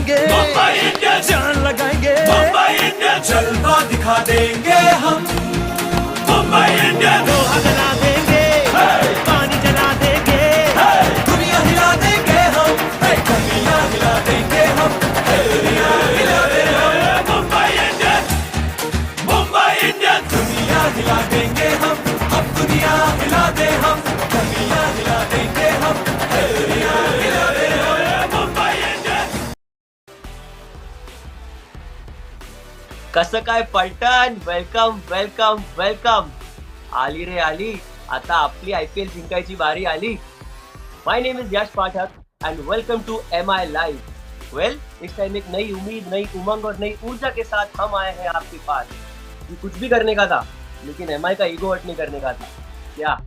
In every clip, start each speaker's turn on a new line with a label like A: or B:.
A: दिखाएंगे,
B: मुंबई इंडियंस
A: जान लगाएंगे,
B: मुंबई इंडियंस
A: जलवा दिखा देंगे हम,
B: मुंबई इंडियंस
A: लोहा जला देंगे, पानी जला देंगे, दुनिया हिला देंगे हम, दुनिया हिला देंगे हम, दुनिया हिला देंगे हम,
B: मुंबई इंडियंस मुंबई इंडियंस
A: दुनिया हिला देंगे हम, अब दुनिया हिला दे हम, दुनिया हिला देंगे हम, दुनिया हिला दे हम,
B: मुंबई इंडियंस.
C: कसं काय पलटण. Welcome welcome welcome. आली रे आली. आता आपली IPL जिंकायची बारी आली. My name is Yash Pathak and welcome to MI live. Well, इस टाइम एक नई उम्मीद, नई उमंग और नई ऊर्जा के साथ हम आए हैं आपके पास. ये कुछ भी करने का था, लेकिन MI का ईगो हर्ट नहीं करने का था. क्या?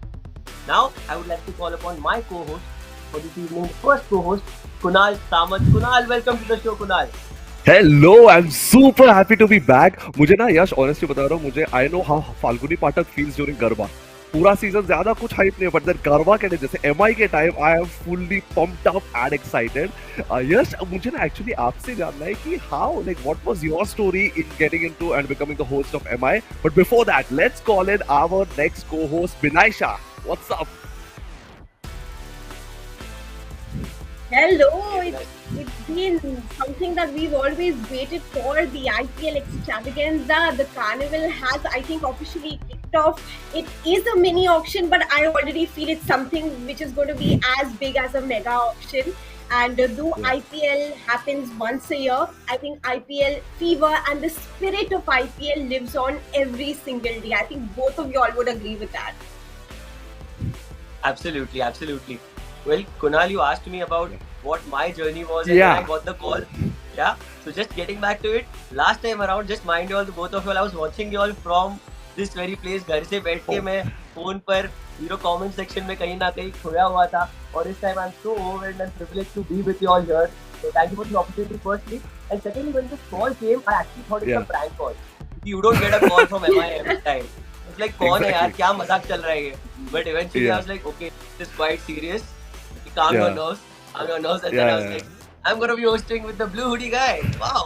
C: Now I would like to call upon my co-host for this evening, first co-host Kunal Samant. Kunal, welcome to the show. Kunal.
D: Hello, I am super happy to be back. मुझे ना Yash honestly बता रहा हूँ, मुझे I know how Falguni Pathak feels during garba. पूरा season ज्यादा कुछ hype नहीं है, बट देन गरबा के जैसे MI के time I am fully pumped up and excited. Yash, मुझे ना एक्चुअली आपसे जानना है कि how, like what was your story in getting into and becoming the host of MI. But before that, let's call in our next co-host Binaisha. What's up?
E: Hello, it's been something that we've always waited for, the IPL extravaganza. The carnival has, I think, officially kicked off. It is a mini auction, but I already feel it's something which is going to be as big as a mega auction. And though IPL happens once a year, I think IPL fever and the spirit of IPL lives on every single day. I think both of you all would agree with that.
C: Absolutely, absolutely. Well, Kunal, you asked me about what my journey was and
D: Yeah.
C: when I got the call. Yeah. So just getting back to it, last time around, just mind you all, both of you all, I was watching you all from this very place. घर से बैठ के मैं phone पर comment section में कहीं ना कहीं खोया हुआ था. और इस time I'm so overwhelmed and privileged to be with you all here. So thank you for the opportunity firstly. And secondly, when this call came, I actually thought it's a prank call. You don't get a call from MI every time. It's like कौन है यार, क्या मजाक चल रहा है ये? But eventually I was like, okay, this is quite serious. Calm your nerves, and then I was like, I'm gonna be hosting with the blue hoodie guy. Wow.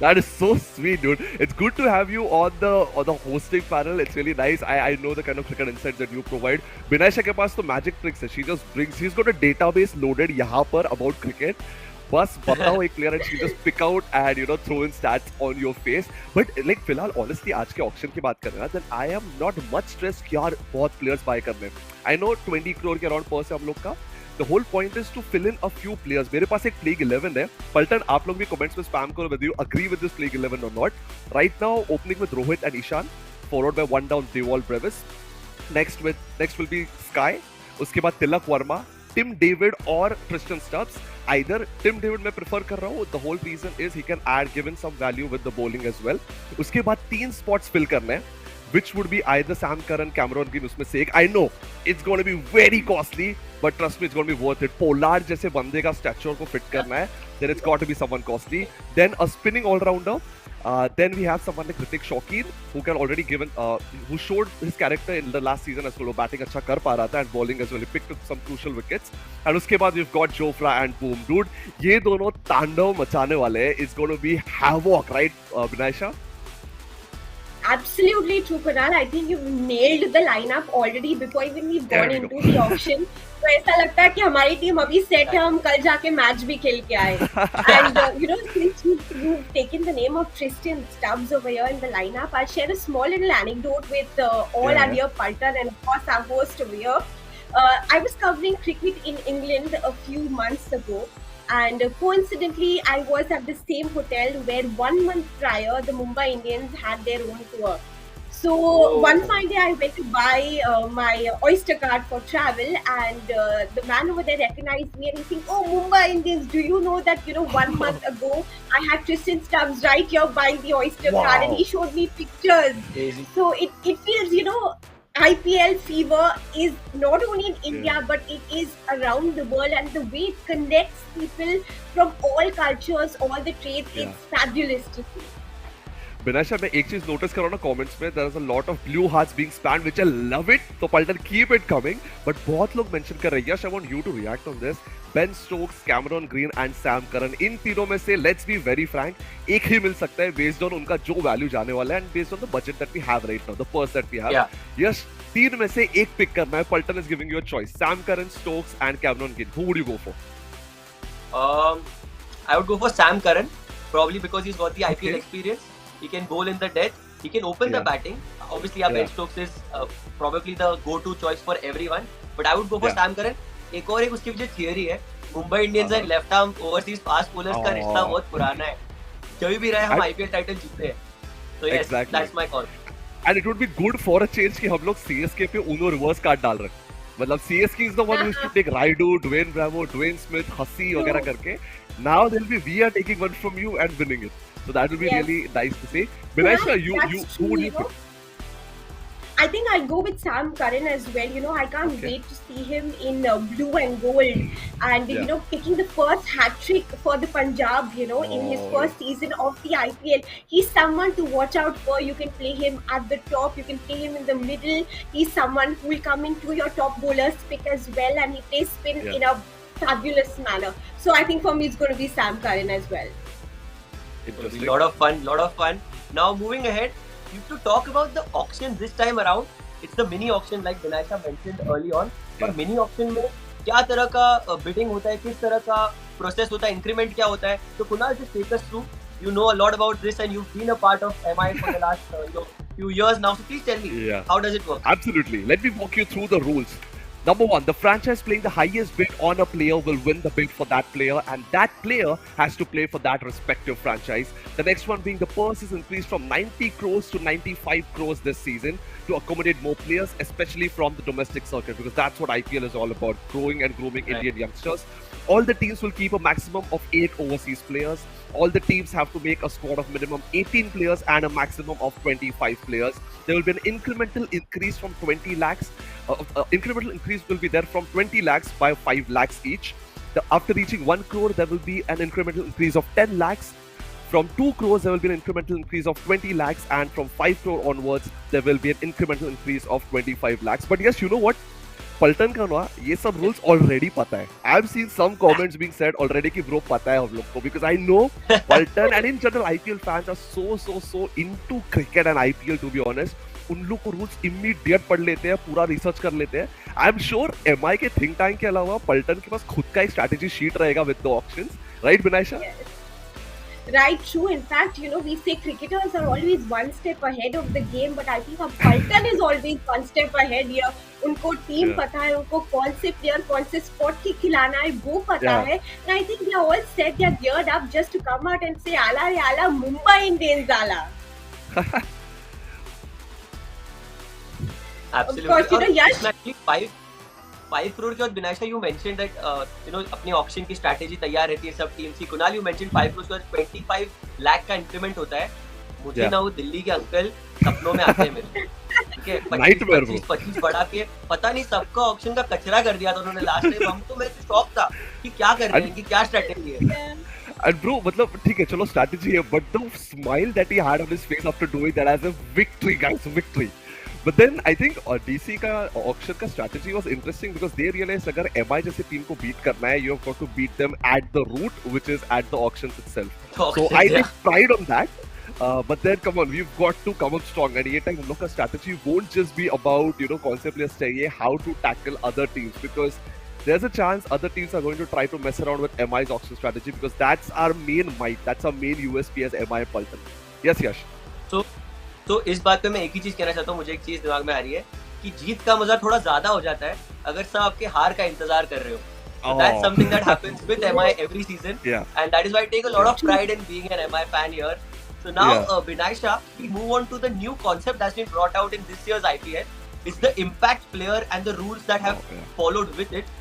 D: That is so sweet, dude. It's good to have you on the hosting panel. It's really nice. I know the kind of cricket insights that you provide. Binaisha के पास तो magic tricks है. She just brings. She's got a database loaded यहाँ पर about cricket. बस बताओ एक player and she just pick out and throw in stats on your face. But like फिलहाल honestly आज के auction की बात कर रहे हैं, then I am not much stressed कि यार बहुत players buy करने. I know 20 crore के around purse है हम लोग का. The whole point is to fill in a few players. मेरे पास एक Plague 11 है. पलटन, आप लोग भी comments में spam करो whether you agree with this Plague 11 or not. Right now, opening with Rohit and Ishan, followed by one down Dewald Brevis. Next will be Sky. उसके बाद तिलक वर्मा, Tim David और Tristan Stubbs. Either Tim David मैं prefer कर रहा हूँ. The whole reason is he can add given some value with the bowling as well. उसके बाद 3 spots fill करने हैं. Which would be either Sam Curran, Cameron Green, उसमें से एक. I know it's going to be very costly, but trust me, it's going to be worth it. Pollard जैसे बंदे का stature को fit करना है, then it's got to be someone costly. Then a spinning all-rounder. Then we have someone like Hrithik Shawkeen, who can already who showed his character in the last season as well. Batting अच्छा कर पा रहा था and bowling as well. He picked up some crucial wickets. And उसके बाद we've got Jofra and Boom. Dude, ये दोनों तांडव मचाने वाले हैं. It's going to be havoc, right, Binaisha?
E: Absolutely true, Kunal. I think you've nailed the lineup already before even we've gone into the auction. तो ऐसा लगता है कि हमारी टीम अभी सेट है, हम कल जाके मैच भी खेल के आए. And since you've taken the name of Tristan Stubbs over here in the lineup, I'll share a small little anecdote with all our dear Paltan and of course our host over here. I was covering cricket in England a few months ago. And coincidentally, I was at the same hotel where 1 month prior, the Mumbai Indians had their own tour. So one fine day, I went to buy my Oyster card for travel, and the man over there recognized me and he's saying, "Oh, Mumbai Indians, do you know that 1 month ago I had Tristan Stubbs right here buying the Oyster card?" And he showed me pictures.
C: Crazy.
E: So it feels IPL fever is not only in India, but it is around the world, and the way it connects people from all cultures, all the trades, it's fabulous to see.
D: Binasha, मैं एक चीज notice कर रहा हूँ ना comments में, there is a lot of blue hearts being spammed, which I love it. तो पलटन keep it coming. But बहुत लोग mention कर रहे हैं. Yash, I want you to react on this. Ben Stokes, Cameron Green and Sam Curran. इन तीनों में से let's be very frank, एक ही मिल सकता है based on उनका जो value जाने वाला है and based on the budget that we have right now, the purse that we have.
C: Yeah.
D: Yash, तीन में से एक pick करना है. Pulton is giving you a choice. Sam Curran, Stokes and Cameron Green. Who would you go for?
C: I would go for Sam Curran, probably because he's got the IPL
D: Okay.
C: experience. He can bowl in the death. He can open the
D: Yeah.
C: batting. Obviously, Ben
D: Yeah.
C: Stokes is probably the go-to choice for everyone. But I would go for
D: Yeah.
C: Sam Curran. एक और एक उसकी जो theory है, Mumbai Indians and left arm overseas fast bowlers का रिश्ता बहुत पुराना है. कभी भी रहे हम IPL टाइटल जीतते हैं. So yes,
D: Exactly.
C: that's my call.
D: And it would be good for a change कि हम लोग CSK पे उनो रिवर्स कार्ड डाल रहे हैं. मतलब CSK is the one who used to take Raidu, Dwayne Bravo, Dwayne Smith, Hussey वगैरह करके. Now they'll be we are taking one from you and winning it. So that will be
E: Yes.
D: really nice to see. Binasha, you
E: That's
D: who would you
E: true,
D: pick?
E: I think I'll go with Sam Curran as well. I can't
D: Okay.
E: wait to see him in blue and gold, and
D: Yeah.
E: picking the first hat trick for the Punjab. In his
D: Oh,
E: first season of the IPL, he's someone to watch out for. You can play him at the top. You can play him in the middle. He's someone who will come into your top bowlers pick as well, and he plays spin
D: Yeah.
E: in a fabulous manner. So I think for me, it's going to be Sam Curran as well.
D: Interesting.
C: Lot of fun. Now moving ahead, you have to talk about the auction this time around. It's the mini auction like Binasha mentioned early on. और
D: Yeah.
C: mini auction में क्या तरह का bidding होता है, किस तरह का process होता है, increment क्या होता है. तो Kunal, just take us through. You know a lot about this and you've been a part of MI for the last few years now. So please tell me,
D: Yeah.
C: how does it work?
D: Absolutely. Let me walk you through the rules. Number one, the franchise playing the highest bid on a player will win the bid for that player, and that player has to play for that respective franchise. The next one being the purse is increased from 90 crores to 95 crores this season to accommodate more players, especially from the domestic circuit, because that's what IPL is all about, growing and grooming
C: Right.
D: Indian youngsters. All the teams will keep a maximum of 8 overseas players. All the teams have to make a squad of minimum 18 players and a maximum of 25 players. There will be an incremental increase from 20 lakhs. Incremental increase will be there from 20 lakhs by 5 lakhs each. After reaching 1 crore, there will be an incremental increase of 10 lakhs. From 2 crores, there will be an incremental increase of 20 lakhs. And from 5 crore onwards, there will be an incremental increase of 25 lakhs. But yes, you know what? पल्टन का ना ये सब rules already पता है. I have seen some comments being said already कि bro पता है हम लोग को, because I know Paltan and in general IPL fans are so into cricket and IPL to be honest. उन लोग को रूल्स इमीडिएट पढ़ लेते हैं, पूरा रिसर्च कर लेते हैं. आई एम श्योर एमआई के थिंक टैंक के अलावा पल्टन के पास खुद का एक स्ट्रेटजी शीट रहेगा with the auctions, right Binaisha?
E: Right, true. In fact, we say cricketers are always one step ahead of the game, but I think Pulton is always one step ahead here. उनको team
D: Yeah.
E: पता है, उनको कौन से player कौन से spot की खिलाना है वो पता
D: Yeah.
E: है. And I think they are all set, they are geared up just to come out and say ala re ala Mumbai Indians ala.
C: Absolutely.
E: Of course,
C: और
E: Yash.
C: इसमें actually 5 crore के बाद बिनाशा you mentioned that अपनी option की strategy तैयार रहती है सब टीम्स की. कुणाल, you mentioned 5 crore के बाद 25 लाख का इंक्रीमेंट होता है. मुझे
D: Yeah.
C: ना वो दिल्ली के अंकल सपनों में आते हैं मेरे. ठीक है,
D: Nightmare, bro.
C: 25 बढ़ा के पता नहीं सबका ऑप्शन का कचरा कर दिया था उन्होंने लास्ट टाइम. हम तो मैं शॉक था कि क्या कर रहे हैं, कि क्या स्ट्रैटेजी है.
D: And bro, मतलब ठीक है चलो strategy है, but the smile that he had on his face after doing that as a victory, guys, victory. But then I think DC का auction का strategy was interesting because they realized अगर MI जैसे team को beat करना है, you have got to beat them at the root, which is at the auctions itself. So I take pride on that. But then come on, we've got to come up strong. And ये time हम लोग का strategy won't just be about कौन से players चाहिए, how to tackle other teams, because there's a chance other teams are going to try to mess around with MI's auction strategy because that's our main might, that's our main USP as MI Pulton. Yes, Yash.
C: तो इस बात पे मैं एक ही चीज कहना चाहता हूँ. मुझे एक चीज दिमाग में आ रही है कि जीत का मजा थोड़ा ज्यादा हो जाता है अगर सब आपके हार का इंतजार कर रहे हो. So that's something that happens with MI every season.
D: Yeah.
C: And that is why I take a lot of pride in being an MI fan here. So now,
D: Yeah.
C: Binaisha, we move on to the new concept that's been brought out in this year's IPL. It's the impact player and the rules that have followed with it.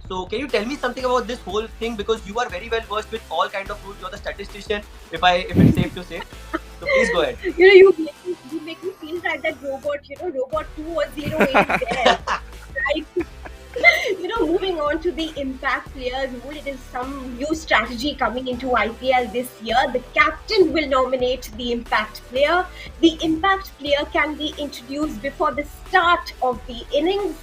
C: So can you tell me something about this whole thing, because you are very well versed with all kind of rules. You're the statistician, if it's safe to say. So please go ahead.
E: You make me feel like that robot, robot 2 or 0 is there. Right? moving on to the impact players rule, it is some new strategy coming into IPL this year. The captain will nominate the impact player. The impact player can be introduced before the start of the innings,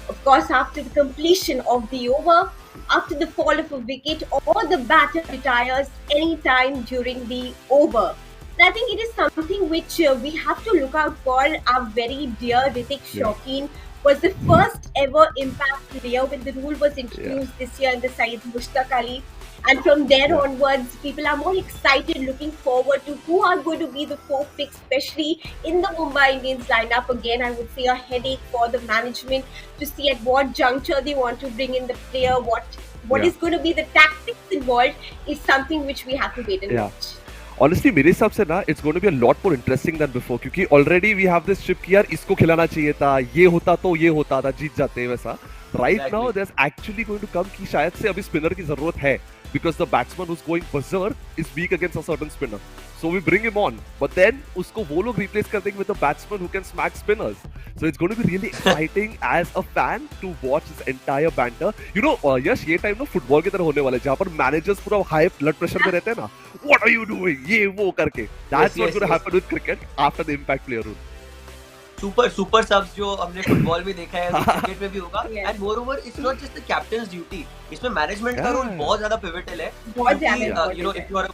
E: of course, after the completion of the over, after the fall of a wicket, or the batter retires anytime during the over. And I think it is something which we have to look out for. Our very dear Ritik Shokeen was the first ever impact player when the rule was introduced this year in the side Mushtaq Ali. And from there onwards, people are more excited, looking forward to who are going to be the four picks, especially in the Mumbai Indians lineup. Again, I would say a headache for the management to see at what juncture they want to bring in the player, what is going to be the tactics involved is something which we have to wait and watch.
D: Honestly, मेरे हिसाब से ना it's going to be a lot more interesting than before क्योंकि already we have this chip कि यार इसको खिलाना चाहिए था, ये होता तो ये होता था, जीत जाते वैसा. Right now there's actually going to come कि शायद से अभी spinner की जरूरत है because the batsman who's going berserk is weak against a certain spinner. So we bring him on, but then उसको वो लोग replace कर देंगे with a batsman who can smack spinners. So it's going to be really exciting as a fan to watch this entire banter. You know, यश ये time ना football की तरह होने वाला है जहाँ पर managers पूरा high blood pressure में रहते हैं ना. What are you doing? ये वो करके. That's what's going to happen with cricket after the impact player rule.
C: Super subs जो हमने फुटबॉल में देखा है क्रिकेट में भी होगा. And moreover it's not just the captain's duty, इसमें मैनेजमेंट का रोल बहुत ज्यादा पिवटल है. You know if you are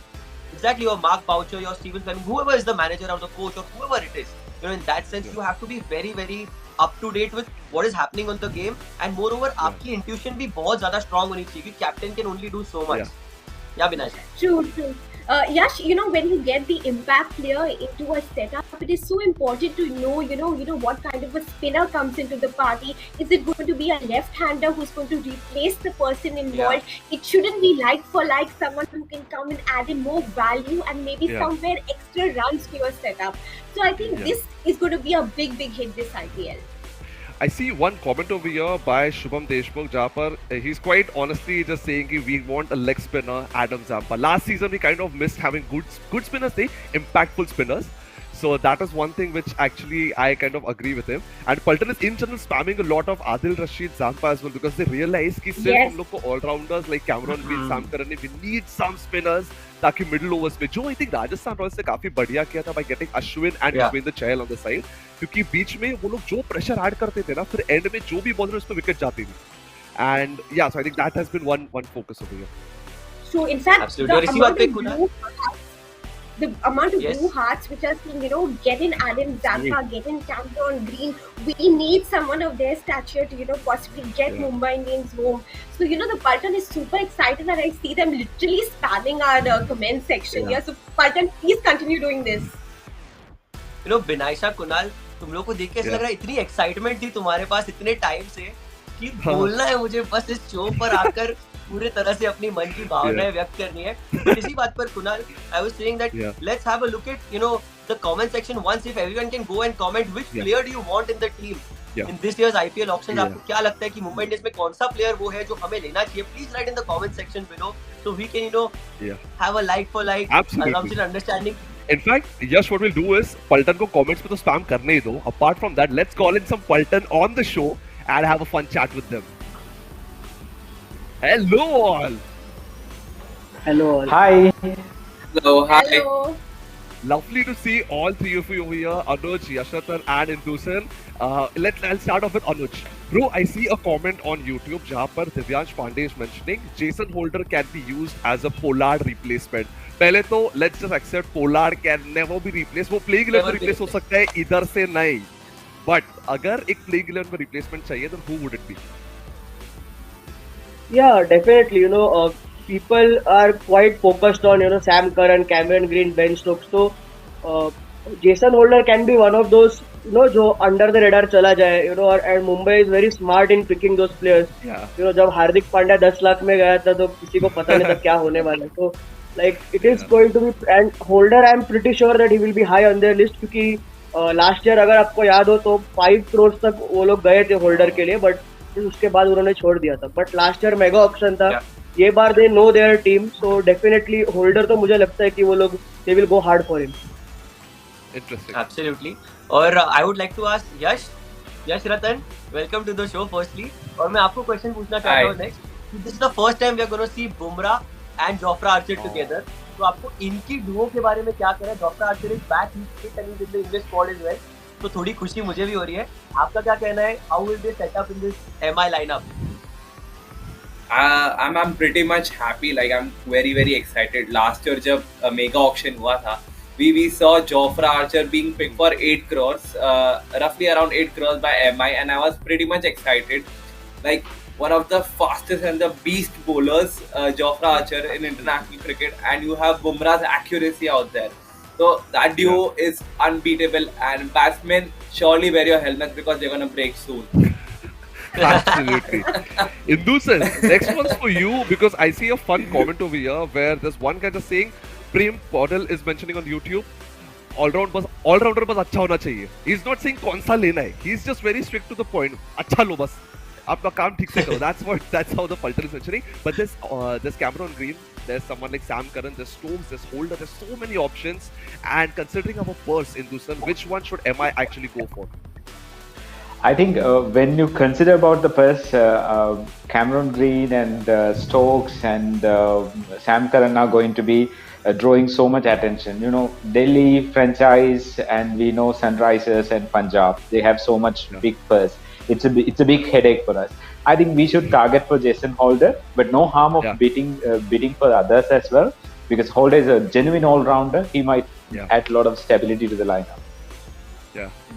C: exactly your Mark Boucher, your Stephen Fleming, whoever is the manager or the coach or whoever it is, you know, in that sense you have to be very very up to date with what is happening on the game. And moreover आपकी intuition भी बहुत ज्यादा strong होनी चाहिए क्योंकि captain can only do so much. Yeah, Binash.
E: True. Yash, when you get the impact player into a setup, it is so important to know, what kind of a spinner comes into the party. Is it going to be a left-hander who's going to replace the person involved? It shouldn't be like for like someone who can come and add in more value and maybe somewhere extra runs to your setup. So I think this is going to be a big hit this IPL.
D: I see one comment over here by Shubham Deshmukh जहाँ पर he's quite honestly just saying कि we want a leg spinner, Adam Zampa. Last season we kind of missed having good spinners, impactful spinners. So that is one thing which actually I kind of agree with him. And Pulton is in general spamming a lot of Adil Rashid, Zampa as well because they realize कि सिर्फ हम लोग को all-rounders like Cameron Green, Sam Curran, we need some spinners ताकि middle overs में जो I think Rajasthan Royals ने काफी बढ़िया किया था by getting Ashwin and Yuzvendra Chahal on the side क्योंकि बीच में वो लोग जो pressure add करते थे ना फिर end में जो भी bowler उस पे wicket जाती थी. And so I think that has been one focus over here.
E: So in fact the amount of blue hearts which are saying, get in Adam Zampa, get in Cameron Green. We need someone of their stature to, possibly get Mumbai Indians home. So, the Pulton is super excited and I see them literally spamming our comment section here. So, Pulton, please continue doing this.
C: Binaisha, Kunal, तुम लोग को देख के ऐसा लग रहा है इतनी एक्साइटमेंट थी तुम्हारे पास इतने टाइम से कि बोलना है मुझे बस इस शो पर आकर पूरे तरह से अपनी मन की भावनाएं व्यक्त करनी है. But इसी बात पर Kunal, I was saying that let's have a look at the comment section once. If everyone can go and comment which player do you want in the team in this year's IPL auction. आपको क्या लगता है कि Mumbai Indians में कौन सा player वो है जो हमें लेना चाहिए? Please write in the comment section below so we can have a like for like assumption understanding.
D: In fact, Yash, what we'll do is Pulton को comments पे तो spam करने ही दो. Apart from that, let's call in some Pulton on the show and have a fun chat with them. Hello all.
F: Hello all.
G: Hi.
F: Hello. Hi.
E: Hello.
D: Lovely to see all three of you over here, Anuj, Yashatan and Indusan. I'll start off with Anuj. Bro, I see a comment on YouTube जहाँ पर Divyansh Pandey is mentioning Jason Holder can be used as a Pollard replacement. पहले तो let's just accept Pollard can never be replaced. वो playing 11 में replace हो सकता है इधर से नहीं. But अगर एक playing 11 में replacement चाहिए तो who would it be?
F: Yeah, definitely. People are quite focused on Sam Curran, Cameron Green, Ben Stokes. So Jason Holder can be one of those जो under the radar चला जाए. And Mumbai is very smart in picking those players. जब हार्दिक पांड्या 10 लाख में गया था तो किसी को पता नहीं था क्या होने वाला है. So like it is going to be, and Holder I'm pretty sure that he will be high on their list क्योंकि लास्ट ईयर अगर आपको याद हो तो 5 करोड़ तक वो लोग गए थे होल्डर के लिए, बट उसके बाद उन्होंने छोड़ दिया था. But last year mega auction था. ये बार they know their team, so definitely holder तो मुझे लगता है कि वो लोग they will go hard for him.
D: Interesting.
C: Absolutely. और I would like to ask Yash Ratan, welcome to the show firstly. और मैं आपको क्वेश्चन पूछना चाहता हूँ next, this is the first time we are gonna see Bumrah and Jofra Archer together, तो आपको इनकी डुओ के बारे में क्या कहना है? Jofra Archer is back, he is fit and in the English squad as well, तो थोड़ी खुशी मुझे भी हो रही है, आपका क्या कहना है? How will they set up in this MI lineup?
G: I'm pretty much happy. Like I'm very excited. Last year जब मेगा ऑक्शन हुआ था, we saw Jofra Archer being picked for 8 crores, roughly around 8 crores by MI, and I was pretty much excited. Like one of the fastest and the beast bowlers, Jofra Archer in international cricket, and you have Bumrah's accuracy out there. So that duo is unbeatable, and batsmen surely wear your helmet because they're gonna break soon.
D: Absolutely. Indu sir, next one's for you because I see a fun comment over here where there's one guy just saying Prem Paudel is mentioning on YouTube all-rounder बस अच्छा होना चाहिए. He's not saying कौन सा लेना है. He's just very strict to the point. अच्छा लो बस. आपका काम ठीक से करो. That's how the Pulter is mentioning. But there's Cameron Green. There's someone like Sam Curran. There's Stokes. There's Holder. There's so many options. And considering our purse, Indu sir, which one should MI actually go for?
H: I think when you consider about the purse, Cameron Green and Stokes and Sam Curran are going to be drawing so much attention. You know, Delhi franchise, and we know Sunrisers and Punjab. They have so much big purse. It's a big headache for us. I think we should target for Jason Holder, but no harm of bidding for others as well, because Holder is a genuine all-rounder. He might add a lot of stability to the lineup.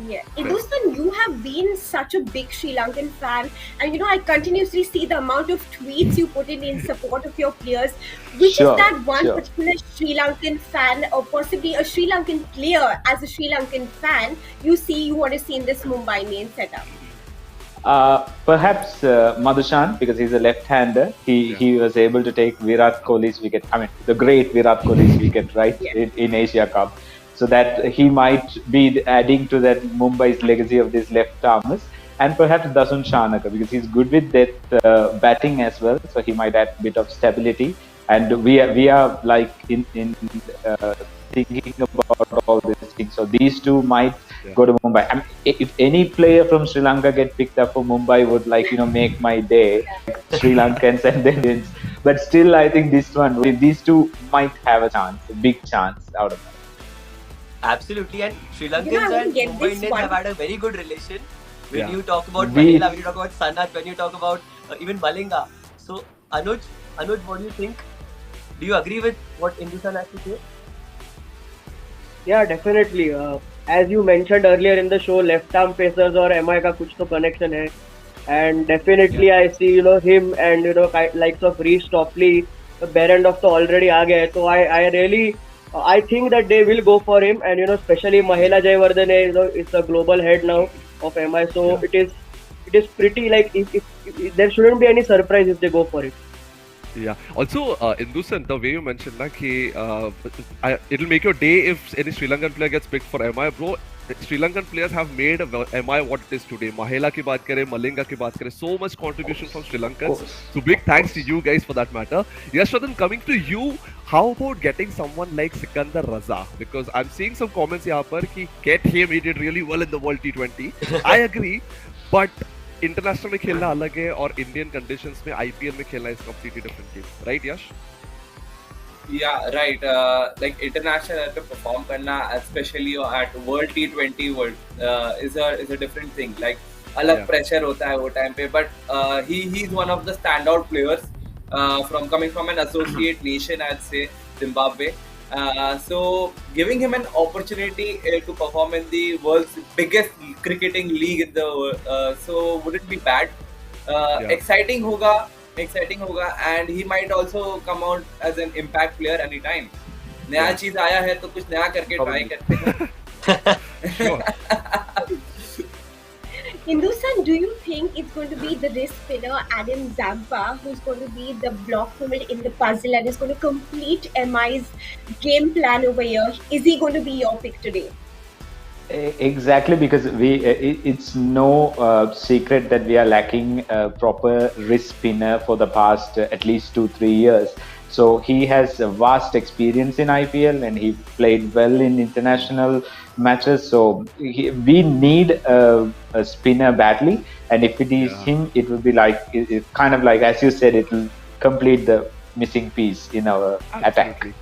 E: Yeah. Hindustan, you have been such a big Sri Lankan fan, and you know I continuously see the amount of tweets you put in support of your players. Which is that one particular Sri Lankan fan, or possibly a Sri Lankan player as a Sri Lankan fan you want to see in this Mumbai main setup?
H: Perhaps Madhushan, because he's a left-hander. He was able to take Virat Kohli's wicket. I mean, the great Virat Kohli's wicket, right, in Asia Cup. So that he might be adding to that Mumbai's legacy of these left armers, and perhaps Dasun Shanaka, because he's good with that batting as well. So he might add a bit of stability. And we are like in thinking about all these things. So these two might go to Mumbai. I mean, if any player from Sri Lanka get picked up for Mumbai, would make my day. Sri Lankans and Indians. But still, I think these two might have a chance, a big chance out of that.
C: Absolutely, and Sri Lankans and Mumbai Indians have had a very good relation. When you talk about Mahela, when you talk about Sanat, when you talk about even Malinga. So Anuj, what do you think? Do you agree with what Hindustan has to say?
F: Yeah, definitely. As you mentioned earlier in the show, left arm pacers or MI का कुछ तो connection है, and definitely I see him and likes of Reece Topley, Berend of the already आ गए, so I think that they will go for him, and especially Mahela Jayawardene, is a global head now of MI, so it is pretty like if there shouldn't be any surprise if they go for it.
D: Yeah. Also, Hindustan, the way you mentioned, it'll make your day if any Sri Lankan player gets picked for MI, bro. Sri Lankan players have made MI what it is today. Mahela की बात करें, Malinga की बात करें, so much contribution from Sri Lankans. So big thanks to you guys for that matter. Yashwadan, coming to you, how about getting someone like Sikandar Raza? Because I'm seeing some comments यहाँ पर कि get him, he did really well in the World T20. I agree, but international में खेलना अलग है और Indian conditions में IPL में खेलना is completely different game, right, Yash?
G: Yeah, right. Like international to perform करना, especially at World T20 World, is a different thing. Like अलग pressure होता है वो time पे, but he's one of the standout players coming from an associate nation, I'd say Zimbabwe. So giving him an opportunity to perform in the world's biggest cricketing league in the world, so wouldn't be bad. Exciting होगा, and he might also come out as an impact player anytime. नया चीज आया है तो कुछ नया करके try करते हैं.
E: Hindustan, do you think it's going to be the wrist spinner Adam Zampa who's going to be the block pummel in the puzzle and is going to complete MI's game plan over here? Is he going to be your pick today?
H: Exactly, because it's no secret that we are lacking a proper wrist spinner for the past at least 2-3 years. So he has a vast experience in IPL and he played well in international matches. So we need a spinner badly, and if it is
D: Yeah.
H: him, it will be like kind of like as you said, it will complete the missing piece in our attack.
D: Absolutely.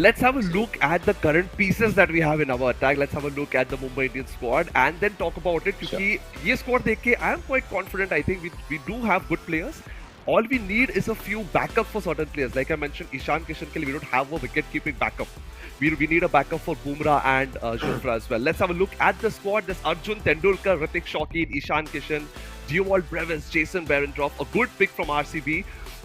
D: Let's have a look at the current pieces that we have in our attack. Let's have a look at the Mumbai Indians squad and then talk about it.
H: Sure.
D: क्योंकि ये squad देख के I am quite confident. I think we do have good players. All we need is a few backup for certain players. Like I mentioned, Ishan Kishan ke liye we don't have a wicket-keeping backup. We need a backup for Bumrah and Jofra as well. Let's have a look at the squad. There's Arjun Tendulkar, Ritik Shokeen, Ishan Kishan, Dewald Brevis, Jason Behrendorff. A good pick from RCB.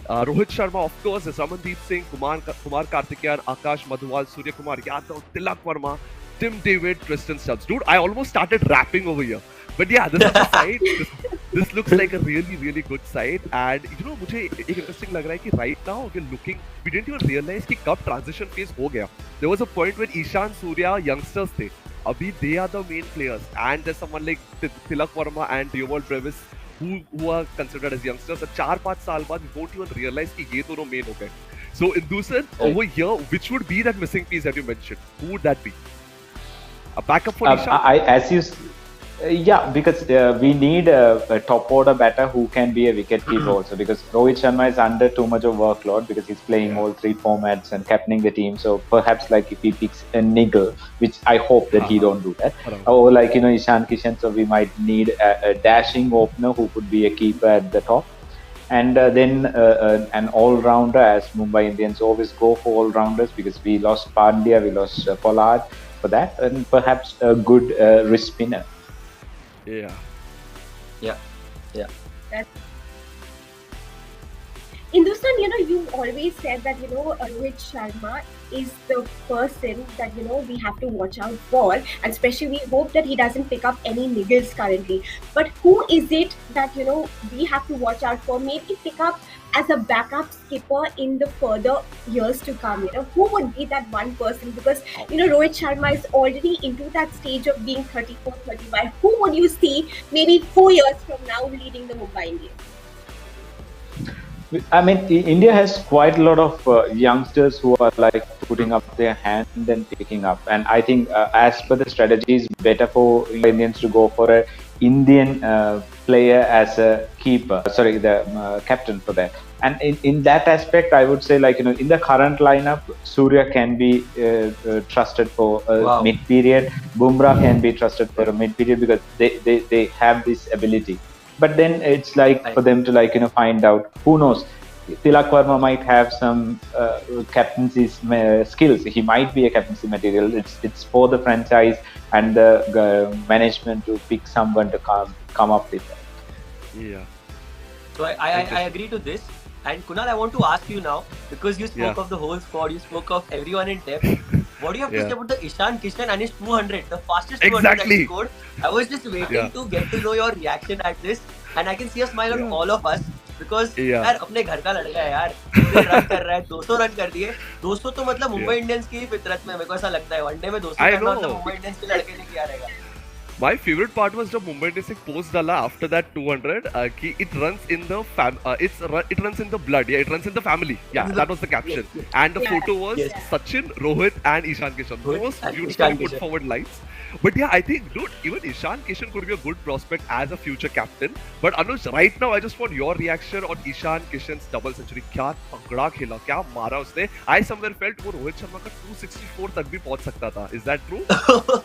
D: Rohit Sharma, of course, there's Ramandeep Singh, Kumar Karthikeyan, Akash Madhuwal, Surya Kumar Yadav, Tilak Verma, Tim David, Tristan Stubbs. Dude, I almost started rapping over here. But yeah, this is a side. This looks like a really, really good side. And you know, मुझे एक interesting लग रहा है कि right now we're looking, we didn't even realize कि कब transition phase हो गया. There was a point when Ishan Surya youngsters थे. Abhi they are the main players, and there's someone like Tilak Verma and Dewald Brevis who are considered as youngsters. 4-5 साल बाद we won't even realize कि ये दोनों main हो गए. So Indusan, over here, which would be that missing piece that you mentioned? Who would that be? A backup for Ishan?
H: Yeah, because we need a top order batter who can be a wicket keeper also, because Rohit Sharma is under too much of workload because he's playing all three formats and captaining the team. So perhaps like if he picks a niggle, which I hope that he don't do that, or like Ishan Kishan, so we might need a dashing opener who could be a keeper at the top. And then an all-rounder, as Mumbai Indians always go for all-rounders, because we lost Pandya, we lost Pollard for that, and perhaps a good wrist spinner.
D: Yeah.
E: Hindustan, you always said that, Rohit Sharma is the person that, we have to watch out for. And especially we hope that he doesn't pick up any niggles currently. But who is it that, we have to watch out for? Maybe pick up as a backup skipper in the further years to come. Who would be that one person? Because, Rohit Sharma is already into that stage of being 34, 35. Who would you see maybe 4 years from now leading the Mumbai Indians?
H: I mean, India has quite a lot of youngsters who are like putting up their hand and picking up. And I think as per the strategy, it's better for Indians to go for a Indian player as a keeper, the captain for that. And in that aspect, I would say in the current lineup, Surya can be trusted for a mid-period. Bumrah can be trusted for a mid-period because they have this ability. But then it's like for them to find out, who knows, Tilak Verma might have some captaincy skills. He might be a captaincy material. It's for the franchise and the management to pick someone to come up with that.
D: Yeah.
C: So I agree to this. And Kunal, I want to ask you now, because you spoke of the whole squad, you spoke of everyone in depth. What do you have to say about the Ishan Kishan and his 200, the fastest 200 that he scored? I was just waiting to get to know your reaction at this, and I can see a smile on all of us because यार अपने घर का लड़का है यार, run कर रहा है, 200 रन कर दिए. 200 तो मतलब मुंबई इंडियंस की फितरत में मेरे को ऐसा लगता है, वनडे में 200 करना मतलब मुंबई इंडियंस के लड़के ने किया रहेगा.
D: My favorite part was जब मुंबई इंडियंस एक पोस्ट डाला after that 200 कि it runs in the it runs in the blood, it runs in the family. That was the caption. And the photo was Sachin, Rohit and Ishan Kishan. Those beautifully put forward lines. But yeah, I think, dude, even Ishan Kishan could be a good prospect as a future captain. But Anuj, right now, I just want your reaction on Ishan Kishan's double century. क्या तगड़ा खेला, क्या मारा उसने. I somewhere felt वो रोहित शर्मा का 264 तक भी पहुंच सकता था. Is that true?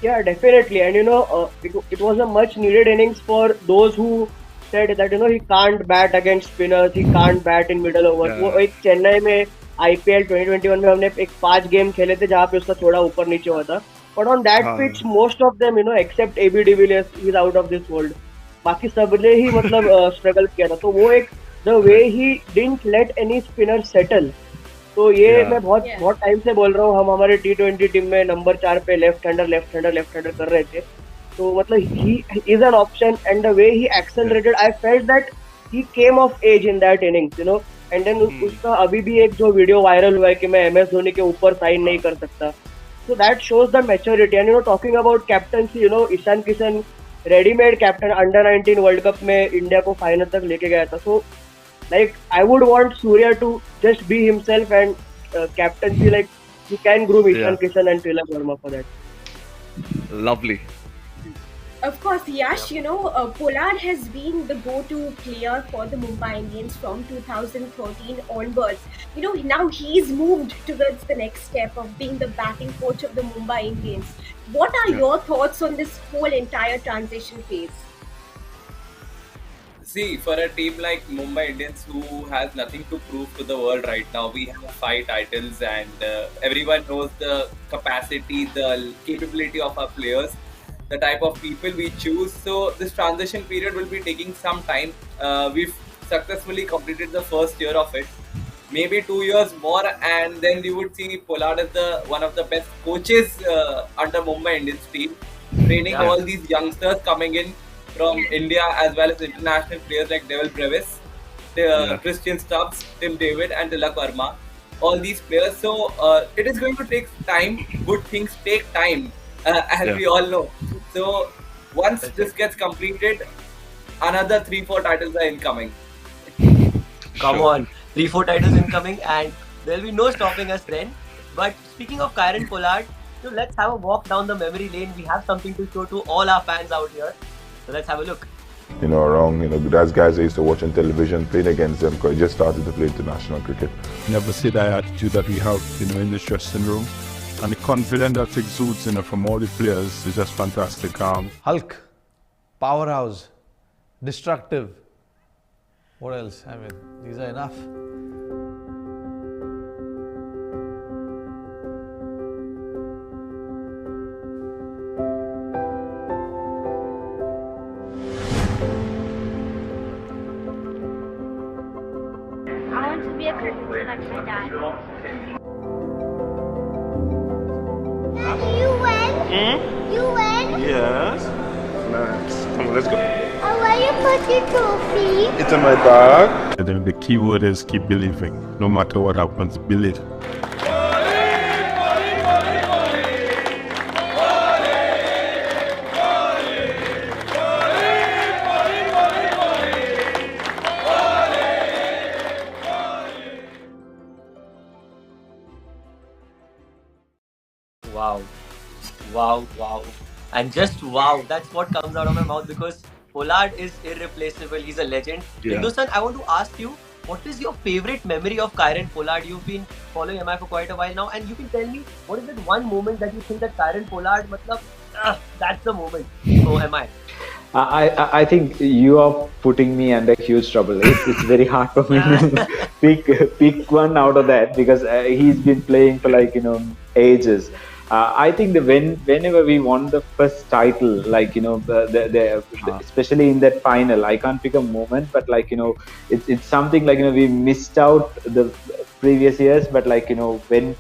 F: Yeah, definitely. And it was a much needed innings for those who said that he can't bat against spinners, he can't bat in middle overs. वो एक चेन्नई में IPL 2021 में हमने एक 5 गेम खेले थे जहाँ पे उसका थोड़ा ऊपर नीचे हुआ था. But on that pitch, most of them, except AB de Villiers, is out of this world. बाकी सबने ही मतलब struggle किया था. तो वो एक the way he didn't let any spinner settle. तो ये मैं बहुत टाइम से बोल रहा हूँ. हम हमारे T20 टीम में नंबर 4 पे लेफ्ट हैंडर कर रहे थे. तो मतलब he is an option, and the way he accelerated, I felt that he came of age in that innings, and then उसका अभी भी एक जो वीडियो वायरल हुआ है कि मैं MS धोनी के ऊपर साइन नहीं कर सकता. So that shows the maturity. And talking about captaincy, Ishan Kishan ready-made captain, under 19 world cup में इंडिया को फाइनल तक लेके गया था. So Like I would want Surya to just be himself and captaincy. Like you can groom Ishan Kishan and Tilak Verma for that.
D: Lovely.
E: Of course, Yash, Pollard has been the go-to player for the Mumbai Indians from 2013 onwards. Now he's moved towards the next step of being the batting coach of the Mumbai Indians. What are your thoughts on this whole entire transition phase?
G: See, for a team like Mumbai Indians who has nothing to prove to the world right now, we have 5 titles and everyone knows the capacity, the capability of our players, the type of people we choose. So this transition period will be taking some time. We've successfully completed the first year of it. Maybe 2 years more, and then you would see Pollard as the one of the best coaches under Mumbai Indians team, training all these youngsters coming in from India as well as international players like Devil Brevis, Christian Stubbs, Tim David, and Tilak Verma. All these players. So it is going to take time. Good things take time, as we all know. So once this gets completed, another 3-4 titles are incoming.
C: Come on, 3-4 titles incoming, and there'll be no stopping us then. But speaking of Kieron Pollard, so let's have a walk down the memory lane. We have something to show to all our fans out here. So let's have a look.
I: That's guys I used to watch on television, playing against them because I just started to play international cricket.
J: Never see that attitude that we have, in the dressing room. And the confidence that exudes, from all the players is just fantastic.
A: Hulk, powerhouse, destructive. What else? I mean, these are enough.
K: I want to be a cricket like my dad. You win? You win?
L: Yes. Nice. Come on, let's go.
K: Where you put your trophy?
L: It's in my bag.
J: And then the key word is keep believing. No matter what happens, believe.
C: Wow. And just wow, that's what comes out of my mouth because Pollard is irreplaceable. He's a legend. Hindustan, I want to ask you, what is your favorite memory of Kieron Pollard? You've been following MI for quite a while now, and you can tell me what is that one moment that you think that Kieron Pollard, that's the moment. So MI.
H: I think you are putting me under huge trouble. It's very hard for me to pick one out of that because he's been playing for ages. I think that whenever we won the first title, especially in that final, I can't pick a moment, but it's something we missed out the previous years, but when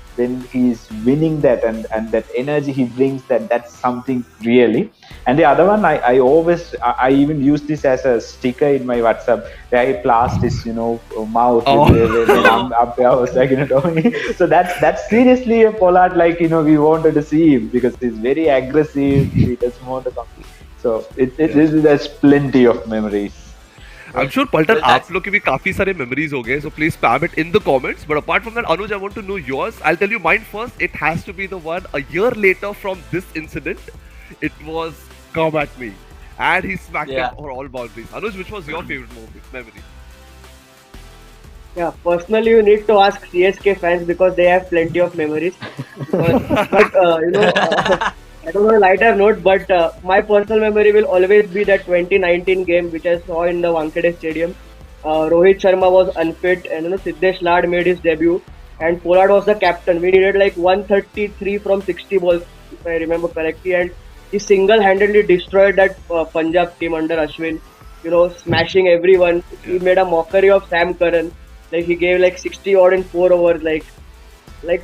H: he's winning that and that energy he brings, that's something really. And the other one, I even use this as a sticker in my WhatsApp where I blast his mouth when umpire was talking. So that's seriously a Pollard we wanted to see him because he's very aggressive. He doesn't want to compete. So there's plenty of memories.
D: I'm sure Paltan, आप लोग के भी काफी सारे memories हो गए, so please spam it in the comments. But apart from that, Anuj, I want to know yours. I'll tell you mine first. It has to be the one a year later from this incident. It was Come At Me, and he smacked it for all boundaries. Anuj, which was your favorite memory?
F: Yeah, personally, you need to ask CSK fans because they have plenty of memories. I don't know a lighter note, but my personal memory will always be that 2019 game which I saw in the Wankhede Stadium. Rohit Sharma was unfit, and Siddesh Lad made his debut, and Pollard was the captain. We needed 133 from 60 balls, if I remember correctly, and he single-handedly destroyed that Punjab team under Ashwin. Smashing everyone. He made a mockery of Sam Curran. He gave 60 odd in 4 overs.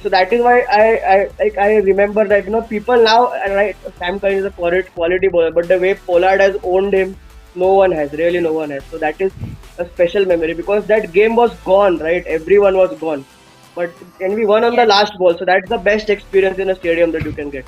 F: So that is why I remember that people now, right, Sam Curran is a quality bowler, but the way Pollard has owned him, no one has. So that is a special memory because that game was gone, right? Everyone was gone, and we won on the last ball. So that's the best experience in a stadium that you can get.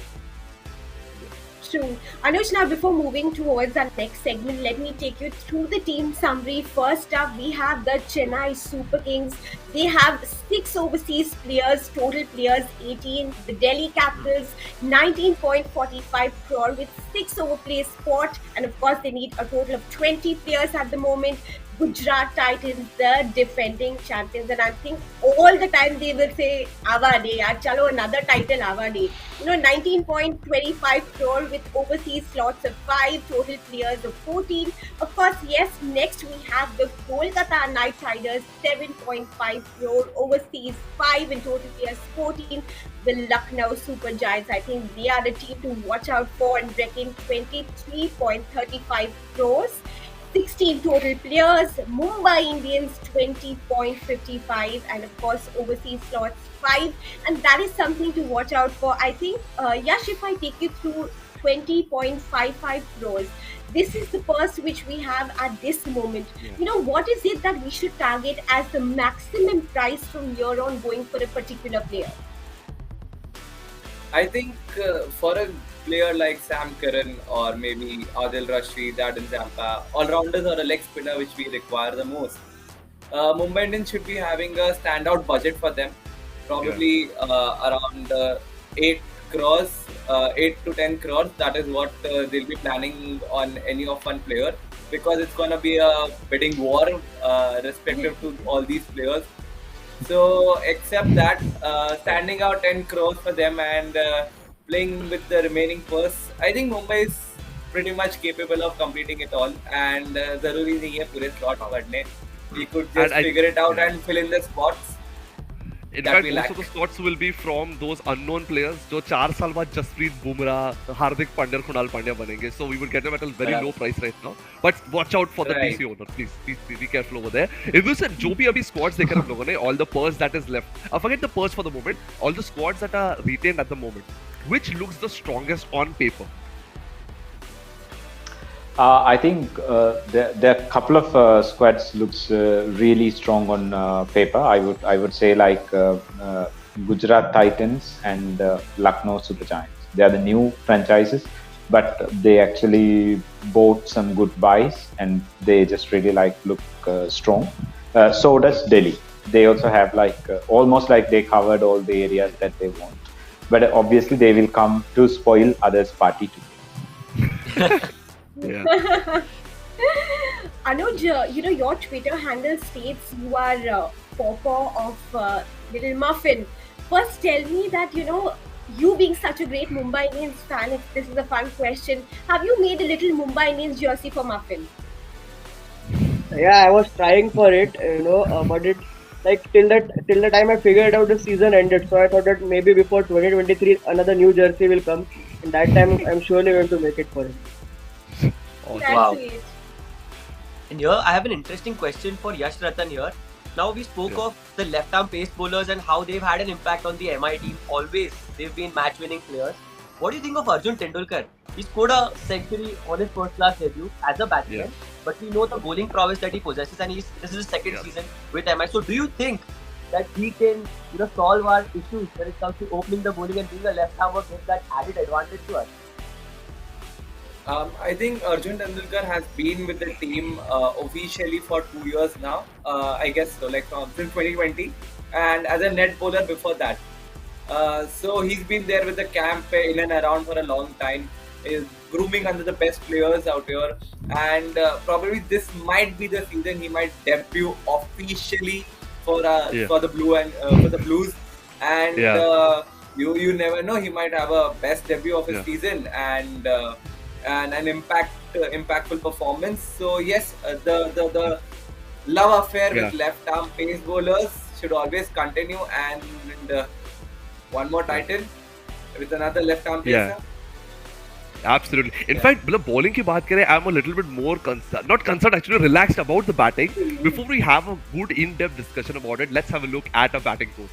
E: true. Anuj, now before moving towards our next segment, let me take you through the team summary. First up, we have the Chennai Super Kings. They have 6 overseas players, total players 18. The Delhi Capitals, 19.45 crore with 6 overplay spot. And of course, they need a total of 20 players at the moment. Gujarat Titans, the defending champions, and I think all the time they will say, "Awa de, yaar, chalo another title, Awa de." 19.25 crore with overseas slots of 5, total players of 14. Of course, yes, next we have the Kolkata Knight Riders, 7.5 crore, overseas 5 and total players 14. The Lucknow Super Giants, I think they are the team to watch out for and reckon 23.35 crores. 16 total players, Mumbai Indians 20.55, and of course overseas slots 5, and that is something to watch out for. I think, Yash, if I take you through 20.55 crores, this is the purse which we have at this moment. What is it that we should target as the maximum price from here on going for a particular player?
G: I think for a player like Sam Curran or maybe Adil Rashid, Adil Zampa, all-rounders or a leg spinner which we require the most, Mumbai Indians should be having a standout budget for them, probably around 8 crores, 8 to 10 crores. That is what they'll be planning on any of one player, because it's going to be a bidding war respective to all these players. So, except that, standing out 10 crores for them and playing with the remaining purse, I think Mumbai is pretty much capable of completing it all. And zaruri nahi hai pure slot badne. We could just figure it out and fill in the spots.
D: In fact, most of the slots will be from those unknown players जो 4 साल बाद जसप्रीत बुमराह, हार्दिक पांड्या, कुणाल पांड्या बनेंगे. So we will get them at a very low price right now. But watch out for the DC owner. Please be careful over there. If you said जो भी अभी squads देखे हम लोगों ने, all the purse that is left. Forget the purse for the moment. All the squads that are retained at the moment, which looks the strongest on paper?
H: I think there are a couple of squads looks really strong on paper. I would say like Gujarat Titans and Lucknow Super Giants. They are the new franchises, but they actually bought some good buys and they just really look strong. So does Delhi. They also have almost like they covered all the areas that they want. But obviously they will come to spoil others' party too.
D: Yeah.
E: Anuj, your Twitter handle states you are Pawpaw of Little Muffin. First, tell me that, you being such a great Mumbai Indians fan, if this is a fun question, have you made a little Mumbai Indians jersey for Muffin?
F: Yeah, I was trying for it, but it till the time I figured out the season ended. So I thought that maybe before 2023 another new jersey will come. And that time I'm surely going to make it for it.
C: Wow. And here I have an interesting question for Yash Ratan here. Now we spoke of the left-arm pace bowlers and how they've had an impact on the MI team. Always they've been match-winning players. What do you think of Arjun Tendulkar? He scored a century on his first-class debut as a batsman, but we know the bowling prowess that he possesses, and this is his second season with MI. So do you think that he can solve our issues when it comes to opening the bowling and being a left-armer, get that added advantage to us?
G: I think Arjun Tendulkar has been with the team officially for 2 years now. I guess so, since 2020, and as a net bowler before that. So he's been there with the camp in and around for a long time. Is grooming under the best players out here, and probably this might be the season he might debut officially for the blue and for the Blues. And you never know, he might have a best debut of his season and an impactful performance. So yes, the love affair with left arm pace bowlers should always continue, and one more title with another left arm pacer.
D: Absolutely. In fact, bowling की बात करें, I'm a little bit more not concerned, actually relaxed about the batting. Before we have a good in-depth discussion about it, let's have a look at a batting coach.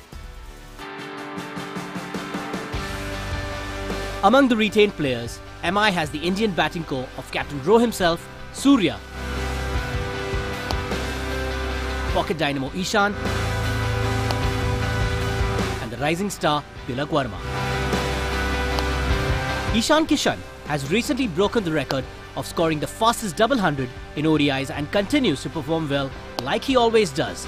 A: Among the retained players, MI has the Indian batting core of Captain Rowe himself, Surya, pocket dynamo Ishan, and the rising star Tilak Verma. Ishan Kishan
M: has recently broken the record of scoring the fastest double hundred in ODIs and continues to perform well like he always does.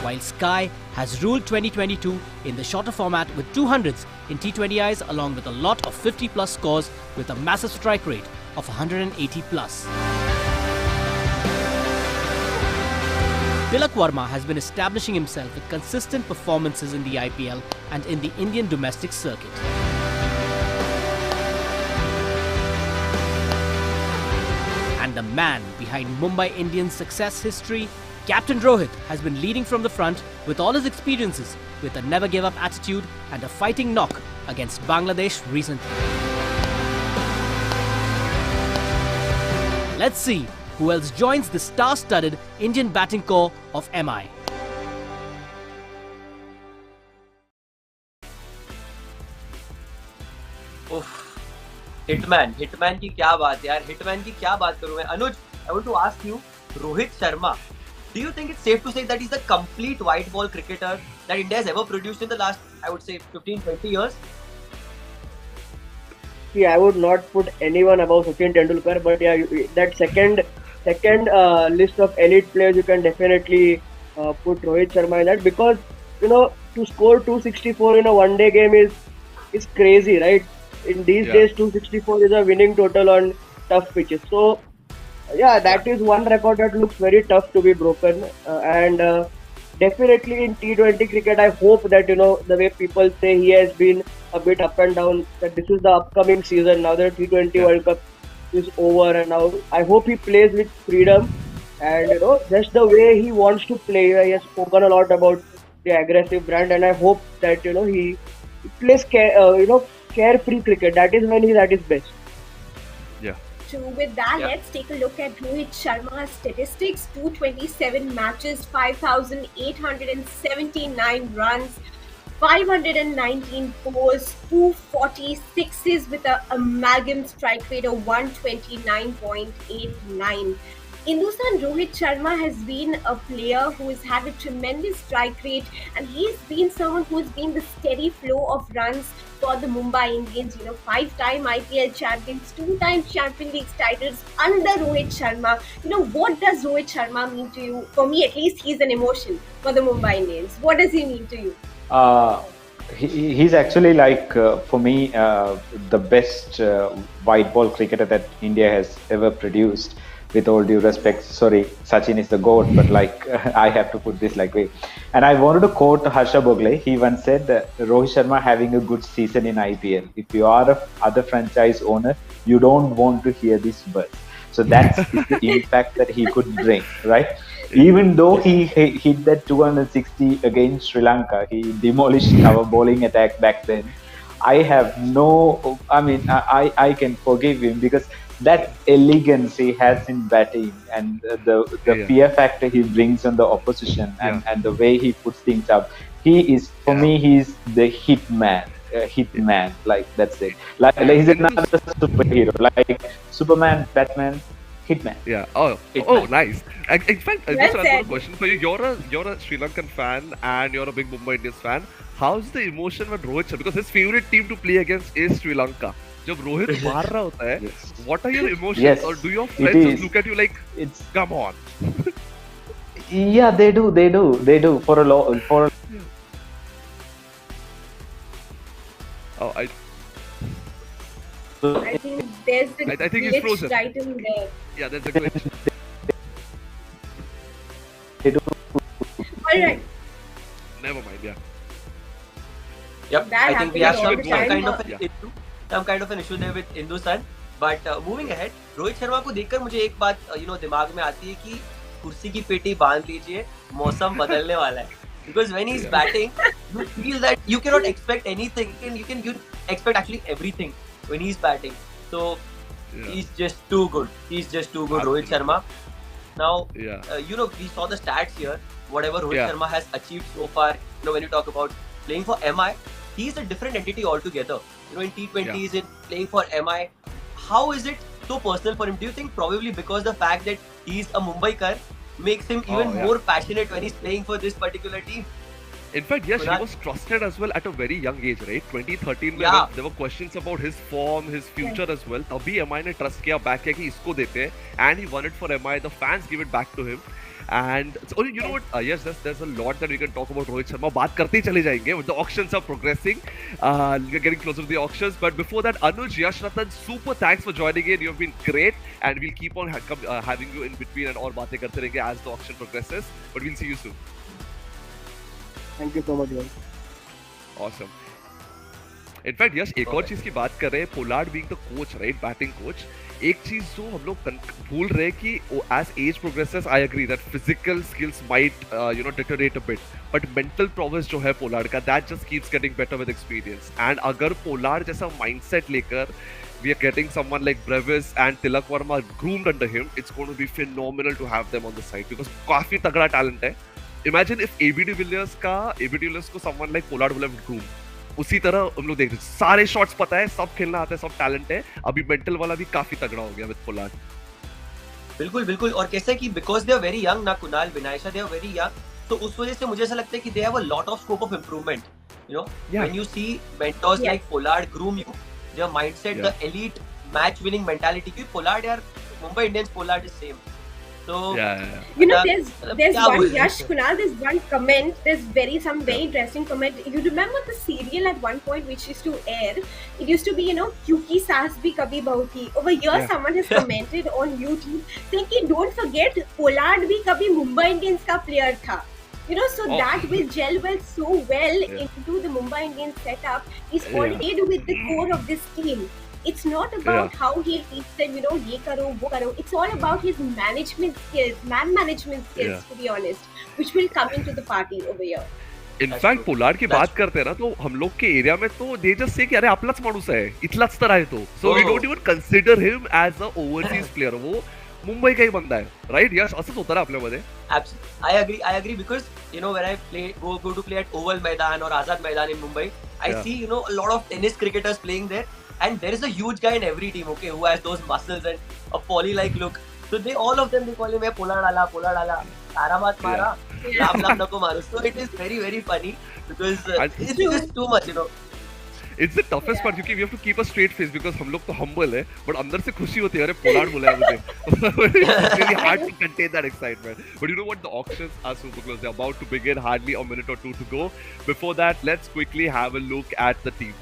M: While Sky has ruled 2022 in the shorter format with 200s in T20Is along with a lot of 50 plus scores with a massive strike rate of 180 plus. Tilak Varma has been establishing himself with consistent performances in the IPL and in the Indian domestic circuit. And the man behind Mumbai Indians' success history, Captain Rohit, has been leading from the front with all his experiences with a never-give-up attitude and a fighting knock against Bangladesh recently. Let's see who else joins the star-studded Indian batting core of MI.
C: Hitman की क्या बात यार, hitman की क्या बात करूं मैं. अनुज, I want to ask you, Rohit Sharma, do you think it's safe to say that he's the complete white ball cricketer that India has ever produced in the last, I would say, 15-20 years?
F: See, I would not put anyone above Sachin Tendulkar, but yeah, that second list of elite players, you can definitely put Rohit Sharma in that, because to score 264 in a one-day game is crazy, right? In these days, 264 is a winning total on tough pitches. So, that is one record that looks very tough to be broken. And definitely in T20 cricket, I hope that, the way people say he has been a bit up and down, that this is the upcoming season. Now the T20 World Cup is over, and now I hope he plays with freedom and, just the way he wants to play. He has spoken a lot about the aggressive brand, and I hope that, he plays carefree cricket. That is when he's at his best.
D: Yeah.
E: So with that, let's take a look at Rohit Sharma's statistics. 227 matches, 5,879 runs, 519 fours, 246s with an amalgam strike rate of 129.89. In Hindustan, Rohit Sharma has been a player who has had a tremendous strike rate, and he's been someone who's been the steady flow of runs for the Mumbai Indians. 5-time IPL champions, 2-time Champions League titles under Rohit Sharma. What does Rohit Sharma mean to you? For me, at least, he's an emotion for the Mumbai Indians. What does he mean to you?
H: He's actually for me, the best white ball cricketer that India has ever produced. With all due respect, sorry, Sachin is the GOAT, but I have to put this way. And I wanted to quote Harsha Bogle. He once said that Rohit Sharma having a good season in IPL. If you are a other franchise owner, you don't want to hear these words. So that's the impact that he could bring, right? Even though he hit that 260 against Sri Lanka, he demolished our bowling attack back then. I can forgive him because that elegance he has in batting and the fear factor he brings on the opposition and the way he puts things up, he is, for me, he's the hitman. That's it. He's another superhero, like Superman, Batman, Hitman.
D: Yeah. Oh, nice. In fact, just another question for you. You're a Sri Lankan fan and you're a big Mumbai Indians fan. How's the emotion with Rohit Sharma? Because his favorite team to play against is Sri Lanka. जब रोहित मार रहा होता है, what are your emotions, or do your friends just look at you like, come on?
H: Yeah, they do.
E: I think there's a
D: I think he's frozen.
E: right in there.
D: Yeah, there's a glitch.
H: They do.
E: All right.
D: Never mind. Yeah.
C: Yep.
E: That
C: I think we have
E: happens
C: some kind of an issue there with Hindustan. But moving ahead, Rohit Sharma को देखकर मुझे एक बात दिमाग में आती है कि कुर्सी की पेटी बांध लीजिए, मौसम बदलने वाला है. Because when he's batting, you feel that you cannot expect anything. You can expect actually everything when he's batting. So he's just too good. Rohit Sharma. Now, we saw the stats here. Whatever Rohit Sharma has achieved so far, when you talk about playing for MI, he's a different entity altogether. In T20s, in playing for MI, how is it so personal for him? Do you think probably because the fact that he's a Mumbaikar makes him even more passionate when he's playing for this particular team?
D: In fact, yes, he
C: Kunal-
D: was trusted as well at a very young age, right? 2013 में
C: Yeah.
D: there were questions about his form, his future as well. तभी MI ने trust किया back किया कि इसको देते हैं, and he won it for MI. The fans give it back to him. And so, you know what? Yes, there's a lot that we can talk about Rohit Sharma. बात करते ही चले जाएंगे. The auctions are progressing. We're getting closer to the auctions. But before that, Anuj, Yash Ratan, super thanks for joining in. You've been great, and we'll keep on having you in between and और बातें करते रहेंगे as the auction progresses. But we'll see you soon.
F: Thank you so much, guys.
D: Awesome. In fact Yash एक और चीज की बात कर रहे हैं, Pollard being the coach, right, batting coach. एक चीज जो हम लोग भूल रहे हैं कि as age progresses, I agree that physical skills might deteriorate a bit, but mental progress जो है पोलार्ड का, that just keeps getting better with experience. And अगर पोलार्ड जैसा माइंडसेट लेकर we are getting someone like Brevis and Tilak Verma groomed under him, it's going to be phenomenal to have them on the side because काफी तगड़ा talent है. Imagine if AB de Villiers को someone like Pollard will have groomed. उसी तरह हम लोग देख रहे हैं, सारे शॉट्स पता है, सब खेलना आता है, सब टैलेंट है. अभी मेंटल वाला भी काफी तगड़ा हो गया विद पोलार्ड.
C: बिल्कुल बिल्कुल. और कैसे कि because they are very young ना Kunal, Vinaysha, they are very young, तो उस वजह से मुझे ऐसा लगता है कि they have a lot of scope of improvement. You know, when you see mentors like Pollard groom you, their mindset, the elite match winning mentality. Because Pollard, yaar, Mumbai Indians Pollard is same. So
E: you know, there's one Yash Kunal, there's one comment, there's very interesting comment. You remember the serial at one point which used to air? It used to be, you know, Kyuki Saas Bhi Kabhi Bahu Thi. Over here, someone has commented on YouTube saying कि don't forget Pollard भी कभी Mumbai Indians का player था. You know, so that will gel so well into the Mumbai Indians setup. He's already with the core of this team. It's not about how he'll teach them, you know, ye karo, wo karo. It's all about his management skills, man management skills, to be honest, which will come into the party over here.
D: In fact Pollard की बात करते हैं ना, तो हम लोग के area में तो दे जस्ट से कि अरे आपलाच माणूस आहे, इथलाच तर आहे तो. So we don't even consider him as a overseas player. वो मुंबई का ही बंदा है, राइट? यस, असंच होतं ना आपल्यामध्ये.
C: I agree because you know when I go to play at Oval Maidan or Azad Maidan in Mumbai, I see, you know, a lot of tennis cricketers playing there, and there is a huge guy in every team, okay, who has those muscles and a Polly-like look. So all of them they call him Pollard ala, Aramat mara, lam nako maru. So it is very funny because it's just too much, you know.
D: It's the toughest part क्योंकि we have to keep a straight face because हम लोग तो humble है, but अंदर से खुशी होती है, अरे पोलार्ड बोला है मुझे. It's really hard to contain that excitement. But you know what? The auctions are super close. They're about to begin. Hardly a minute or two to go. Before that, let's quickly have a look at the team.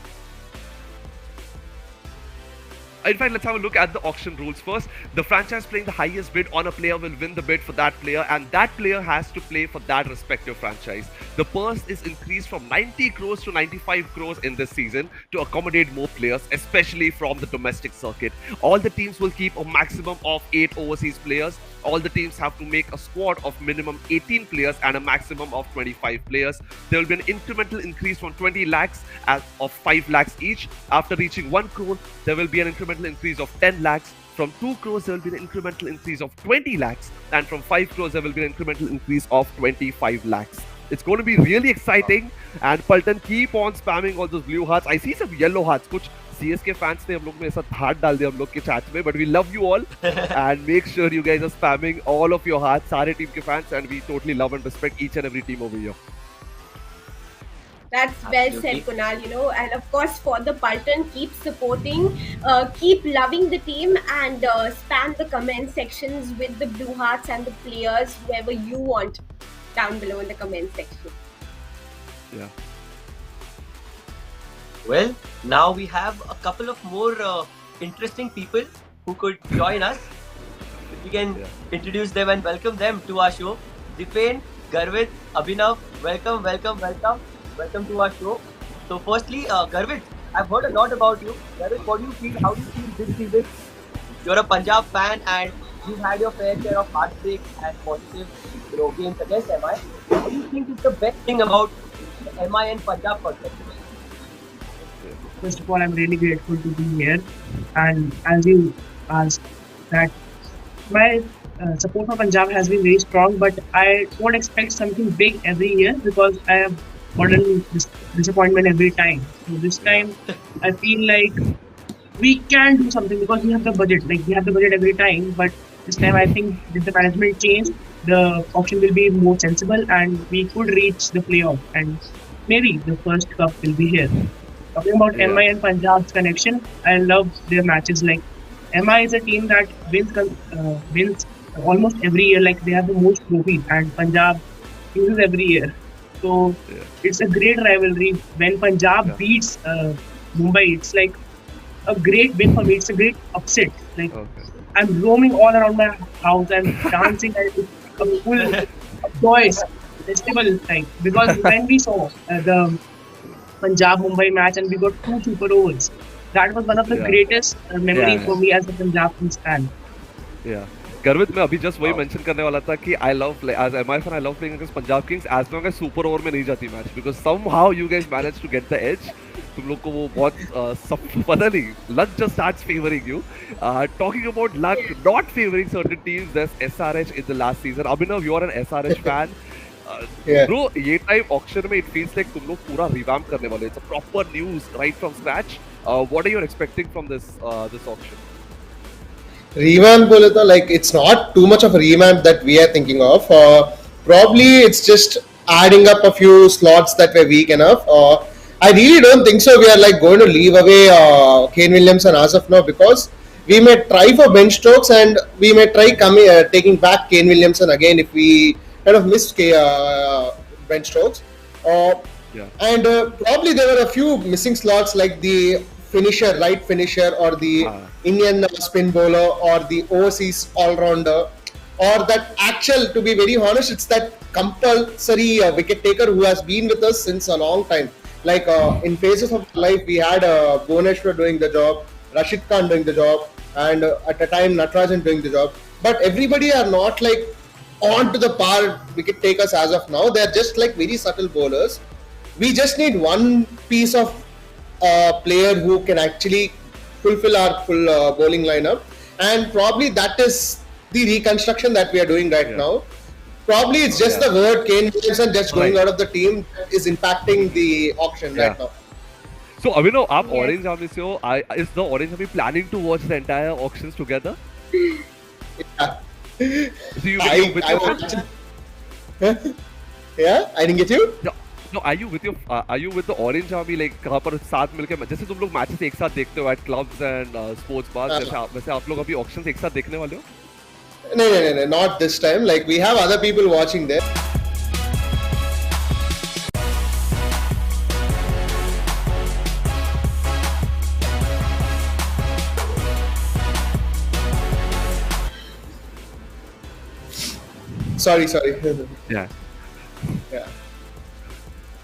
D: In fact, let's have a look at the auction rules first. The franchise playing the highest bid on a player will win the bid for that player, and that player has to play for that respective franchise. The purse is increased from 90 crores to 95 crores in this season to accommodate more players, especially from the domestic circuit. All the teams will keep a maximum of 8 overseas players. All the teams have to make a squad of minimum 18 players and a maximum of 25 players. There will be an incremental increase from 20 lakhs of 5 lakhs each. After reaching 1 crore, there will be an incremental increase of 10 lakhs. From 2 crores, there will be an incremental increase of 20 lakhs. And from 5 crores, there will be an incremental increase of 25 lakhs. It's going to be really exciting. And Paltan, keep on spamming all those blue hearts. I see some yellow hearts. Kuch CSK fans ने हम लोग में ऐसा heart डाल दिया हम लोग के chat में, but we love you all and make sure you guys are spamming all of your hearts, सारे team के fans, and we totally love and respect each and every team over here.
E: That's well said, Kunal, you know, and of course for the Paltan, keep supporting, keep loving the team, and spam the comment sections with the blue hearts and the players, whoever you want, down below in the comment section.
D: Yeah.
C: Well, now we have a couple of more interesting people who could join us. We can introduce them and welcome them to our show. Dipen, Garvit, Abhinav, welcome to our show. So firstly, Garvit, I've heard a lot about you. Garvit, what do you feel? How do you feel this season? You're a Punjab fan and you've had your fair share of heartbreak and positive, you know, games against MI. What do you think is the best thing about the MI and Punjab perspective?
N: First of all, I'm really grateful to be here. And as you asked, that my support for Punjab has been very strong, but I won't expect something big every year because I have gotten disappointment every time. So this time, I feel like we can do something because we have the budget. Like we have the budget every time, but this time I think with the management change, the auction will be more sensible and we could reach the playoff and maybe the first cup will be here. Talking about
D: Yeah.
N: MI and Punjab's connection, I love their matches. Like MI is a team that wins almost every year. Like they have the most trophies, and Punjab loses every year. So it's a great rivalry. When Punjab beats Mumbai, it's like a great win for me. It's a great upset. Like I'm roaming all around my house and dancing and it's a full joyous festival time. Because when we saw the Punjab Mumbai match and we got 2 super overs, that was one of the greatest memories for me as a Punjab fan.
D: Yeah. गर्वित मैं अभी just वही mention करने वाला था कि I love as MI fan I love playing against Punjab Kings as long as super over में नहीं जाती match because somehow you guys manage to get the edge तुम लोग को वो बहुत सब पता नहीं luck just starts favouring you talking about luck not favouring certain teams there SRH in the last season Abhinav you are an SRH fan bro ये time auction में इट फील्स लाइक तुम लोग पूरा रिवैम्प करने वाले it's a proper news right from scratch what are you expecting from this auction
O: Revamp bole to, like, it's not too much of a revamp that we are thinking of. Probably it's just adding up a few slots that were weak enough. I really don't think so. We are like going to leave away Kane Williamson as of now because we may try for Ben Stokes and we may try taking back Kane Williamson again if we kind of miss Ben Stokes. And probably there were a few missing slots like the right finisher, or the Indian spin bowler, or the overseas all-rounder, or that actual, to be very honest, it's that compulsory wicket taker who has been with us since a long time. Like in phases of life, we had Bhuvaneshwar doing the job, Rashid Khan doing the job, and at a time Natarajan doing the job. But everybody are not like on to the par wicket takers as of now. They're just like very subtle bowlers. We just need one piece of player who can actually fulfill our full bowling lineup, and probably that is the reconstruction that we are doing right now. Probably it's just the word Kane Williamson just going out of the team is impacting the auction right now.
D: So Abhinav, आप Orange Army से हो. Is the Orange Army planning to watch the entire auctions together?
O: Yeah.
D: So you with your friends?
O: Yeah, I didn't get you.
D: No, are you with the Orange Army, like कहाँ पर साथ मिलके जैसे तुम लोग matches एक साथ देखते हो at clubs and sports bars, वैसे आप लोग अभी auctions एक साथ देखने वाले हो?
O: No, not this time. Like we have other people watching there. Sorry.
D: Yeah.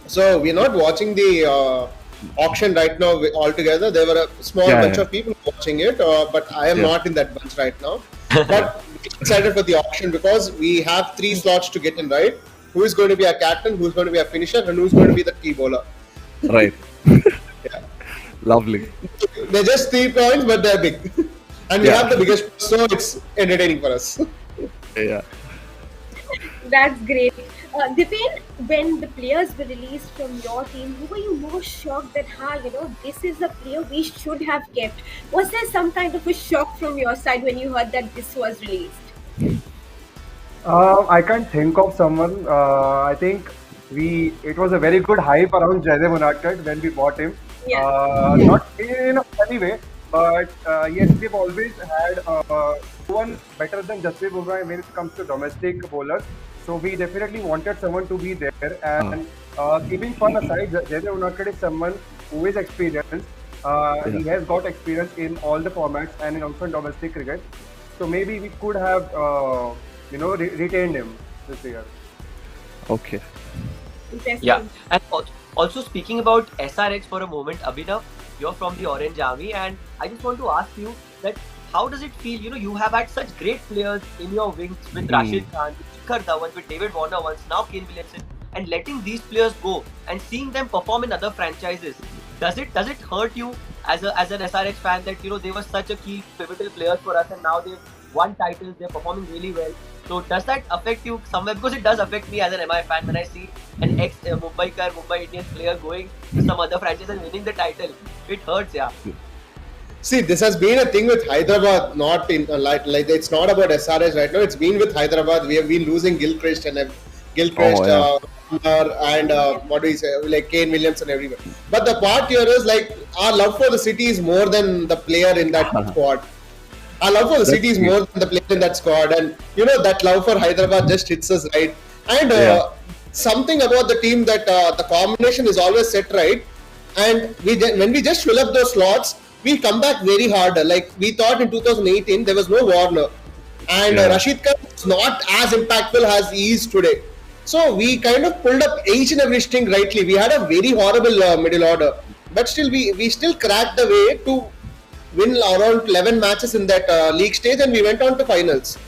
O: So we're not watching the auction right now all together. There were a small bunch of people watching it, but I am not in that bunch right now. But we're excited for the auction because we have 3 slots to get in, right? Who is going to be our captain, who's going to be our finisher, and who's going to be the key bowler.
D: Right. Lovely.
O: They're just 3 points, but they're big. And we have the biggest, so it's entertaining for us.
D: Yeah.
E: That's great. Dipen, when the players were released from your team, were you more shocked that, this is a player we should have kept? Was there some kind of a shock from your side when you heard that this was released?
P: I can't think of someone. I think it was a very good hype around Jaidev Unadkat when we bought him. Not in a funny way, but yes, we've always had one better than Jasprit Bumrah when it comes to domestic bowlers. So we definitely wanted someone to be there. And keeping fun aside, Jaidev Unadkat is someone who is experienced. He has got experience in all the formats and also in domestic cricket. So maybe we could have, retained him this year.
D: Okay.
C: Yeah, and also speaking about SRH for a moment, Abhinav, you're from the Orange Army, and I just want to ask you that how does it feel? You have had such great players in your wings with Rashid Khan, with Shikhar Dhawan, with David Warner once, now Kane Williamson, and letting these players go and seeing them perform in other franchises. Does it hurt you as an SRH fan that they were such a key pivotal players for us and now they've won titles, they're performing really well? So does that affect you somewhere? Because it does affect me as an MI fan when I see an Mumbai Indians player going to some other franchise and winning the title. It hurts, yeah.
O: See, this has been a thing with Hyderabad, not in like it's not about SRS right now. It's been with Hyderabad. We have been losing Gilchrist
D: Oh, yeah.
O: and what do we say, like Kane Williams and everyone. But the part here is like our love for the city is more than the player in that squad. Our love for the
D: That's
O: city is
D: sweet.
O: more than the player in that squad, and you know that love for Hyderabad just hits us right. And
D: Yeah.
O: something about the team that the combination is always set right, and when we just fill up those slots, we come back very hard. Like we thought in 2018, there was no Warner, and
D: Yeah.
O: Rashid Khan is not as impactful as he is today. So we kind of pulled up each and every string rightly. We had a very horrible middle order, but still we still cracked the way to win around 11 matches in that league stage, and we went on to finals.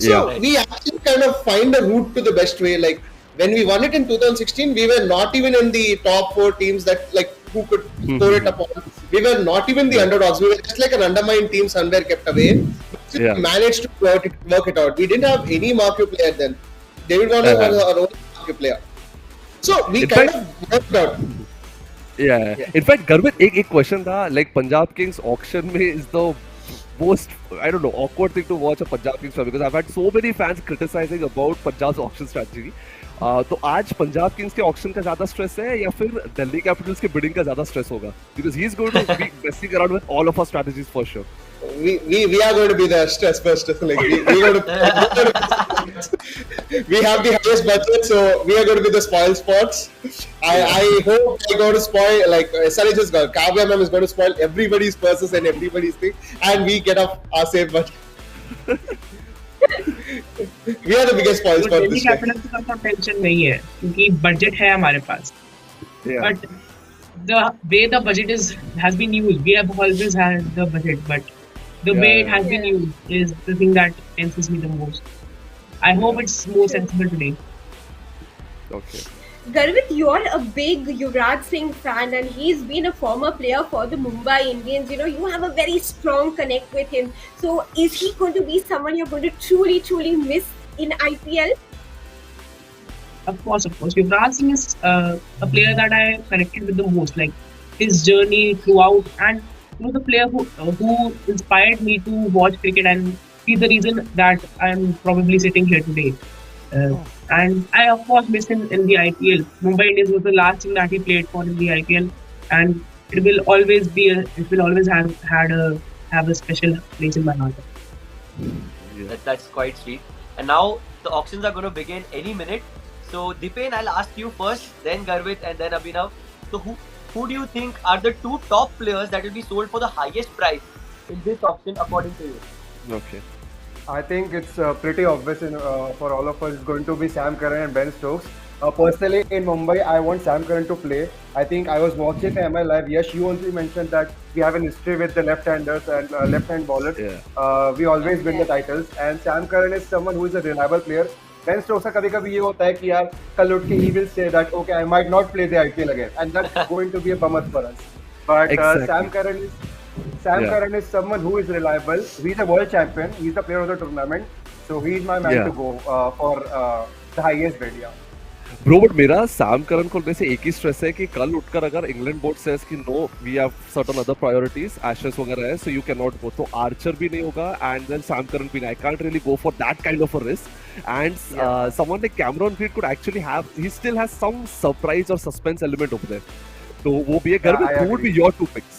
O: So
D: Yeah.
O: we actually kind of find a route to the best way. Like when we won it in 2016, we were not even in the top 4 teams that like who could score it upon. We were not even the underdogs. We were just like an undermined team somewhere kept away. But still
D: Yeah.
O: we managed to work it out. We didn't have any marquee player then. David Warner was our only marquee player. So we
D: In
O: kind
D: fact-
O: of worked it out.
D: Yeah. In fact, Garvit, एक question था, like Punjab Kings auction में is the most, I don't know, awkward thing to watch a Punjab Kings fan, because I've had so many fans criticizing about Punjab's auction strategy. तो आज Punjab Kings के auction का ज्यादा stress है या फिर Delhi Capitals के बिडिंग का ज्यादा स्ट्रेस होगा? Because he's going to be messing around with all of our strategies for sure.
O: We are going to be the stress busters. Like we have the highest budget, so we are going to be the spoil sports. I hope I going to spoil, like SRH is going, Kavya ma'am is going to spoil everybody's purses and everybody's thing, and we get off our safe budget. We are the biggest spoil sport
N: Delhi
O: this year.
N: Capitals का तो tension नहीं है क्योंकि budget है हमारे पास.
D: Yeah.
N: But the way the budget has been used, we have always had the budget, but the way it has been used is the thing that tenses me the most. I hope it's more sensible today.
D: Okay.
E: Garvit, you're a big Yuvraj Singh fan, and he's been a former player for the Mumbai Indians. You know, you have a very strong connect with him. So, is he going to be someone you're going to truly miss in IPL?
N: Of course. Yuvraj Singh is a player that I connected with the most. Like his journey throughout, and you know, the player who inspired me to watch cricket, and he's the reason that I'm probably sitting here today. And I of course miss him in the IPL. Mumbai Indians was the last team that he played for in the IPL, and it will always have a special place in my heart.
C: That's quite sweet. And now the auctions are going to begin any minute. So Dipen, I'll ask you first, then Garvit, and then Abhinav. So who do you think are the 2 top players that will be sold for the highest price in this auction according to you?
D: Okay.
P: I think it's pretty obvious for all of us. It's going to be Sam Curran and Ben Stokes. Personally, in Mumbai, I want Sam Curran to play. I think I was watching the MI live. Yes, you also mentioned that we have an history with the left-handers and left-hand bowlers.
D: Yeah.
P: We always win the titles. And Sam Curran is someone who is a reliable player. Ben Stokes का कभी-कभी ये होता है कि यार कल उठ के he will say that okay, I might not play the IPL again, and that's going to be a bummer for us. But
D: Exactly.
P: Sam Curran is someone who is reliable. He's a world champion. He's the player of the tournament. So he's my man to go for the highest bid. Yeah.
D: Bro but मेरा Sam Curran को लेने से एक ही stress है कि कल उठकर अगर इंग्लैंड बोर्ड सेज कि no we have certain other priorities Ashes वगैरह है so you can not go, तो आर्चर भी नहीं होगा एंड देन सैम करन भी नहीं. I can't really go for that kind of a risk and someone like Cameron Green could actually have, he still has some surprise और suspense element over there, तो वो भी है. गर्वित, who would be your 2 picks?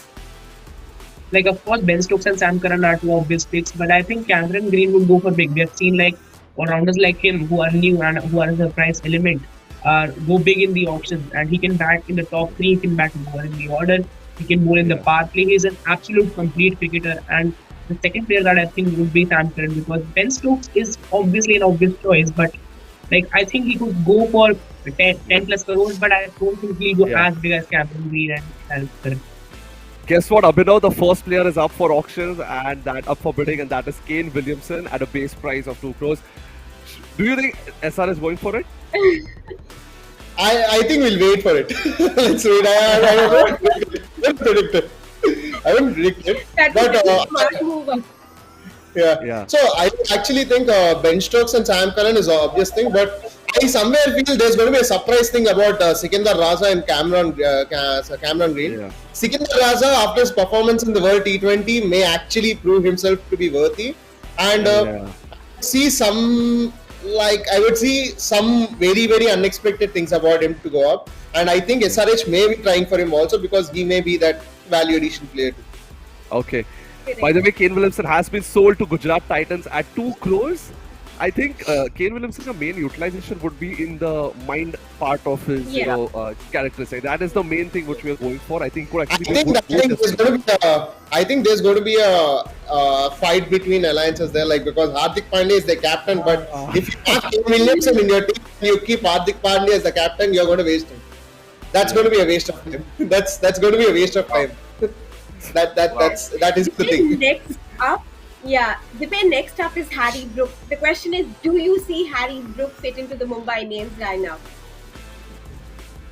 N: Like of course Ben Stokes and Sam Curran are 2 obvious picks, but I think Cameron Green would go for big. We have seen like all-rounders like him who are new and who are a surprise element go big in the auctions, and he can bat in the top 3, he can bat more in the order, he can bowl in the power play. He is an absolute complete cricketer, and the second player that I think would be Sam Curran, because Ben Stokes is obviously an obvious choice, but like I think he could go for 10 plus crores, but I don't think he'll go as big as Cameron Green and Sam Curran.
D: Guess what, Abhinav, the first player is up for auctions and that up for bidding, and that is Kane Williamson at a base price of 2 crores. Do you think SR is going for it?
O: I think we'll wait for it. Let's wait. I won't predict it. I won't predict it.
E: That smart move.
O: Yeah. So I actually think Ben Stokes and Sam Curran is an obvious thing, but I somewhere feel there's going to be a surprise thing about Sikandar Raza and Cameron Green.
D: Yeah.
O: Sikandar Raza, after his performance in the World T20, may actually prove himself to be worthy, and see some, like, I would see some very, very unexpected things about him to go up, and I think SRH may be trying for him also because he may be that value addition player too.
D: Okay. By the way, Kane Williamson has been sold to Gujarat Titans at 2 crores. I think Kane Williamson's main utilization would be in the mind part of his characteristic. That is the main thing which we are going for. I think could actually
O: I think there's going to be a fight between alliances there, like, because Hardik Pandya is the captain, but if you have Kane Williamson in your team, you keep Hardik Pandya as the captain, you're going to waste him. That's going to be a waste of time. That's going to be a waste of time. That is the thing.
E: Next up, next up is Harry Brook. The question is, do you see Harry Brook fit into the Mumbai Indians lineup?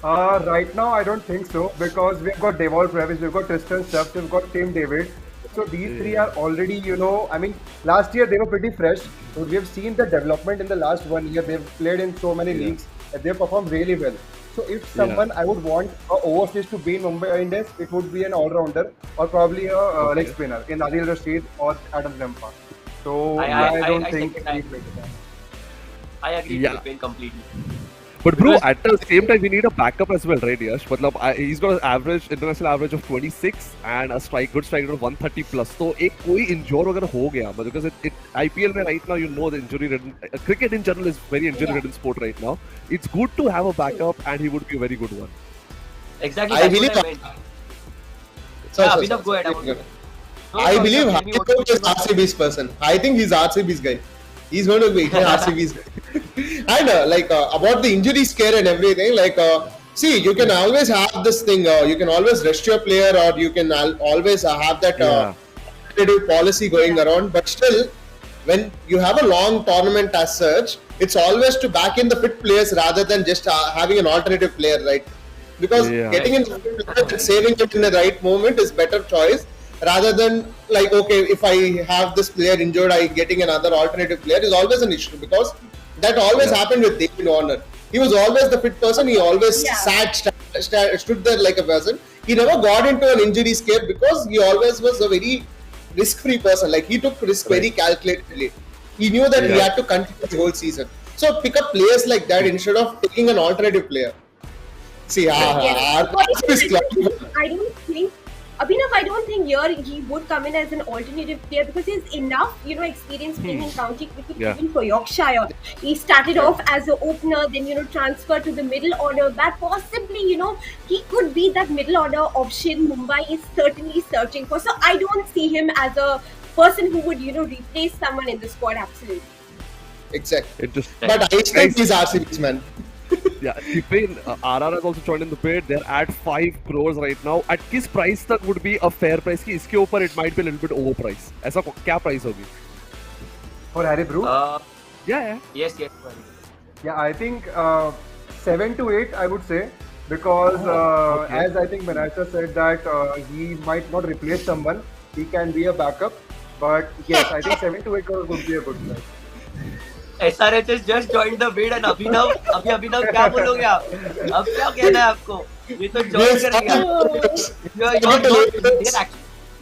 P: Right now, I don't think so, because we've got Devol Travis, we've got Tristan Stubbs, we've got Tim David. So these three are already, I mean, last year they were pretty fresh. So we have seen the development in the last 1 year. They've played in so many leagues and they've performed really well. So if someone I would want overseas to be in Mumbai Indians, it would be an all-rounder or probably a leg spinner in Adil Rashid or Adam Lampa. So I don't think
C: I agree with Vipin completely.
D: But bro, at the same time, we need a backup as well, right, Yash? He's got an international average of 26 and a good strike rate of 130 plus. So, if कोई injure अगर हो गया, because IPL में right now, the injury ridden, cricket in general is very injury ridden sport right now. It's good to have a backup, and he would be a very good one.
C: Exactly.
O: I believe.
C: Go ahead.
O: I believe Hardik is RCB's person. I think he's RCB's guy. He's going to be RCB's guy. And about the injury scare and everything, see, you can always have this thing, you can always rest your player, or you can always have that competitive policy going around, but still, when you have a long tournament as such, it's always to back in the fit players rather than just having an alternative player, right? Because getting in the fit players and saving it in the right moment is better choice, rather than if I have this player injured, getting another alternative player is always an issue, because that always happened with David Warner. He was always the fit person. He always stood there like a person. He never got into an injury scare because he always was a very risk-free person. Like, he took risk very calculatedly. He knew that he had to continue the whole season. So pick up players like that instead of taking an alternative player. See,
E: I don't think here he would come in as an alternative player, because he has enough, experience playing in county cricket, even for Yorkshire. He started off as an opener, then, transferred to the middle order. That possibly, he could be that middle order option Mumbai is certainly searching for. So I don't see him as a person who would, replace someone in the squad, absolutely.
O: Exactly. But I think he's RCB's man.
D: Vipin, RR has also joined in the bid. They're at 5 crores right now. At किस price तक would be a fair price? कि इसके ऊपर it might be a little bit overpriced. ऐसा क्या price होगी?
P: For Harry Brook?
D: Yeah.
C: Yes.
P: Yeah, I think 7 to 8, I would say, because as I think Benasha said that he might not replace someone, he can be a backup. But yes, I think 7 to 8 crores would be a good price.
C: SRH has just joined the bid, and Abhinav क्या बोलोगे आप? अब क्या कहना है आपको? ये तो join कर गया.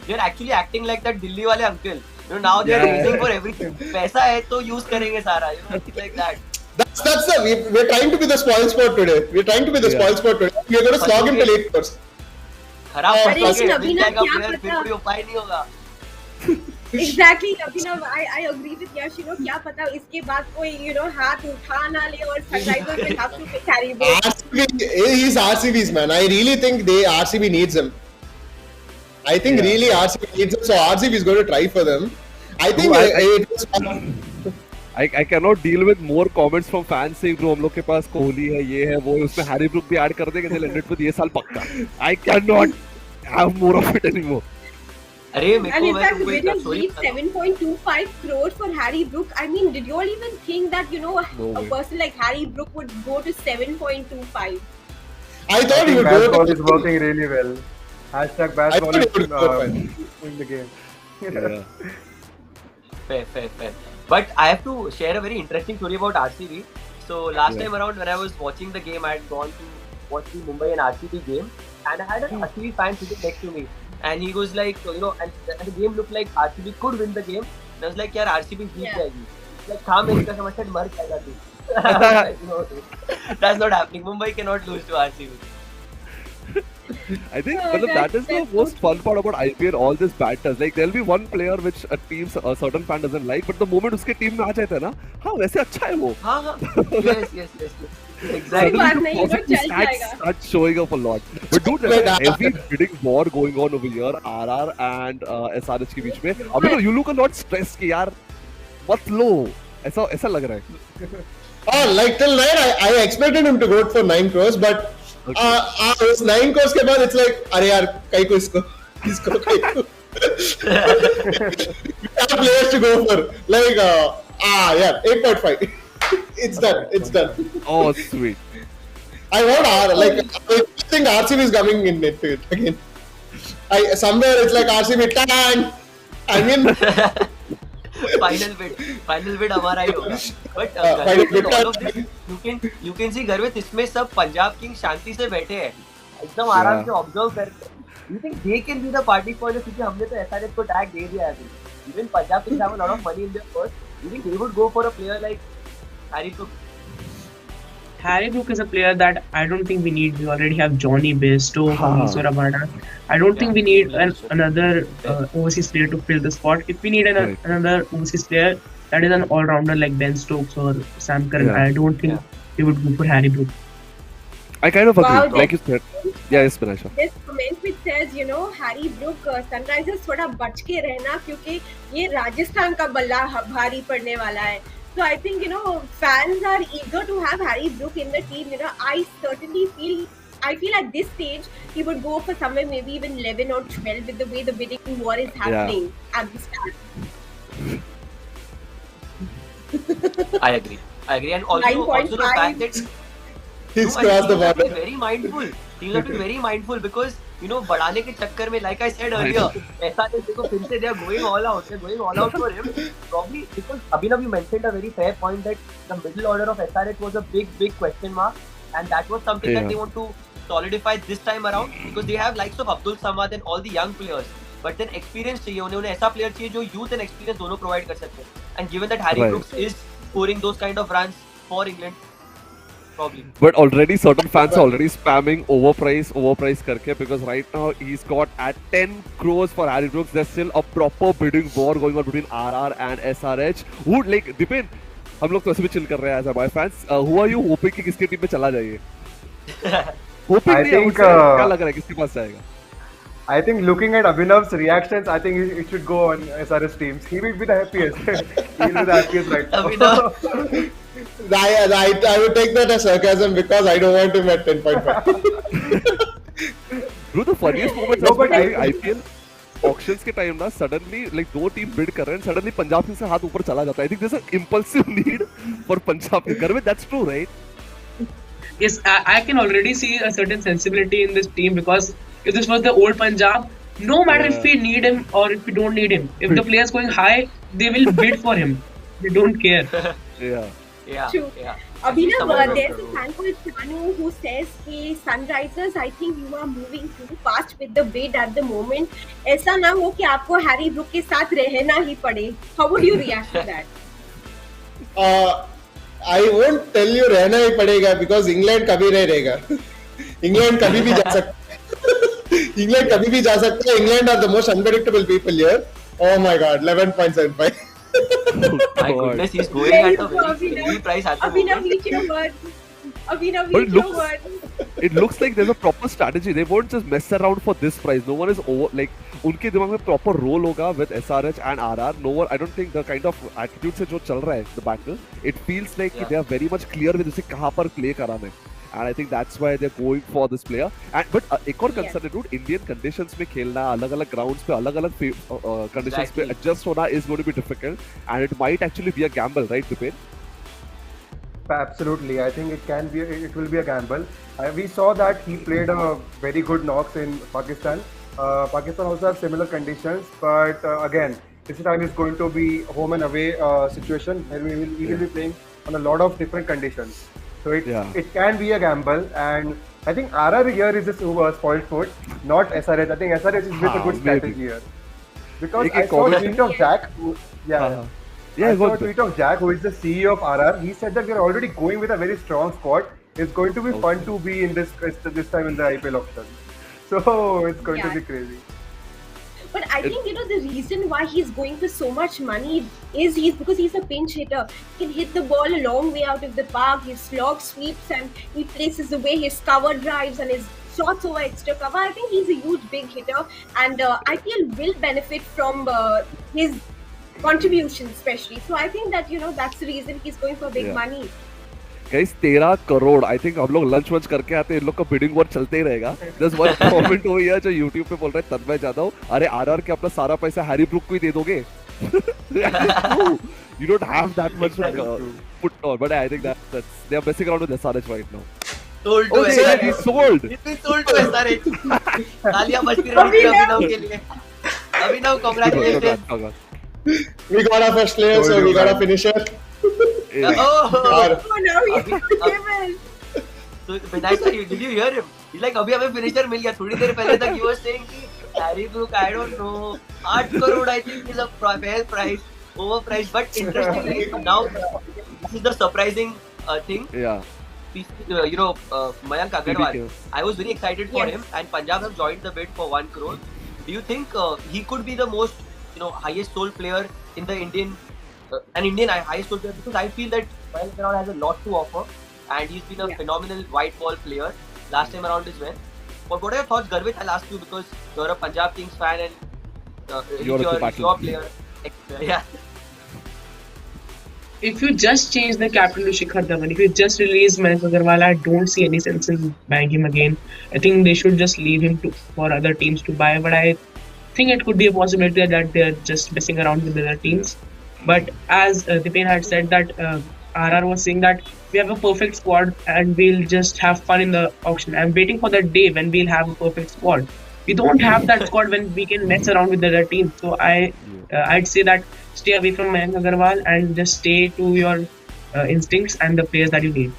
C: You're actually acting like that Delhi वाले uncle. Now they're using for everything. पैसा है तो use करेंगे सारा. Like that.
O: That's we're trying to be the spoil sport today. We're trying to be the spoil sport today. We're going to slog him till 8 crores.
C: खराब पड़ेगा. मिल जाएगा player, फिर कोई उपाय नहीं होगा.
E: Exactly, Abhinav, I agree with Yash. क्या पता इसके बाद कोई हाथ उठा ना ले और Sunrisers will have to pick Harry Brook.
O: He's RCB's man. I really think RCB needs him. I think really RCB needs him, so RCB is going to try for them. I think
D: I cannot deal with more comments from fans saying bro हम लोग के पास कोहली है, ये है, वो है, उसमें Harry Brook भी ऐड कर देंगे, they'll end it with ये साल पक्का. I cannot have more of it anymore.
E: And in fact, when you reach 7.25 crores for Harry Brook, I mean, did you all even think that, a person like Harry Brook would go to 7.25?
O: I thought he would go to...
P: Baseball is working really well. Hashtag baseball is in the game.
C: Fair. But I have to share a very interesting story about RCB. So last
D: Yeah.
C: time around when I was watching the game, I had gone to watch the Mumbai and RCB game, and I had an RCB fan sitting next to me, and he was like, and the game looked like RCB could win the game. And I was like, यार RCB जीत जाएगी. Like खा मेरी कसम से मर जाएगा तू. That's not happening. Mumbai cannot lose to RCB.
D: I think that is the most fun part about IPL. All this batters, like there'll be one player which a certain fan doesn't like, but the moment उसके team में आ जाता है ना, हाँ वैसे अच्छा है वो.
C: हाँ. Yes.
E: कोई बात नहीं, वो चल जाएगा.
D: Start showing up a lot. But dude, there's a heavy bidding war going on over here. RR and SRH के बीच में. अभी तो you look a lot stressed कि यार मत लो. ऐसा लग रहा है.
O: Like till 9, I expected him to go for 9 crores, but उस 9 crores के बाद it's like अरे यार कहीं को इसको कहीं को players to go for like yeah 8.5. It's done.
D: Oh sweet.
O: I want I think RCB is coming in it again. Somewhere it's like RCB tang. I mean.
C: Final bid हमारा ही होगा. But all of this, you can see गर्वित इसमें सब Punjab king शांति से बैठे हैं, एकदम आराम से ऑब्जर्व करते हैं. You think they can be the party spoilers क्योंकि हमने तो SRH को टैग दे दिया है अभी. Even Punjab Kings have a lot of money in their purse. You think they would go for a player like Harry Brook?
N: Harry Brook is a player that I don't think we need. We already have Johnny Bairstow, Hamiswa Rabada. I don't think we need another overseas player to fill the spot. If we need another overseas player that is an all-rounder like Ben Stokes or Sam Curran, I don't think we would go for Harry Brook.
D: I kind of agree. Like you said. Yes, Binasha.
E: This comment which says, Harry Brook, Sunrisers थोड़ा बच के रहना क्योंकि ये राजस्थान का बल्ला भारी पड़ने वाला है. So I think, fans are eager to have Harry Brook in the team. I certainly feel at this stage he would go for somewhere maybe even 11 or 12 with the way the bidding war is happening at the start.
C: I agree. And also the fact that
O: he's crossed the border.
C: Teams have to be very mindful because बढ़ाने के चक्कर में, like I said earlier, ऐसा देखो फिर से they are going all out. They're going all out for him. Probably because Abhinav, you mentioned a very fair point that the middle order of SRH was a big question mark, and that was something that they want to solidify this time around because they have likes of Abdul Samad and all the young players. But then experience चाहिए उन्हें ऐसा player चाहिए जो youth and experience दोनों provide कर सकते हैं. And given that Harry Brooks is scoring those kind of runs for England. Probably.
D: But already certain fans are already spamming overprice करके because right now he's got at 10 crores for Harry Brooks. There's still a proper bidding war going on between RR and SRH. Who like Dipin? हम लोग तो ऐसे भी chill कर रहे हैं as a boy fans. Who are you hoping कि किसके टीम में चला जाइए? Hoping नहीं है क्या लग रहा है किसके पास जाएगा?
P: I think looking at Abhinav's reactions, I think it should go on SRH teams. He will be the happiest. He will be the happiest right now.
O: I would take that as sarcasm because I don't want him at 10.5.
D: Bro, the funniest moment is during IPL auctions के time ना suddenly like दो team bid कर रहे हैं suddenly Punjab Kings से हाथ ऊपर चला जाता है. I think there's an impulsive need for Punjab. Garvit, that's true, right?
N: Yes, I can already see a certain sensibility in this team because if this was the old Punjab, no matter if we need him or if we don't need him, if the player is going high, they will bid for him. They don't care.
E: True. Abhinav, there's a fan called Chanu who says, "Hey, Sunrisers, I think you are moving too fast with the bid at the moment. ऐसा ना हो कि आपको Harry Brook के साथ रहना ही पड़े." How would you react to that?
O: I won't tell you रहना ही पड़ेगा because England कभी नहीं रहेगा. England कभी भी जा सकता है. England कभी भी जा सकता है. England are the most unpredictable people here. Oh my God, 11.75.
C: My goodness, he's going at a very heavy price at the moment.
E: Abhinav, eat your words. Abhinav, eat your words.
D: It looks like there's a proper strategy. They won't just mess around for this price. No one is over. Like उनके दिमाग में proper role होगा with SRH and RR. No one. I don't think the kind of attitude से जो चल रहा है the battle. It feels like they are very much clear with उसे कहाँ पर play कराना है. And I think that's why they're going for this player. And but एक और concern है dude, Indian conditions में खेलना, अलग-अलग grounds पे, अलग-अलग conditions पे adjust होना is going to be difficult, and it might actually be a gamble, right, Dipin?
P: Absolutely, I think it will be a gamble. We saw that he played a very good knocks in Pakistan. Pakistan also have similar conditions, but again, this time is going to be home and away situation where he will be playing on a lot of different conditions. So
D: Yeah.
P: it can be a gamble, and I think RR here is a spoiled foot, not SRH. I think SRH is with a good strategy
D: maybe.
P: here. Because
D: एक
P: I
D: एक
P: saw a
D: comment
P: tweet
D: है.
P: of Jack, yeah,
D: हाँ.
P: I
D: Yeah,
P: saw
D: go
P: a tweet of Jack, who is the CEO of RR. He said that we are already going with a very strong squad. It's going to be fun to be in this time in the IPL auction. So it's going to
E: Yeah.
P: be crazy.
E: But I think the reason why he's going for so much money is because he's a pinch hitter. He can hit the ball a long way out of the park. His slog sweeps and he places away his cover drives and his shots over extra cover. I think he's a huge big hitter, and IPL will benefit from his contribution especially. So I think that that's the reason he's going for big
D: Yeah.
E: money.
D: Guys 13 crore I think हम लोग lunch वंच करके आते हैं इन लोग का bidding war चलते ही रहेगा just one comment हो गया जो YouTube पे बोल रहा है तन्मय जादव अरे आरआर के अपना सारा पैसा हैरी ब्रूक को ही दे दोगे you don't have that much put on but I think that's they are messing around with SRH right now.
C: Sold to
D: Okay,
C: SRH.
D: he's sold.
C: He's been sold to SRH. तालियां बजती रहनी चाहिए अभिनव के लिए. अभिनव, congratulations.
O: We got our first player, so we got our finisher.
C: Oh,
E: now he's famous.
C: So Vinay sir, did you hear him? He's like अभी हमें finisher मिल गया. थोड़ी देर पहले तक he was saying कि Harry Brook, I don't know, 8 crore I think is a fair price, overpriced. But interestingly, now this is the surprising thing.
D: Yeah.
C: Mayank Agarwal.
D: BBK.
C: I was very excited for
E: Yes.
C: him, and Punjab have joined the bid for 1 crore. Do you think he could be the most, highest sold player in the Indian, highest sold player? Because I feel that Mayank Agarwal has a lot to offer, and he's been a phenomenal white ball player. Last time around as well. But what are your thoughts, Garvit? I'll ask you because you're a Punjab Kings fan and
D: You're a
C: your
D: battle.
C: player. Yeah.
N: If you just change the captain to Shikhar Dhawan, if you just release Mayank Agarwal, I don't see any sense in buying him again. I think they should just leave him for other teams to buy. But I think it could be a possibility that they're just messing around with other teams. But as Dipen had said that RR was saying that we have a perfect squad and we'll just have fun in the auction. I'm waiting for that day when we'll have a perfect squad. We don't have that squad when we can mess around with the other teams. So I'd say that stay away from Mayank Agarwal and just stay to your instincts and the players that you need.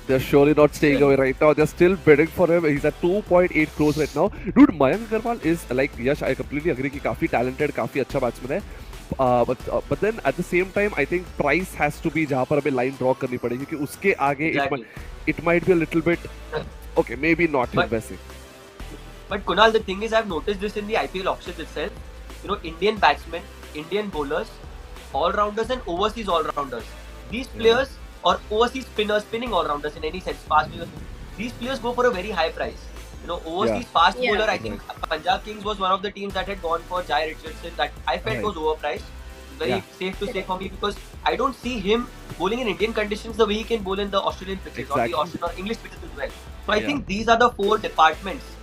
D: They're surely not staying away right now. They're still bidding for him. He's at 2.8 crores right now. Dude, Mayank Agarwal is like Yash. I completely agree कि काफी talented, काफी अच्छा batsman है. But then at the same time, I think price has to be जहाँ पर हमें line draw करनी पड़ेगी कि उसके आगे it might be a little bit okay, maybe not him वैसे.
C: But Kunal, the thing is, I've noticed this in the IPL auctions itself. Indian batsmen, Indian bowlers, all-rounders and overseas all-rounders. These players or overseas spinners, spinning all-rounders in any sense, fast bowlers, these players go for a very high price. Overseas fast bowler, I think Punjab Kings was one of the teams that had gone for Jai Richardson that I felt was overpriced. Very safe to say for me because I don't see him bowling in Indian conditions the way he can bowl in the Australian pitches or the Australian or English pitches as well. So I think these are the 4 departments.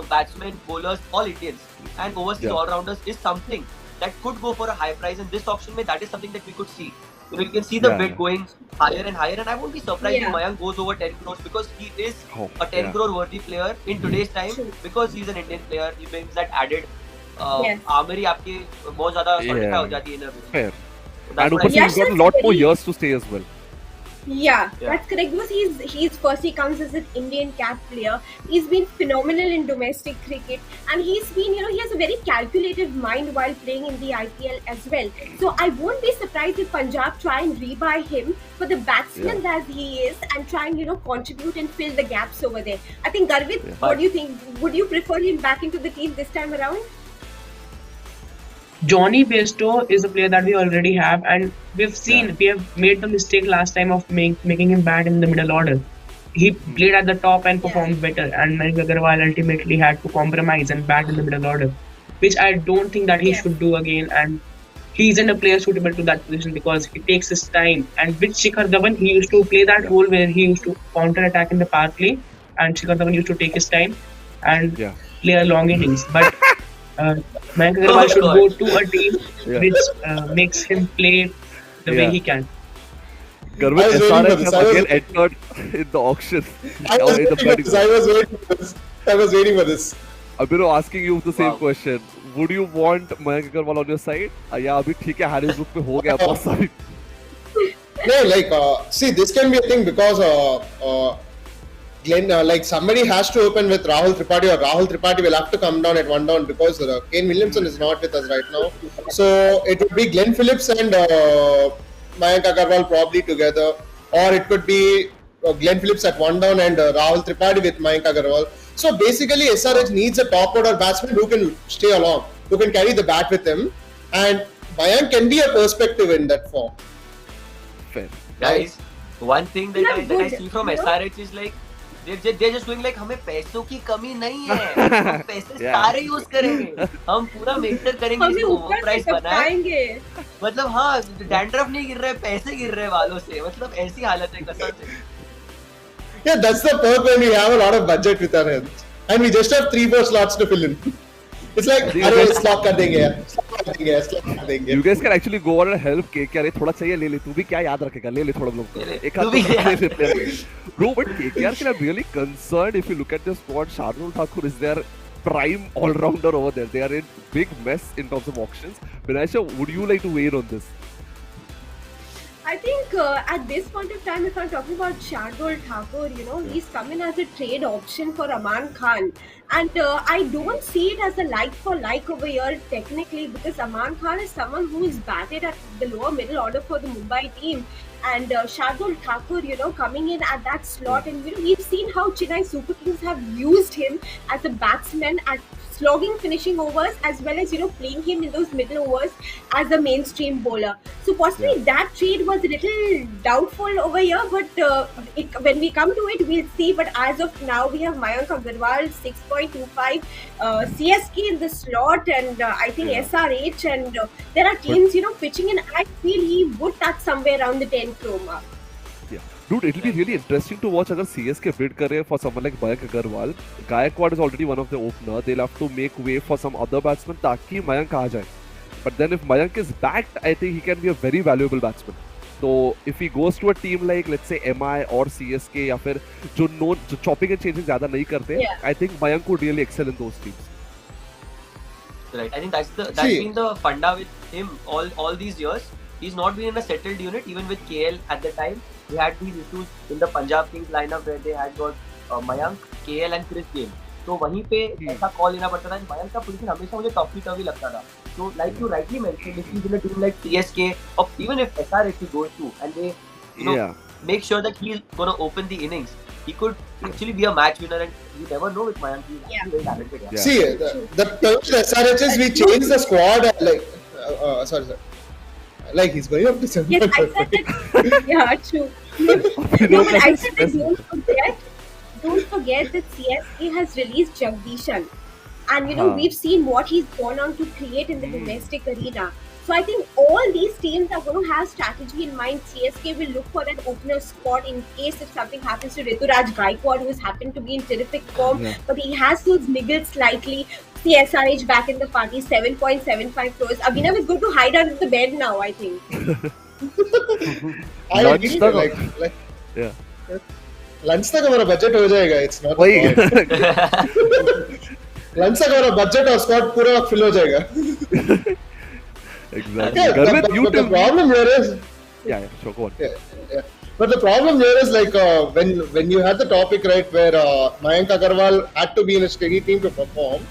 C: Batsmen, bowlers, all Indians and overseas all-rounders is something that could go for a high price in this auction. That is something that we could see. You can see the bid going higher and higher, and I won't be surprised if Mayank goes over 10 crores because he is a 10 crore worthy player in today's time because he's an Indian player. He brings that added armory आपके बहुत ज़्यादा solidify हो जाती है.
D: Fair. And ऊपर से he's got a lot more years to stay as well.
E: Yeah, that's correct because he's first he comes as an Indian cap player. He's been phenomenal in domestic cricket and he's been he has a very calculated mind while playing in the IPL as well. So I won't be surprised if Punjab try and rebuy him for the batsman as he is and try and contribute and fill the gaps over there. I think Garvit, what do you think? Would you prefer him back into the team this time around?
N: Johnny Bairstow is a player that we already have, and we've seen we have made the mistake last time of making him bad in the middle order. He played at the top and performed better, and Mayank Agarwal ultimately had to compromise and bat in the middle order, which I don't think that he should do again. And he isn't a player suitable to that position because it takes his time. And with Shikhar Dhawan, he used to play that role where he used to counter attack in the power play, and Shikhar Dhawan used to take his time and play a long innings. But Mayank Agarwal should go to a team which makes him play the way he can.
D: Garvit SRH have again entered in the auction.
O: I was waiting for this.
D: Abhinav asking you the same question. Would you want Mayank Agarwal on your side? या अभी ठीक है Harris group पे हो गया बहुत सारी.
O: No, like, see, this can be a thing because Glenn, like somebody has to open with Rahul Tripathi, or Rahul Tripathi will have to come down at one down because Kane Williamson is not with us right now. So it would be Glenn Phillips and Mayank Agarwal probably together, or it could be Glenn Phillips at one down and Rahul Tripathi with Mayank Agarwal. So basically, SRH needs a top order batsman who can stay along, who can carry the bat with him, and Mayank can be a perspective in that form.
D: Fair.
C: Guys, one thing that I
E: good,
C: see from
E: you know?
C: SRH is like they're just doing like हमें पैसों की कमी नहीं है, हम पैसे
D: Yeah.
C: सारे use करेंगे, हम पूरा मेंटेन करेंगे,
E: हमें
C: इसको
E: ऊपर
C: ओवर
E: से
C: प्राइस बनाए,
E: टपकाएंगे.
C: मतलब हाँ डैंड्रफ नहीं गिर रहा है, पैसे गिर रहे हैं बालों से, मतलब ऐसी हालत है कसम से.
O: Yeah, that's the perk when we have a lot of budget with our hands. And we just have 3-4 slots to fill in. It's like, अरे slot कर देंगे यार, slot कर देंगे, slot कर देंगे.
D: You guys can actually go on and help KK. अरे थोड़ा चाहिए ले ले, तू भी क्या याद रखेगा, ले ले थोड़ा लोग को. एक हाथ ले ले player. Bro, but KKR can I'm really concerned if you look at the squad. Shardul Thakur is their prime all-rounder over there. They are in big mess in terms of auctions. Vinayasha, would you like to weigh in on this?
E: I think at this point of time, if I'm talking about Shardul Thakur, you know, he's come in as a trade option for Aman Khan. And I don't see it as a like for like over here technically, because Aman Khan is someone who is batted at the lower middle order for the Mumbai team. And Shardul Thakur, you know, coming in at that slot, and you know, we've seen how Chennai Super Kings have used him as a batsman at slogging finishing overs, as well as, you know, playing him in those middle overs as a mainstream bowler. So possibly that trade was a little doubtful over here, but when we come to it, we'll see. But as of now, we have Mayank Agarwal 6.25, CSK in the slot, and I think SRH, and there are teams, you know, pitching in. I feel he would touch somewhere around the 10 crore mark.
D: Dude, it'll be really interesting to watch अगर CSK bid करे for someone like Mayank Agarwal. Gaikwad is already one of the opener. They'll have to make way for some other batsman ताकि Mayank आ जाए. But then if Mayank is backed, I think he can be a very valuable batsman. So if he goes to a team like let's say MI or CSK या फिर जो chopping and changing ज़्यादा नहीं करते, I think Mayank would really excel in those teams.
C: Right, I think that's been the funda with him all these years. He's not been in a settled unit. Even with KL at the time, he had these issues in the Punjab Kings lineup where they had got Mayank, KL and Chris Gayle. तो वहीं पे ऐसा call लेना पड़ता था. मयंक का position हमेशा मुझे टॉपी टॉपी लगता था. So like you rightly mentioned, if he's in a team like CSK, or even if SRH goes to, and they, you know, make sure that he's gonna open the innings, he could actually be a match winner, and you never know with Mayank. He's actually very talented. Yeah.
O: See, the terms SRHs, we changed the squad like, sorry. Like he's going up to 7.
E: Yes, I said that. Yeah, true. No, but I said that don't forget that CSK has released Jagdishan, and you know we've seen what he's gone on to create in the domestic arena. So I think all these teams are going to have strategy in mind. CSK will look for that opener spot in case if something happens to Rituraj Gaikwad, who has happened to be in terrific form, but he has those niggles slightly. See SRH back in the party, 7.75 crores. Abhinav is going to hide under the bed now, I think.
O: I agree. Like,
D: yeah.
O: Lunch तक हमारा budget हो जाएगा. It's not. Lunch तक हमारा budget और squad पूरा fill हो जाएगा.
D: Exactly.
O: Yeah, but the problem here is.
D: Yeah, sure, go on.
O: Yeah. But the problem here is like when you had the topic right where Mayank Agarwal had to be in a steady team to perform.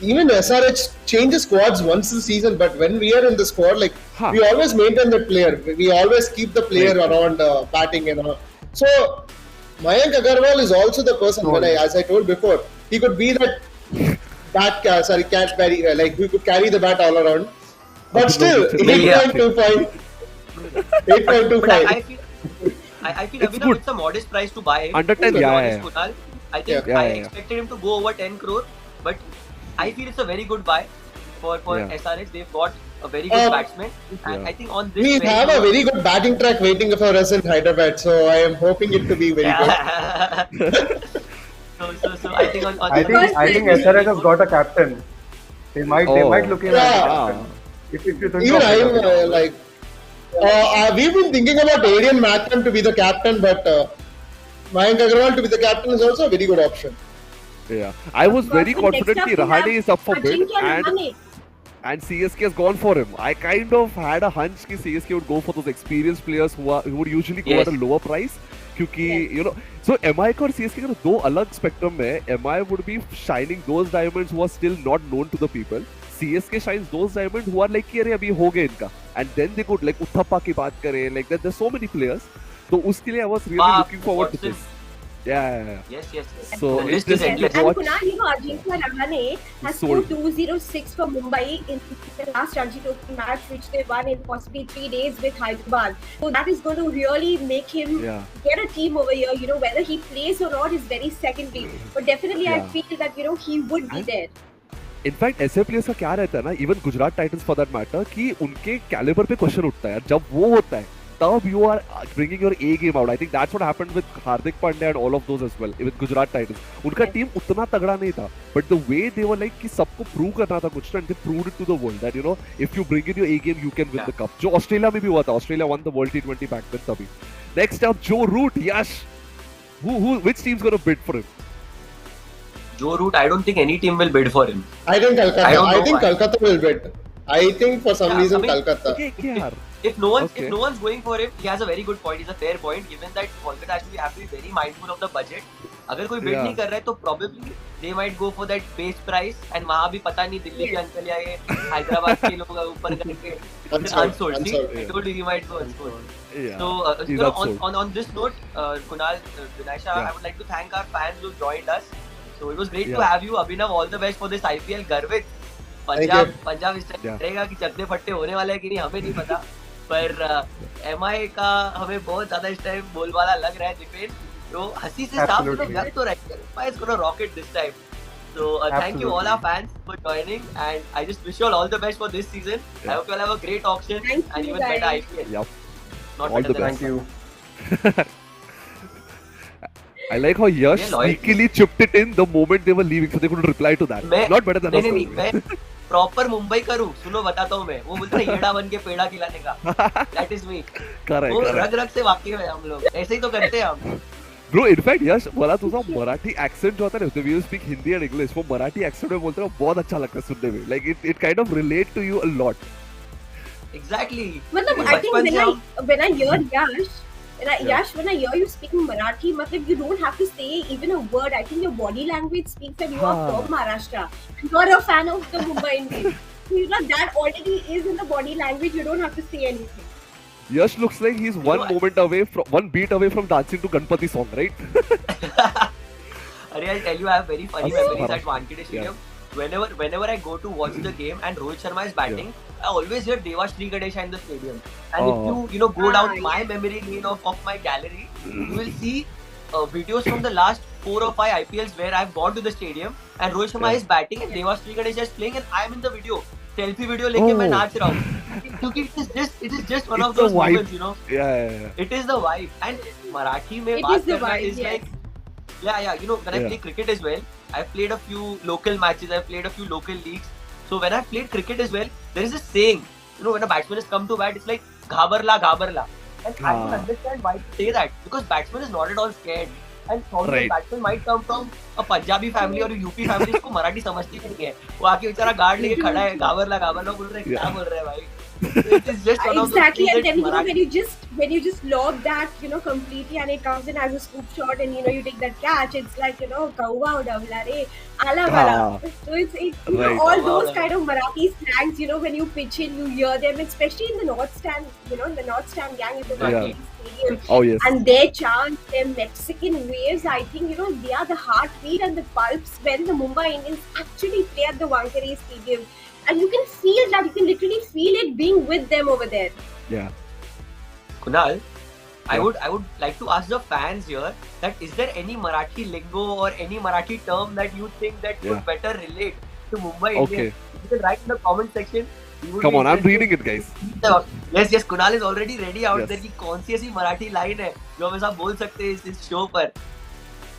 O: Even SRH changes squads once a season, but when we are in the squad, like we always maintain the player. We always keep the player around batting, you know. So Mayank Agarwal is also the person. As I told before, he could be that cat carry, like we could carry the bat all around. But still, 8.25. 8.25.
C: I feel Abhinav, it's a modest price to buy him.
D: Under 10,
C: I think I expected him to go over 10 crore, but I feel it's a very good buy for SRH. They've got a very good batsman, and I think on this
O: we have a very good batting track waiting for us in Hyderabad, so I am hoping it to be very good.
C: So I think
P: I think SRH has got a captain. They might look in at a captain. If you think
O: even I'm we've been thinking about Adrian Matthew to be the captain, but Mayank Agarwal to be the captain is also a very good option.
D: Yeah, I was very confident that Rahane is up for bid, and and CSK has gone for him. I kind of had a hunch कि CSK would go for those experienced players who would usually go at a lower price. क्योंकि you know, so MI का और CSK का दो अलग spectrum में MI would be shining those diamonds who are still not known to the people. CSK shines those diamonds who are like कि अरे अभी हो गए इनका, and then they could like Uthappa की बात करें, like that there's so many players. तो उसके लिए I was really looking forward to this.
C: Yes.
D: So
C: it's
D: just
E: And Kunal, you know, Ajinkya Rahane has
D: Sold.
E: scored 206 for Mumbai in the last Ranji Trophy match, which they won in possibly 3 days with Hyderabad. So that is going to really make him get a team over here. You know, whether he plays or not is very secondary. But definitely, I feel that, you know, he would be there.
D: In fact ऐसे players का क्या रहता है ना, even Gujarat Titans for that matter, कि उनके calibre पे question उठता है, जब वो होता है तब you are bringing your A game out. I think that's what happened with Hardik Pandya and all of those as well with Gujarat Titans. उनका टीम उतना तगड़ा नहीं था, but the way they were like कि सबको प्रूव करना था कुछ, and they proved it to the world that you know if you bring in your A game you can win the cup. जो ऑस्ट्रेलिया में भी हुआ था, Australia won the world T20 back then तभी. Next up Joe Root, Yash, who which team's going to bid for him?
C: Joe Root, I don't think any team will bid for him.
O: I think Kolkata. I think
C: why.
O: Kolkata will bid. I think for some reason Kolkata.
C: If no one's going for him, he has a very good point. It's a fair point, given that Kolkata actually have to be very mindful of the budget. अगर कोई bid नहीं कर रहा है तो probably they might go for that base price, and वहाँ भी पता नहीं दिल्ली के अंकल या ये हैदराबाद के लोग ऊपर करके unsold. I told you he might go unsold. So you know, on this note, Kunal, Vinasha, I would like to thank our fans who joined us. So it was great to have you, Abhinav. All the best for this IPL. गर्वित पंजाब इस time करेगा कि चकते फट्टे होने वाले हैं कि नहीं हमें नहीं पता, पर MI का हमें बहुत ज्यादा इस टाइम बोलबाला लग रहा है. डिफेंड तो हंसी से साफ तो लग तो रहा है, MI is gonna rock it this time. So thank you all our fans for joining, and I just wish you all the best for this season. I hope you all have a great auction and even better IPL. Not
D: all
C: better
D: the
C: than
D: best. Thank you. I like how Yash sneakily chipped it in the moment they were leaving, so they couldn't reply to that. Not better than us.
C: नहीं, मैं proper Mumbai करूँ, सुनो बताता हूँ मैं. वो बोलता है येड़ा बन के पेड़ा खिलाने का. That is me.
D: Correct.
C: वो रग से वाकिफ है हम लोग. ऐसे ही तो करते हैं हम.
D: Bro, in fact, Yash, मला तुझा मराठी accent जो आता है ना, the way you speak Hindi and English, वो मराठी accent में बोलते हो, बहुत अच्छा लगता है सुनने में. Like it kind of relate to you a lot.
C: Exactly.
E: मतलब I think when I hear Yash. Yash, when I hear you speaking Marathi, you don't have to say even a word. I think your body language speaks that you are from Maharashtra. You're a fan of the Mumbai Indians. So, you know, that already is in the body language. You don't have to say anything.
D: Yash looks like he's one beat away from dancing to Ganpati song, right?
C: Arey, I'll tell you, I have very funny memories at Wankhede Stadium. Whenever I go to watch the game and Rohit Sharma is batting, I always hear Devashree Ganesha in the stadium. And if you go down my memory lane of my gallery, you will see videos from the last 4 or 5 IPLs where I've gone to the stadium and Rohit Sharma is batting and Devashree Ganesha is playing and I'm in the video. Selfie video लेके मैं नाच रहा हूँ. क्योंकि it is just one of those moments, you know.
D: Yeah.
C: It is the vibe. And Marathi में बात करना is like, yeah. You know, when I play cricket as well, I've played a few local matches, I've played a few local leagues. So when I've played cricket as well, there is a saying, you know, when a batsman has come to bat, it's like ghabarla. And I don't understand why to say that, because batsman is not at all scared. And probably batsman might come from a Punjabi family or a UP family, इसको मराठी समझती नहीं है. वो आके बेचारा guard लेके खड़ा है, गावरला बोल रहा है, क्या बोल रहा है भाई? It is just one of those
E: Exactly,
C: things
E: and then
C: that
E: when you just lob that, you know, completely, and it comes in as a scoop shot, and you know you take that catch, it's like, you know, kauva udavla re, ala wala. So it's you know, all those kind of Marathi slangs, you know, when you pitch in, you hear them, especially in the North Stand, you know, in the North Stand gang at the Wankhede Stadium.
D: Oh yes.
E: And their chants, their Mexican waves, I think, you know, they are the heartbeat and the pulse when the Mumbai Indians actually play at the Wankhede Stadium. And you can feel that, you can literally feel it being with them over there.
D: Yeah.
C: Kunal, I would like to ask the fans here that is there any Marathi lingo or any Marathi term that you think that would better relate to Mumbai Indians? You can write in the comment section.
D: Come on, I'm reading it, guys.
C: Yes, Kunal is already ready out there कि कौन सी ऐसी Marathi line है जो हम ऐसा बोल सकते हैं इस शो पर.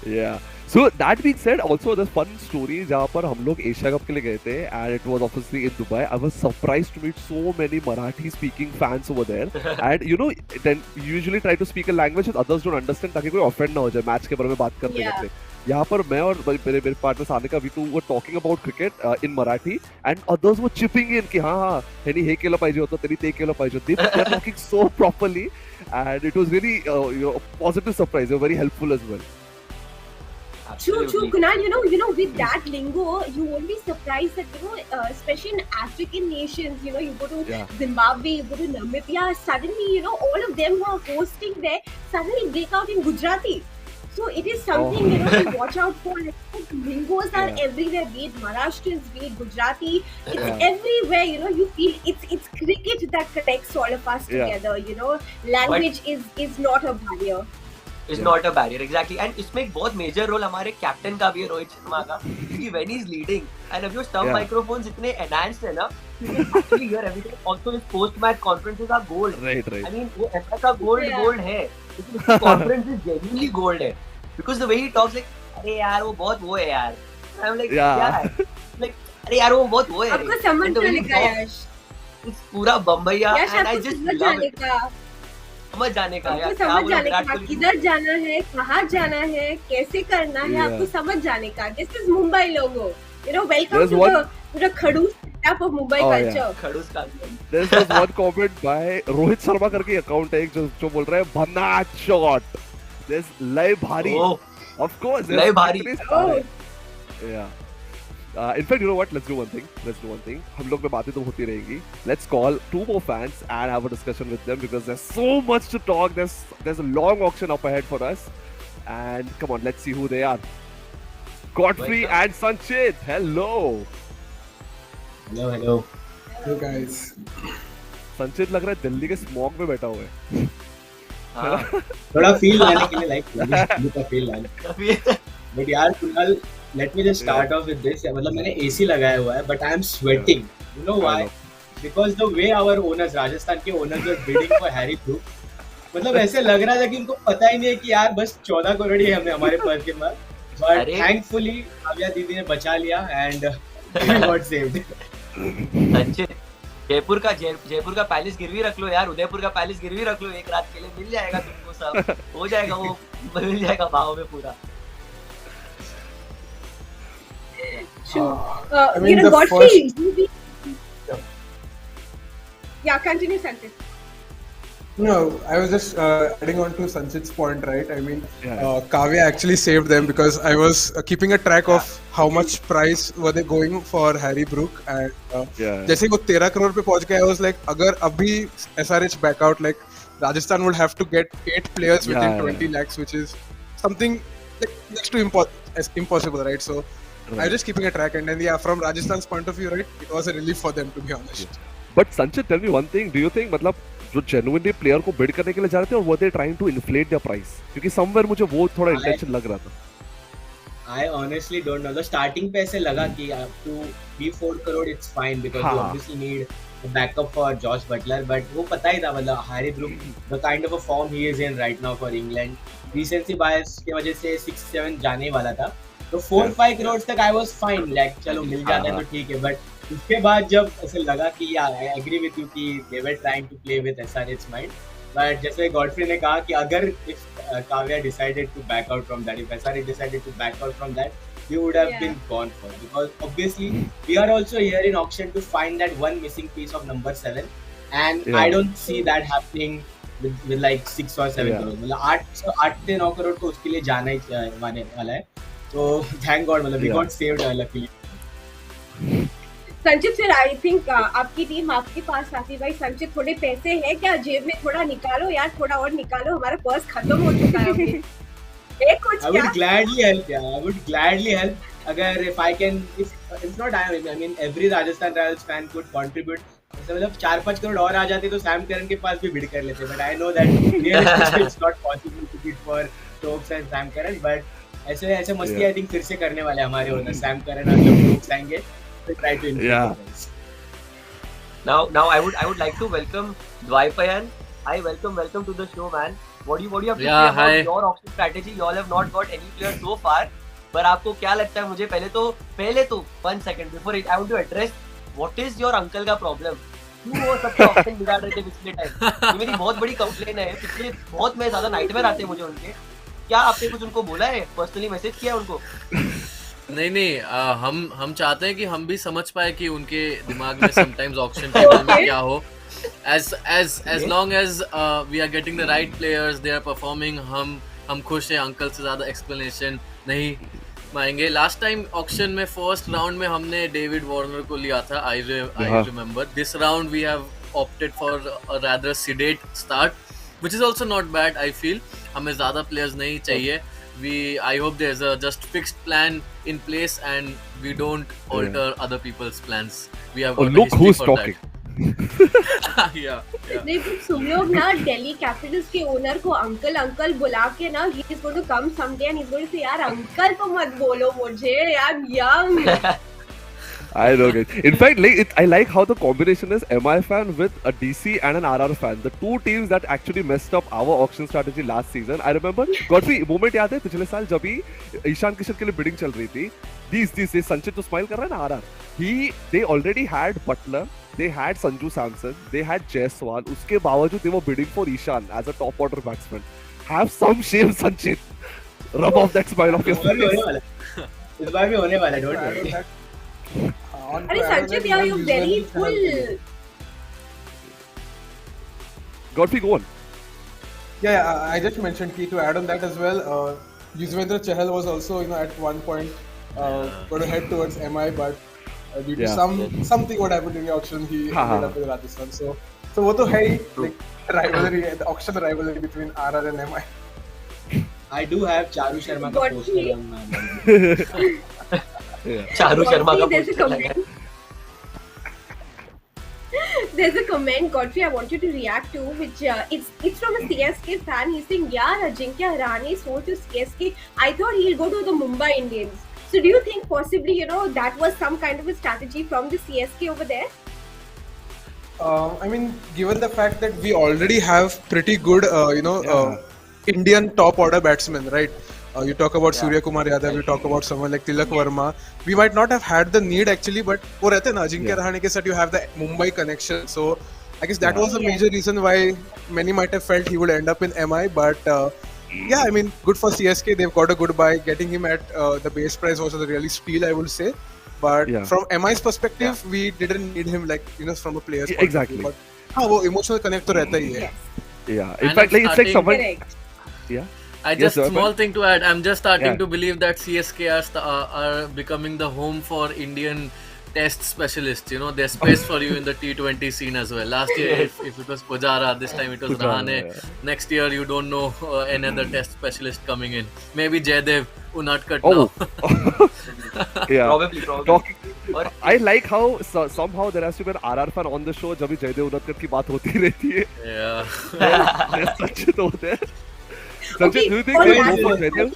D: Yeah. So that being said, also the fun story जहाँ पर हम लोग एशिया कप के लिए गए थे and it was obviously in Dubai. I was surprised to meet so many Marathi speaking fans over there. And you know, then you usually try to speak a language that others don't understand ताकि कोई offend ना हो जाए match के बारे में बात करते करते. यहाँ पर मैं और मेरे partner Sanika we too were talking about cricket in Marathi and others were chipping in कि हाँ ह्यानी हे केलं पाहिजे होतं त्यांनी ते केलं पाहिजे होतं. They are talking so properly and it was really a positive surprise. They were very helpful as well.
E: True, Kunal. With that lingo, you won't be surprised that especially in African nations, you go to Zimbabwe, you go to Namibia, suddenly, all of them who are hosting there suddenly break out in Gujarati. So it is something to watch out for. Lingos are everywhere, be it Maharashtrians, be it Gujarati. It's everywhere. You feel it's cricket that connects all of us together. Language is not a barrier.
C: Is not a barrier, exactly. And इसमें एक बहुत major role हमारे captain का भी है, रोहित शर्मा का, क्योंकि when he is leading and अब जो स्टंप माइक्रोफोन्स इतने enhanced है ना, you can actually hear everything. Also his post match conferences are gold. Right. I mean वो ऐसा का gold है, लेकिन उसकी conferences genuinely gold है, because the way he talks like अरे यार वो बहुत वो है यार, I'm like like अरे यार वो बहुत वो है,
E: आपको समझ जाने का यश,
C: पूरा बम्बैया, and I just love it.
E: समझ जाने का किधर जाना है, कहाँ जाना है, कैसे करना है, आपको समझ जाने का. This is Mumbai logo. Welcome to the खड़ूस setup of Mumbai culture.
C: खड़ूस culture.
D: There's this one comment by Rohit Sharma करके अकाउंट है एक जो बोल रहा है भन्नाट शॉट. There's लय भारी. Of course.
C: लय भारी.
D: Yeah. In fact, you know what? Let's do one thing. हम लोग में बातें तो होती रहेंगी. Let's call 2 more fans and have a discussion with them because there's so much to talk. There's a long auction up ahead for us. And come on, let's see who they are. Godfrey and Sanchit. Hello.
Q: Hello. Hello guys.
D: Sanchit लग रहा है दिल्ली के smog में बैठा हुआ है.
Q: थोड़ा feel लाने के लिए दिल्ली का फील लाने. But यार Kunal, let me just start off with this. मतलब मैंने AC लगाया हुआ है, but I am sweating. You know why? Because the way our owners, Rajasthan के owners were bidding for Harry Brook, मतलब ऐसे लग रहा था कि उनको पता ही नहीं है कि यार बस 14 करोड़ ही हमें हमारे पर्स के पास. But thankfully काव्या दीदी ने बचा लिया and we got saved.
C: अच्छे. जयपुर का पैलेस गिरवी रख लो यार, उदयपुर का पैलेस गिरवी रख लो, एक रात के लिए मिल जाएगा तुमको, सब हो जाएगा, वो मिल जाएगा भाव में पूरा.
E: I mean, Godfrey, continue, Sanchit.
R: No, I was just adding on to Sanchit's point, right? I mean, Kavya actually saved them because I was keeping a track of how much price were they going for Harry Brook, and जैसे वो 13 करोड़ पे पहुंच गया, I was like, अगर अभी SRH back out, like Rajasthan would have to get 8 players within 20 lakhs, which is something like next to impossible, right? So I was just keeping a track, and then from Rajasthan's point of view, right, it was a relief for them, to be honest.
D: But Sanchit, tell me one thing. Do you think मतलब जो genuinely player को bid करने के लिए जा रहे थे, और were they trying to inflate their price? क्योंकि somewhere मुझे वो थोड़ा intention लग रहा था.
Q: I honestly don't know. The starting पे ऐसे लगा कि to be 4 crore it's fine because you obviously need a backup for Josh Butler, but वो पता ही था मतलब Harry Brook, the kind of a form he is in right now for England, recency bias की वजह से 6-7 जाने वाला था. तो 4-5 करोड़ तक I was fine, like चलो मिल जाता है तो ठीक है. बट उसके बाद जब ऐसे लगा कि I agree with you कि they were trying to play with SRH mind, but जैसे गॉडफ्री ने कहा कि अगर if Kavya decided to back out from that, if SRH decided to back out from that, they would have been gone for, because obviously we are also here in auction to find that one missing piece of number 7, and I don't see that happening with like 6 or 7 crore. मतलब 8 से 9 करोड़ तो उसके लिए जाना ही वाला है. So thank God, मतलब we got saved luckily.
E: संचित सर, आई थिंक आपकी टीम आपके पास आती. भाई संचित, थोड़े पैसे हैं क्या जेब में? थोड़ा निकालो यार, थोड़ा और निकालो, हमारा पर्स खत्म हो चुका है अभी. कुछ
Q: I would gladly help, I would gladly help. अगर if I can, if not I mean every Rajasthan Royals fan could contribute. मतलब 4-5 करोड़ और आ जाते तो सैम करन के पास भी बिड कर लेते. But I know that realistically it's not possible to bid for Stokes and Sam Curran, but ऐसे मस्ती आई थिंक फिर से करने वाले हमारे ओनर सैम करन और जब लोग आएंगे तो try to influence.
C: Now I would like to welcome Dwaipayan. Hi, welcome to the show, man. What do you have to say about your auction strategy? You all have not got any players so far. पर आपको क्या लगता है? मुझे पहले तो 1 second before it, I want to address what is your uncle का problem? क्यों वो सबका ऑप्शन बिगाड़ रहे थे पिछले टाइम? ये मेरी बहुत बड़ी कंप्लेन है. पिछले बहुत में ज्यादा नाइटमेयर आते हैं मुझे उनके. क्या आपने कुछ उनको बोला है, पर्सनली मैसेज किया है उनको?
S: नहीं नहीं, हम चाहते हैं कि हम भी समझ पाए कि उनके दिमाग में समटाइम्स ऑक्शन टेबल में क्या हो. As long as we are getting the right players, they are performing, हम खुश हैं. अंकल से ज्यादा एक्सप्लेनेशन नहीं मांगेंगे. लास्ट टाइम ऑक्शन में फर्स्ट राउंड में हमने डेविड वार्नर को लिया था. I remember. This round we have opted for a rather sedate start, which is also not bad. I feel हमें ज्यादा प्लेयर्स नहीं चाहिए. I hope there's a just fixed plan in place and we don't alter other people's plans. We have got
D: look who's talking.
S: yeah.
E: नहीं पर तुम लोग ना Delhi Capitals के ओनर को अंकल अंकल बुला के ना he is going to come someday and he's going to say यार अंकल तो मत बोलो मुझे, I'm young.
D: I know it. In fact, I like how the combination is MI fan with a DC and an RR fan. The two teams that actually messed up our auction strategy last season. I remember, Godfrey, moment याद है पिछले साल जब भी ईशान किशन के लिए bidding चल रही थी. These संचित तो स्माइल कर रहा है ना RR. They already had Butler, they had Sanju Samson, they had Jaiswal. उसके बावजूद they were bidding for Ishan as a top order batsman. Have some shame, Sanchit. Rub off that smile off your face.
Q: इस बार भी होने वाला है, don't worry.
E: अरे संचित यार you're very full.
D: Godfrey, go on.
R: Yeah, I just mentioned key to add on that as well. Yuzvendra Chahal was also, at one point going to head towards MI, but due to something what happened in the auction, he ended up with Rajasthan. So वो तो है ही, like rivalry, the auction rivalry between RR and MI.
Q: I do have Charu Sharma का poster on my
C: Charu Sharma का
E: There's a comment, Godfrey, I want you to react to, which it's from a CSK fan. He's saying, "यार Ajinkya Rane sold to CSK. I thought he'll go to the Mumbai Indians." So do you think possibly, that was some kind of a strategy from the CSK over there?
R: I mean, given the fact that we already have pretty good, Indian top order batsmen, right? You talk about Surya Kumar Yadav, you talk about someone like Tilak Verma. We might not have had the need actually, but वो रहते हैं ना अजिंक्य रहाणे के साथ you have the Mumbai connection. So I guess that was the major reason why many might have felt he would end up in MI. But I mean, good for CSK. They've got a good buy. Getting him at the base price was a really steal, I would say. But from MI's perspective, we didn't need him from a player's point
D: exactly.
R: of view. But हाँ वो emotional connect तो रहता ही है.
D: Yeah. In fact, it's like someone. Yeah.
S: Small thing to add. I'm just starting to believe that CSK are becoming the home for Indian test specialists. There's space for you in the T20 scene as well. Last year, if it was Pujara, this time it was Rahane. Next year, you don't know another test specialist coming in. Maybe Jaydev, Unadkat now.
D: Probably. I like how somehow there has to be an RR fan on the show जब भी जयदेव उनadkat की बात होती रहती है.
S: Yeah.
D: Sanchit over there. Sanchit, do you think they go for Jaydev?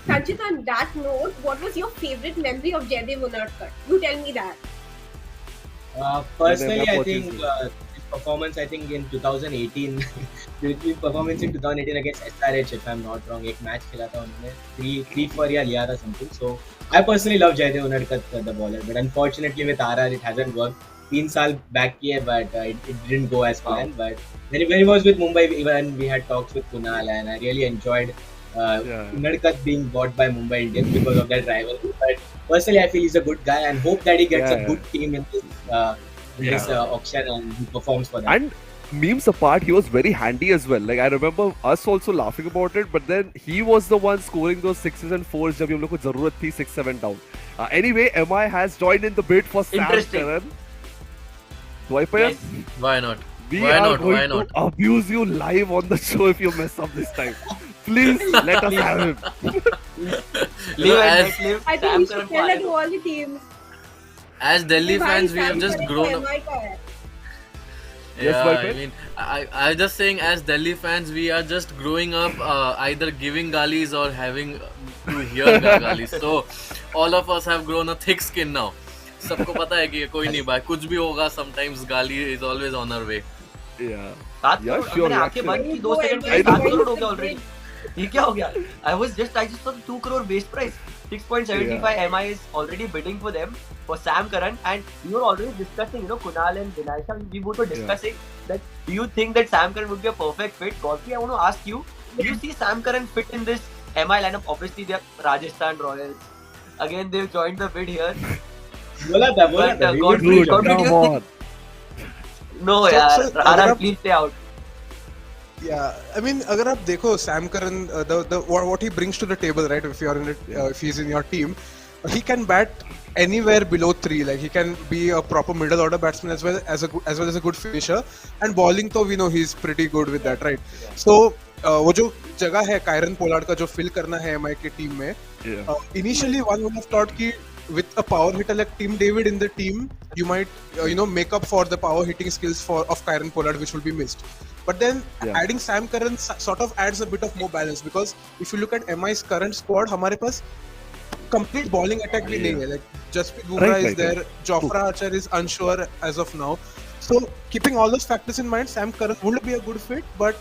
E: Sanchit, on that note, what was your favorite memory of Jaydev Unadkat? You tell me that.
Q: Personally, I think his performance, in 2018, his performance in 2018 against SRH, if I'm not wrong, एक match खेला था उन्होंने 3-4 या लिया था something. So I personally love Jaydev Unadkat, the bowler, but unfortunately with RR it hasn't worked. 3 साल back किए, but it didn't go as planned. But when he was with Mumbai, even we had talks with Kunal, and I really enjoyed Unadkat being bought by Mumbai Indians because of that rivalry. But personally, I feel he's a good guy and hope that he gets a good team in this auction and he performs for them.
D: And memes apart, he was very handy as well. Like I remember us also laughing about it, but then he was the one scoring those 6s and 4s जब हम लोग को जरूरत थी 6-7 down. Anyway, MI has joined in the bid for Sam Curran.
S: Yes. Why not?
D: We are going to abuse you live on the show if you mess up this time. Please let us have him.
E: I think we should tell it to all the teams.
S: As Delhi fans, we have just grown up. I was just saying, as Delhi fans, we are just growing up either giving galis or having to hear galis. So all of us have grown a thick skin now. सबको पता है कि कोई नहीं भाई कुछ भी होगा sometimes गाली is always on our way.
C: Yeah, sure. आंखें बंद की 2 सेकंड के लिए 7 करोड़ हो गया ऑलरेडी. ये क्या हो गया? I just saw the 2 crore base price. 6.75 MI is already bidding for them for Sam Curran, and we were already discussing, Kunal and Vinayasha, we both were discussing that do you think that Sam Curran would be a perfect fit? Godfrey, I want to ask you, do you see Sam Curran fit in this MI lineup? Obviously, they are Rajasthan Royals. Again, they've joined the bid here.
Q: बोला था
C: But
Q: we will
C: Godfrey,
Q: do
C: Godfrey,
Q: it.
C: do you think? No,
R: So-
C: yaar.
R: so अगर
C: RR,
R: आप-
C: please stay out.
R: Yeah, I mean, अगर आप देखो Sam Curran, what he brings to the table, right? If you're in it, if he's in your team, he can bat anywhere below 3. Like he can be a proper middle order batsman as well as a good finisher. And bowling, तो we know he's pretty good with that, right? So वो जो जगह है Kieron Pollard का जो fill करना है MI के team में, initially one would have thought कि with a power hitter like Tim David in the team, you might make up for the power hitting skills of Kyron Pollard, which will be missed. But then adding Sam Curran sort of adds a bit of more balance, because if you look at MI's current squad, हमारे पास complete bowling attack भी नहीं है. Like Jasprit Bumrah is there, Jofra Archer is unsure as of now. So keeping all those factors in mind, Sam Curran would be a good fit, but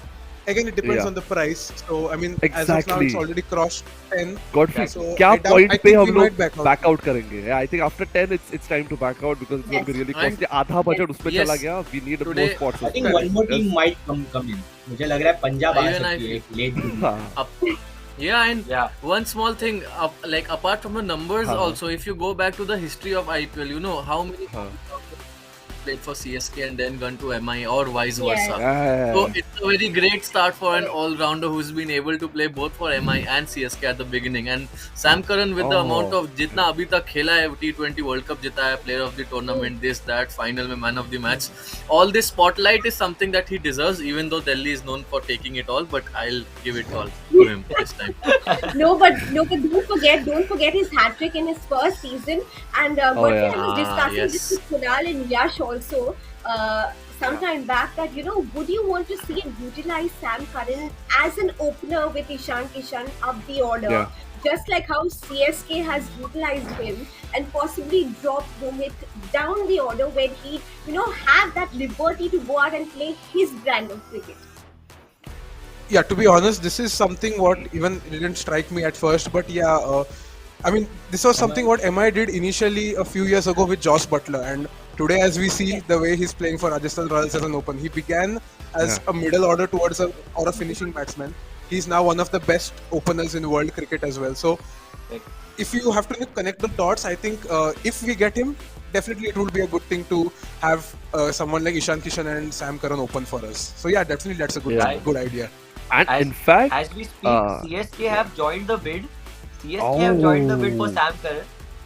R: again it depends on the price. So I mean, as of now it's already crossed 10.
D: Godfrey,
R: So
D: क्या
R: I doubt-
D: point
R: I
D: पे
R: think
D: हम
R: we
D: लोग
R: might back out.
D: back out करेंगे? I think after 10 it's time to back out because it's going to be really costly. आधा budget उसमें
S: Yes.
D: चला गया. We need more
S: Today-
D: spots.
Q: I think one more team might come in. मुझे लग रहा है पंजाब आ
S: Even I
Q: सकती है
S: feel-
Q: late.
S: Yeah, and one small thing, like apart from the numbers, also if you go back to the history of IPL, you know how many played for CSK and then gone to MI or vice versa. So it's a very great start for an all-rounder who's been able to play both for MI and CSK at the beginning. And Sam Curran with the amount of जितना अभी तक खेला है, T20 World Cup जीता है, Player of the Tournament, this that, final में Man of the Match, all this spotlight is something that he deserves. Even though Delhi is known for taking it all, but I'll give it all to him this time.
E: No, but don't forget his hat trick in his first season. And I was discussing this with Kunal and Yash also sometime back, that would you want to see and utilize Sam Curran as an opener with Ishan Kishan up the order, just like how CSK has utilized him, and possibly drop Rohit down the order when he have that liberty to go out and play his brand of cricket.
R: Yeah, to be honest, this is something what even didn't strike me at first, but I mean, this was something what MI did initially a few years ago with Josh Butler, and today as we see the way he's playing for Rajasthan Royals as an open, he began as a middle order towards a finishing batsman. He's now one of the best openers in world cricket as well. So if you have to connect the dots, I think if we get him, definitely it would be a good thing to have someone like Ishan Kishan and Sam Curran open for us. So yeah, definitely that's a good idea.
D: And in fact,
C: as we speak, CSK have joined the bid. CSK have joined the bid for Sam Curran.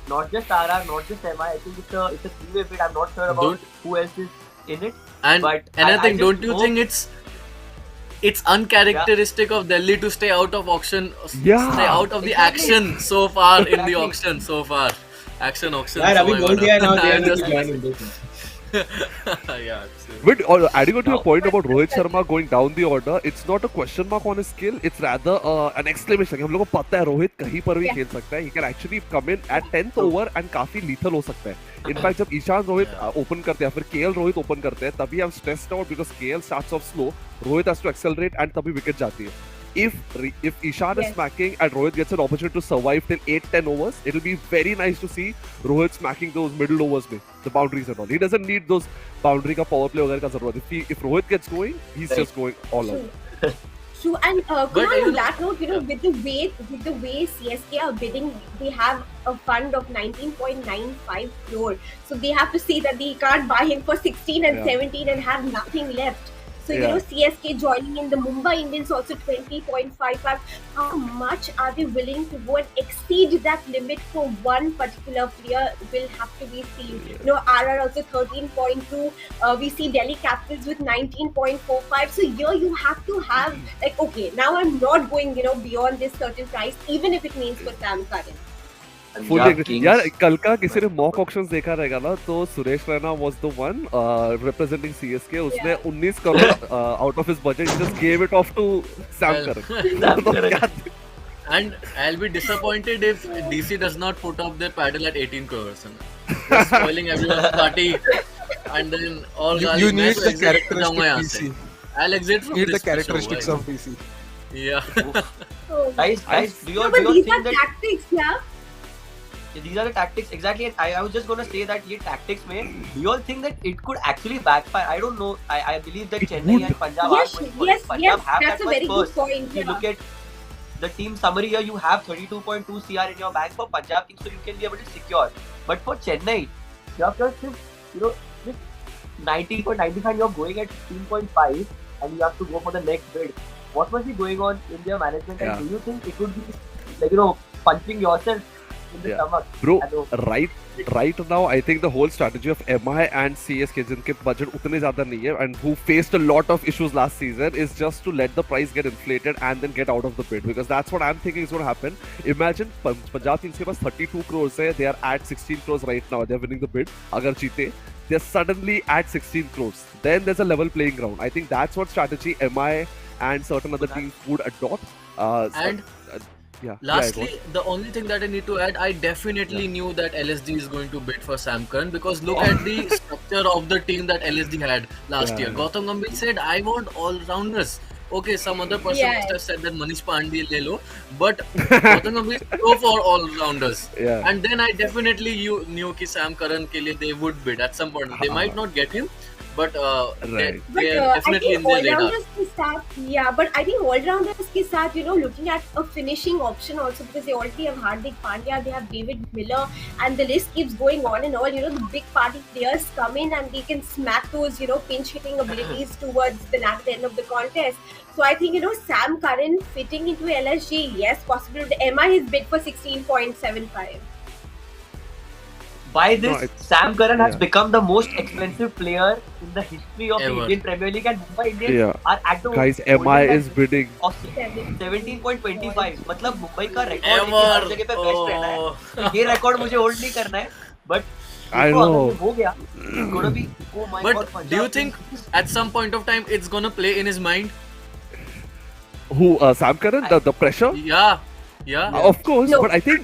C: Not just RR, not just MI. I think it's a three-way bid. I'm not sure about who else is in it.
S: And
C: but
S: another thing,
C: I
S: don't you think it's uncharacteristic of Delhi to stay out of auction, stay out of the action so far in the auction so far. Auction.
Q: यार अभी बोल दिया now they are just joining.
S: Yeah.
D: But adding on to your point about Rohit Sharma going down the order, it's not a question mark on his skill. It's rather an exclamation. हम लोगों को पता है रोहित कहीं पर भी खेल सकता है. He can actually come in at 10th over and काफी lethal हो सकता है. In fact, जब ईशान रोहित open करते हैं, फिर KL रोहित open करते हैं, तभी I'm stressed out because KL starts off slow. Rohit has to accelerate and तभी wicket जाती है. If Ishan is smacking and Rohit gets an opportunity to survive till 8-10 overs, it'll be very nice to see Rohit smacking those middle overs में, the boundaries and all. He doesn't need those boundary का power play वगैरह का जरूरत. If Rohit gets going, he's just going all out.
E: True, and Kunal, on that note, with the way CSK are bidding, they have a fund of 19.95 crore. So they have to see that they can't buy him for 16 and 17 and have nothing left. So CSK joining in, the Mumbai Indians also 20.55. How much are they willing to go and exceed that limit for one particular player will have to be seen. RR also 13.2. We see Delhi Capitals with 19.45. So here you have to have like, okay, now I'm not going beyond this certain price, even if it means for Sam Curran.
D: यार कल का किसी ने mock auctions देखा रहेगा ना, तो Suresh Raina was the one representing CSK. उसने 19 crore out of his budget just give it off to Sam Curran.
S: And I'll be disappointed if DC does not put up their paddle at 18 crores. They're spoiling everyone's party, and then all
R: you need the characteristics DC.
S: I'll exit from
R: need
S: this
R: the characteristics
S: show,
R: of DC.
S: Yeah.
C: Guys, do you
E: but these
C: think
E: are
C: that
E: tactics, yeah.
C: these are the tactics exactly. I was just gonna say that ये tactics में, do you all think that it could actually backfire? I don't know. I believe that Chennai and Punjab are going for it. Punjab have
E: that's
C: that
E: a
C: much
E: very good
C: purse.
E: point.
C: If you look at the team summary here, you have 32.2 CR in your bank for Punjab team, so you can be able to secure. But for Chennai, you have just, you know, with 90.95, you're going at 16.5, and you have to go for the next bid. What must be going on in their management? And do you think it would be like, punching yourself in the stomach?
D: Bro, right now I think the whole strategy of MI and CSK, जिनके budget उतने ज़्यादा नहीं है and who faced a lot of issues last season, is just to let the price get inflated and then get out of the bid, because that's what I'm thinking is going to happen. Imagine Punjab teams के पास 32 crores है, they are at 16 crores right now, they're winning the bid. अगर जीते, they're suddenly at 16 crores. Then there's a level playing ground. I think that's what strategy MI and certain other teams would adopt.
S: Lastly, the only thing that I need to add, I definitely knew that LSD is going to bid for Sam Curran, because look at the structure of the team that LSD had last year. Gautam Gambhir said, I want all-rounders. Okay, some other person must have said that Manish Pandey le lo, but Gautam Gambhir go for all-rounders. And then I definitely knew कि Sam Curran के लिए they would bid at some point. They might not get him, but they're definitely in their radar.
E: But I think all-rounders के साथ, looking at a finishing option also, because they already have Hardik Pandya, they have David Miller, and the list keeps going on and all. The big party players come in and they can smack those, pinch hitting abilities towards the end of the contest. So I think, Sam Curran fitting into LSG, yes, possible. MI has bid for 16.75.
C: By this, Sam Curran has become the most expensive player in the history of the Indian Premier League, and Mumbai Indians are at the
D: guys, MI is bidding
C: of 17.25. मतलब मुंबई का record हर जगह पे best रहना है. तो ये record मुझे hold नहीं करना है, but
D: I know.
C: हो गया. It's gonna be, oh my God.
S: But do you think at some point of time it's gonna play in his mind?
D: Who, Sam Curran? The pressure?
S: Yeah.
D: Of course, but I think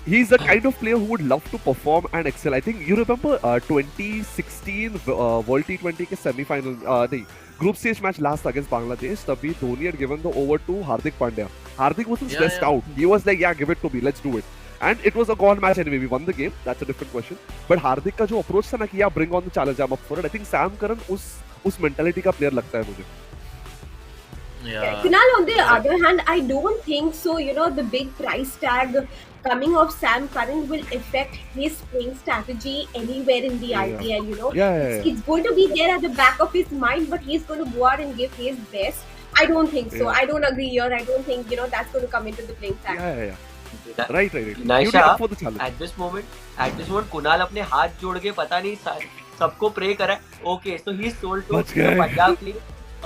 D: he's the kind of player who would love to perform and excel. I think you remember 2016 World T20 के semi-final, the group stage match last against Bangladesh. तभी Dhoni had given the over to Hardik Pandya. Hardik wasn't stressed out. He was like, yeah, give it to me, let's do it. And it was a gone match anyway. We won the game. That's a different question. But Hardik का जो approach था ना कि yeah, bring on the challenge, I'm up for it. I think Sam Curran उस mentality का player लगता है मुझे.
E: Kunal, on the other hand, I don't think so. The big price tag coming of Sam Curran will affect his playing strategy anywhere in the IPL. It's going to be there at the back of his mind, but he's going to go out and give his best. I don't think so. I don't agree here. I don't think that's going to come into the playing tag.
D: Right.
C: Naisha, at this moment, Kunal अपने हाथ जोड़ के पता नहीं सबको pray करा. Okay, so he's sold to Punjab team.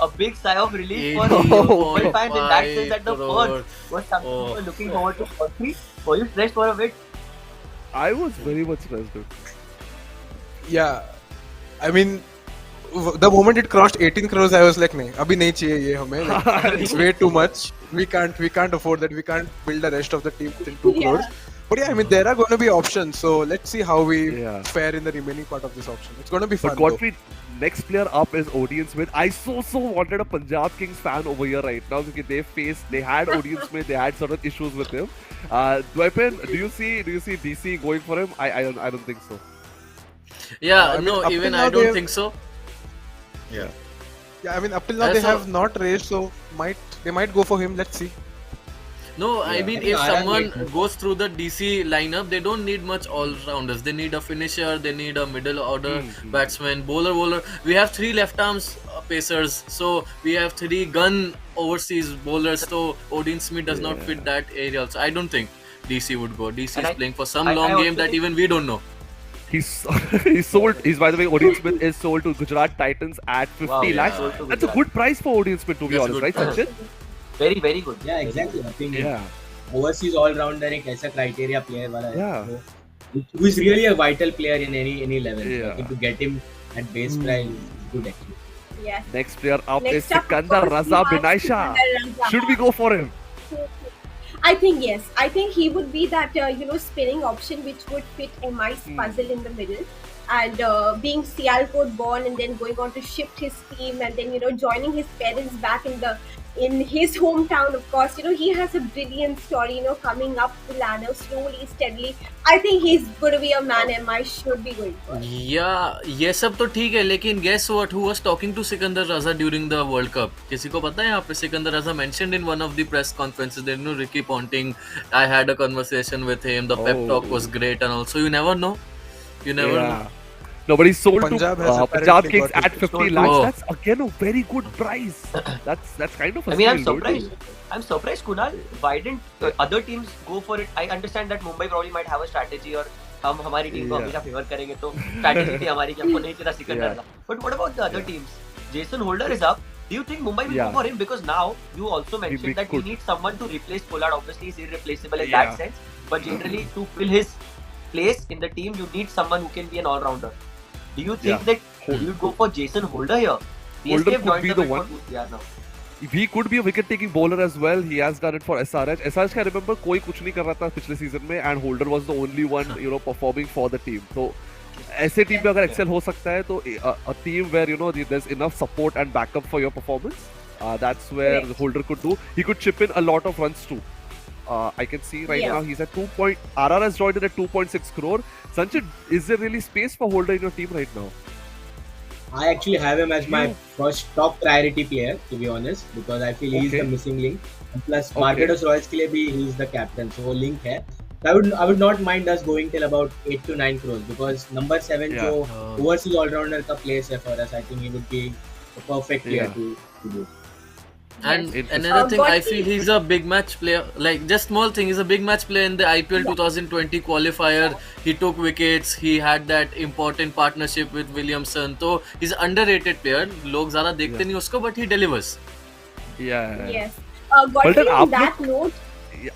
C: A big sigh of relief for Mumbai fans in that sense that the first was something we were looking forward to. Were you stressed for a bit?
D: I was very much stressed, dude.
R: Yeah, I mean, the moment it crossed 18 crores, I was like, "नहीं, अभी नहीं चाहिए ये हमें. Like, it's way too much. We can't afford that. We can't build the rest of the team within 2 crores." But yeah, I mean, there are going to be options. So let's see how we fare in the remaining part of this option. It's going to be fun.
D: But next player up is Odean Smith. I so wanted a Punjab Kings fan over here right now because they had Odean Smith, they had certain issues with him. Dwaypen, do you see DC going for him? I don't think so.
S: Yeah, even I don't think so.
R: Yeah, I mean, up till now they have not raised, so they might go for him. Let's see.
S: No, I mean, if someone goes through the DC lineup, they don't need much all-rounders. They need a finisher, they need a middle order batsman, bowler. We have 3 left arms pacers, so we have 3 gun overseas bowlers. So Odean Smith does not fit that area. So I don't think DC would go. DC is playing for some long game that even we don't know.
D: He's sold. By the way, Odean Smith is sold to Gujarat Titans at 50 lakhs. That's a good price for Odean Smith, to be honest, right, Sachin?
C: Very, very good.
Q: Yeah, exactly. I think overseas all-rounder एक ऐसा criteria player वाला है who is really a vital player in any level. I think to get him at base price is good actually.
E: Yeah.
D: Next player up is Sikandar Raza Binaisha. Should we go for him?
E: I think yes. I think he would be that spinning option which would fit MI's puzzle in the middle. And being Sialkot born and then going on to shift his team and then joining his parents back in in his hometown, of course, he has a brilliant story, coming up the ladder slowly, steadily. I think he's going to be a man MI should be going for.
S: या ये सब तो ठीक है, लेकिन guess what, who was talking to Sikandar Raza during the World Cup? किसी को पता है यहाँ पे? Sikandar Raza mentioned in one of the press conferences that Ricky Ponting, I had a conversation with him, the pep talk was great, and also you never know. know.
D: No, but he's sold
R: Punjab
D: to
R: has
D: Punjab
R: apparently
D: Kings
R: got
D: at
R: it.
D: 50 lakhs. That's again a very good price. That's kind of a
C: I mean, I'm
D: steal, dude.
C: surprised. I'm surprised, Kunal. Why didn't other teams go for it? I understand that Mumbai probably might have a strategy, or हम हमारी team को हमेशा favour करेंगे, तो strategy थी हमारी कि हमको नहीं चाहिए सिकंदर का. But what about the other teams? Jason Holder is up. Do you think Mumbai will go for him? Because now you also mentioned that we need someone to replace Pollard. Obviously, he's irreplaceable in that sense. But generally, to fill his place in the team, you need someone who can be an all-rounder. Do you think that you go for Jason Holder here?
D: Holder could be the one.
C: Now.
D: He could be a wicket-taking bowler as well. He has done it for SRH. SRH, I remember, कोई कुछ नहीं कर रहा था पिछले season में, and Holder was the only one, performing for the team. So, ऐसे team में अगर excel हो सकता है, तो a team where there's enough support and backup for your performance, that's where Holder could do. He could chip in a lot of runs too. I can see right now he's at RR has joined in at 2.6 crore. Sanchit, is there really space for Holder in your team right now?
Q: I actually have him as my first top priority player, to be honest, because I feel he's the missing link. And plus, Barbados Royals के लिए भी he's the captain, so वो link है. So I would not mind us going till about 8 to 9 crores, because number 7 जो overseas all-rounder का place है for us, I think he would be a perfect player to do.
S: And another thing, I feel he's a big match player. Like, just small thing, he's a big match player in the IPL 2020 qualifier. He took wickets. He had that important partnership with Williamson. So he's an underrated player. लोग ज़्यादा देखते नहीं उसको, but he delivers.
D: Yeah.
E: Yes. Godfrey, on that note.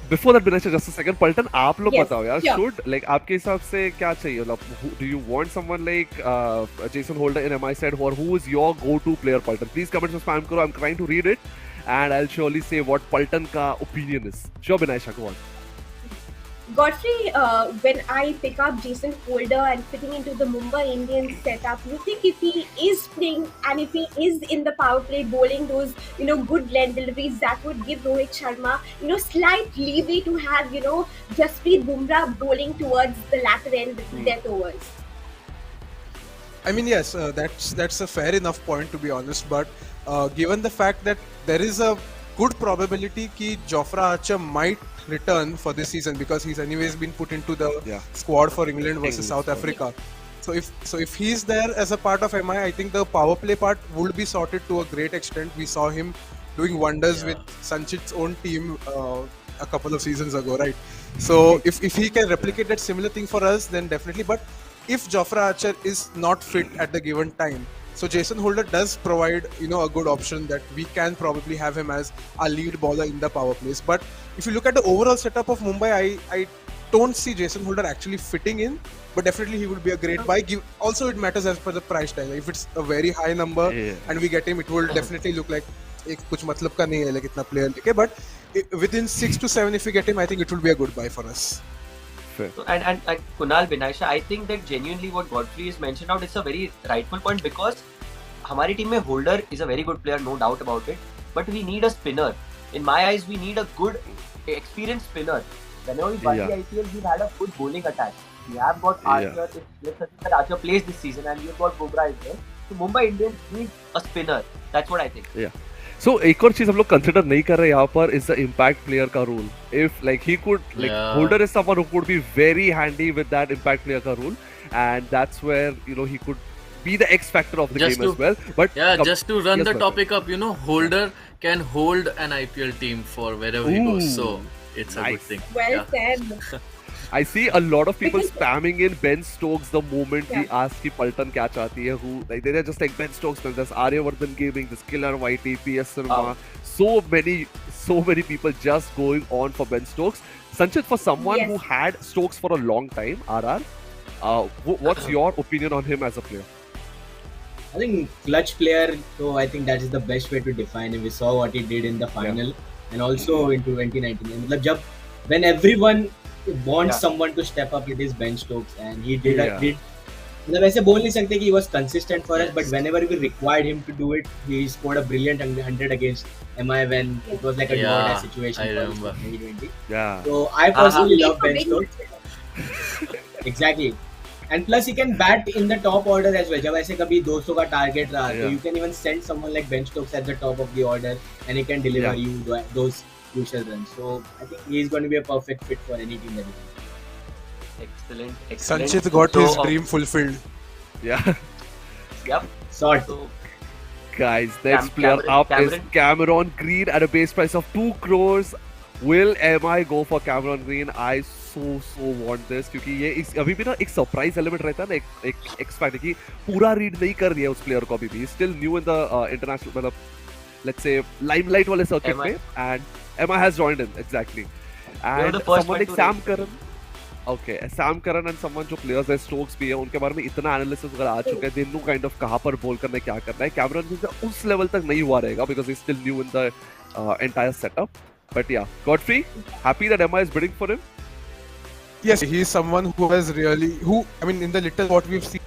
D: Before that, Binasha, just a second. Paltan, आप लोग बताओ यार. Should like आपके हिसाब से क्या चाहिए? Like, do you want someone like Jason Holder in MI side, or who is your go-to player, Paltan? Please comment में spam करो. I'm trying to read it. And I'll surely say what Paltan ka opinion is. Sure, Binasha, go on.
E: Godfrey, when I pick up Jason Holder and fitting into the Mumbai Indians setup, you think if he is playing and if he is in the power play bowling those, good length deliveries, that would give Rohit Sharma, slight leeway to have, Jasprit Bumrah bowling towards the latter end with death overs.
R: I mean, yes, that's a fair enough point, to be honest. But given the fact that there is a good probability that Jofra Archer might return for this season, because he's anyways been put into the squad for England versus South Africa. So if he's there as a part of MI, I think the power play part would be sorted to a great extent. We saw him doing wonders with Sanchit's own team a couple of seasons ago, right? So if he can replicate that similar thing for us, then definitely. But if Jofra Archer is not fit at the given time, so Jason Holder does provide, a good option that we can probably have him as our lead bowler in the power plays. But if you look at the overall setup of Mumbai, I don't see Jason Holder actually fitting in. But definitely he would be a great buy. Also, it matters as per the price tag. If it's a very high number and we get him, it will definitely look like कुछ मतलब का नहीं है like इतना player लेके. But within 6 to 7, if we get him, I think it will be a good buy for us.
C: So, and Kunal, Binasha, I think that genuinely what Godfrey has mentioned out is a very rightful point, because हमारी team में Holder is a very good player, no doubt about it. But we need a spinner. In my eyes, we need a good, experienced spinner. Whenever we won the IPL, we've had a good bowling attack. We have got Archer. Let's assume that Archer plays this season, and we've got Bumrah as well. So Mumbai Indians need a spinner. That's what I think.
D: Yeah. So एक और चीज हम लोग consider नहीं कर रहे यहाँ पर is the impact player का role. If like he could Holder is someone who could be very handy with that impact player का role, and that's where he could be the X factor of the game as well. But
S: just to run the topic up, Holder can hold an IPL team for wherever he goes. So it's a good thing.
E: Well said.
D: I see a lot of people spamming in Ben Stokes the moment we ask कि Paltan क्या चाहती है. Who like they're just like Ben Stokes, there's Aryavardhan Gaming, this Killer YT, PS Sharma. So many people just going on for Ben Stokes. Sanchit, for someone who had Stokes for a long time, RR, what's your opinion on him as a player?
Q: I think clutch player, so I think that is the best way to define him. We saw what he did in the final and also in 2019. मतलब when everyone wants someone to step up, it is Ben Stokes, and he did मतलब ऐसे बोल नहीं सकते कि he was consistent for us, but whenever we required him to do it, he scored a brilliant 100 against MI when it was like a do or die
S: Yeah,
Q: situation
S: I
Q: for us
S: remember.
Q: in 2020.
D: Yeah.
Q: So I
C: हाँ हाँ
Q: personally
E: He
Q: love
E: for
Q: Ben
E: big
Q: Stokes. Exactly. And plus he can bat in the top order as well. जब ऐसे कभी 200 का target रहा, so
D: Yeah.
Q: you can even send someone like Ben Stokes at the top of the order, and he can deliver
D: Yeah.
Q: you those crucial runs. So I think he is going to be a perfect fit for any team that he can.
C: excellent
R: Sanchit got
C: so
R: his dream fulfilled.
D: Yeah.
C: yep
Q: Sort.
C: so
D: Guys, next player up is Cameron Green at a base price of 2 crores. Will MI go for Cameron Green? I so want this क्योंकि ये अभी भी ना एक surprise element रहता है ना एक एक्स फैक्टर की पूरा रीड नहीं कर दिया उस प्लेयर को अभी भी still new in the international मतलब लेट्स से लाइमलाइट वाले सर्किट पे and MI has joined in exactly and someone like Sam Curran Okay, Sam Curran and someone जो players है Stokes भी है उनके बारे में इतना एनालिसिस वगैरह आ चुका है they know kind of कहाँ पर बॉल करना है क्या करना है कैमरन ग्रीन का उस लेवल तक नहीं हुआ रहेगा because he's still new in the entire setup but yeah Godfrey happy that MI is bidding for him
R: Yes, he is someone who has really, I mean, in the little what we've seen,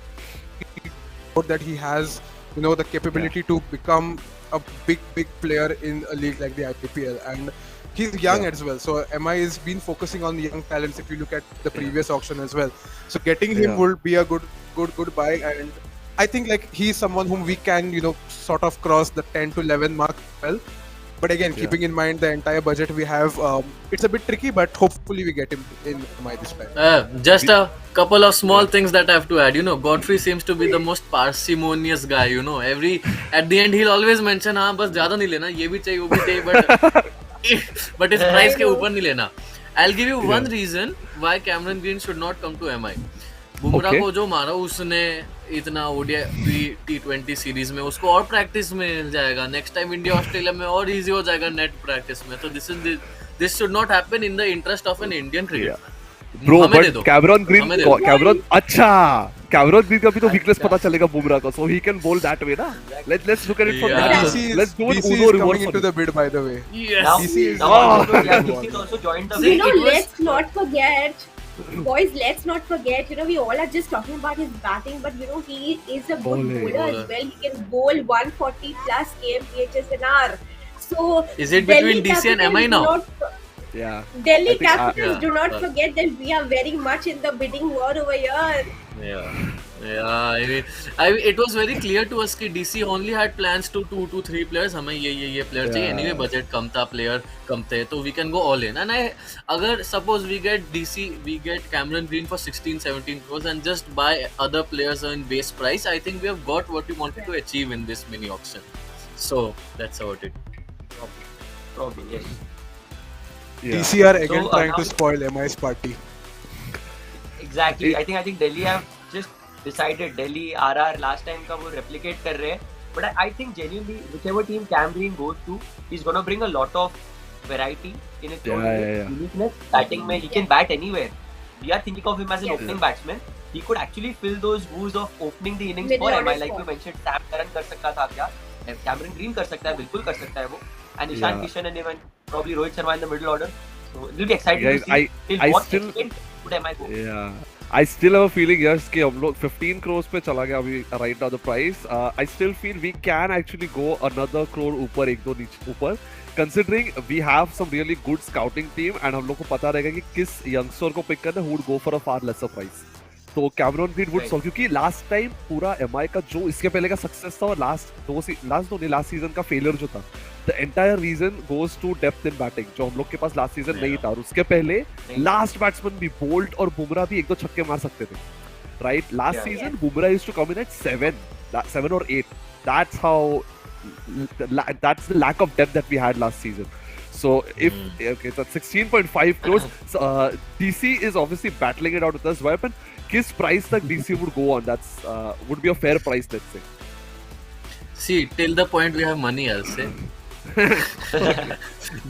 R: that he has, the capability to become a big player in a league like the IPL, and he's young as well. So MI has been focusing on young talents. If you look at the previous auction as well, so getting him would be a good buy, and I think like he's someone whom we can, sort of cross the 10 to 11 mark well. But again, keeping in mind the entire budget we have, it's a bit tricky, but hopefully we get him in MI this time.
S: Just a couple of small things that I have to add. Godfrey seems to be the most parsimonious guy. At the end he'll always mention, हाँ बस ज़्यादा नहीं लेना, ये भी चाहिए, वो भी चाहिए, but इस price के ऊपर नहीं लेना. I'll give you one reason why Cameron Green should not come to MI. Bumrah को जो मारा उसने इतना ओडीआई T20 सीरीज में, उसको और प्रैक्टिस मिल जाएगा. नेक्स्ट टाइम इंडिया ऑस्ट्रेलिया में और इजी हो जाएगा नेट प्रैक्टिस में. तो this should not happen in the interest of an Indian cricket.
D: Bro, but Cameron Green अच्छा Cameron Green का भी तो weakness पता चलेगा बुमराह को, so he can bowl that way ना. Let's look at it from that angle. Let's do it Uno reverse
R: coming into the bid, by the way.
C: Yes.
R: DC is
C: also joined the bid.
E: Let's not forget, boys, let's not forget, we all are just talking about his batting, but he is a good bowler as well. He can bowl 140 plus kmph an hour. So
S: is it between DC and MI now?
D: Yeah.
E: Delhi Capitals, do not forget that we are very much in the bidding war over here.
S: Yeah. It was very clear to us कि DC only had plans to 2 to 3 players. हमें ये player चाहिए. Anyway, budget कम था, player कम थे, तो we can go all in. And अगर suppose we get Cameron Green for 16-17 crores and just buy other players in base price, I think we have got what we wanted to achieve in this mini auction. So that's about it.
C: Probably yes.
R: DC are again trying to spoil MI's party.
C: Exactly. I think Delhi have just decided. Delhi RR last time का वो replicate कर रहे हैं. But I think genuinely whichever team Cam Green goes to, he's gonna bring a lot of variety in his own uniqueness. Batting में he can bat anywhere. We are thinking of him as an opening batsman. He could actually fill those woes of opening the innings for MI. Like we mentioned, Sam Curran कर सकता था क्या? Cameron Green कर सकता है, बिल्कुल कर सकता है वो. And Ishan Kishan and even probably Rohit Sharma in the middle order. So it will be exciting to see till what extent would MI go.
D: Yeah. I still have a feeling yes कि हम लोग 15 crores पे चला गया अभी right now the price. I still feel we can actually go another crore ऊपर, एक दो नीचे ऊपर. Considering we have some really good scouting team and हम लोग को पता रहेगा कि किस youngster को pick करना है who would go for a far lesser price. तो कैमरॉन ग्रीन वुड सॉल्व क्योंकि लास्ट टाइम पूरा एमआई का जो इसके पहले का सक्सेस था और लास्ट सीजन का फेलियर जो था the entire reason goes to depth in batting जो हम लोग के पास लास्ट सीजन नहीं था और उसके पहले लास्ट बैट्समैन भी बोल्ट और बुमराह भी एक दो छक्के मार सकते थे right last season Bumrah used to come in at 7 or 8 that's how that's the lack of depth that we had last season. So if okay, that's 16.5 crores. DC is obviously battling it out with us. Weapon, किस price तक DC would go on? That's would be a fair price, let's say.
S: See, till the point we have money, I'll say.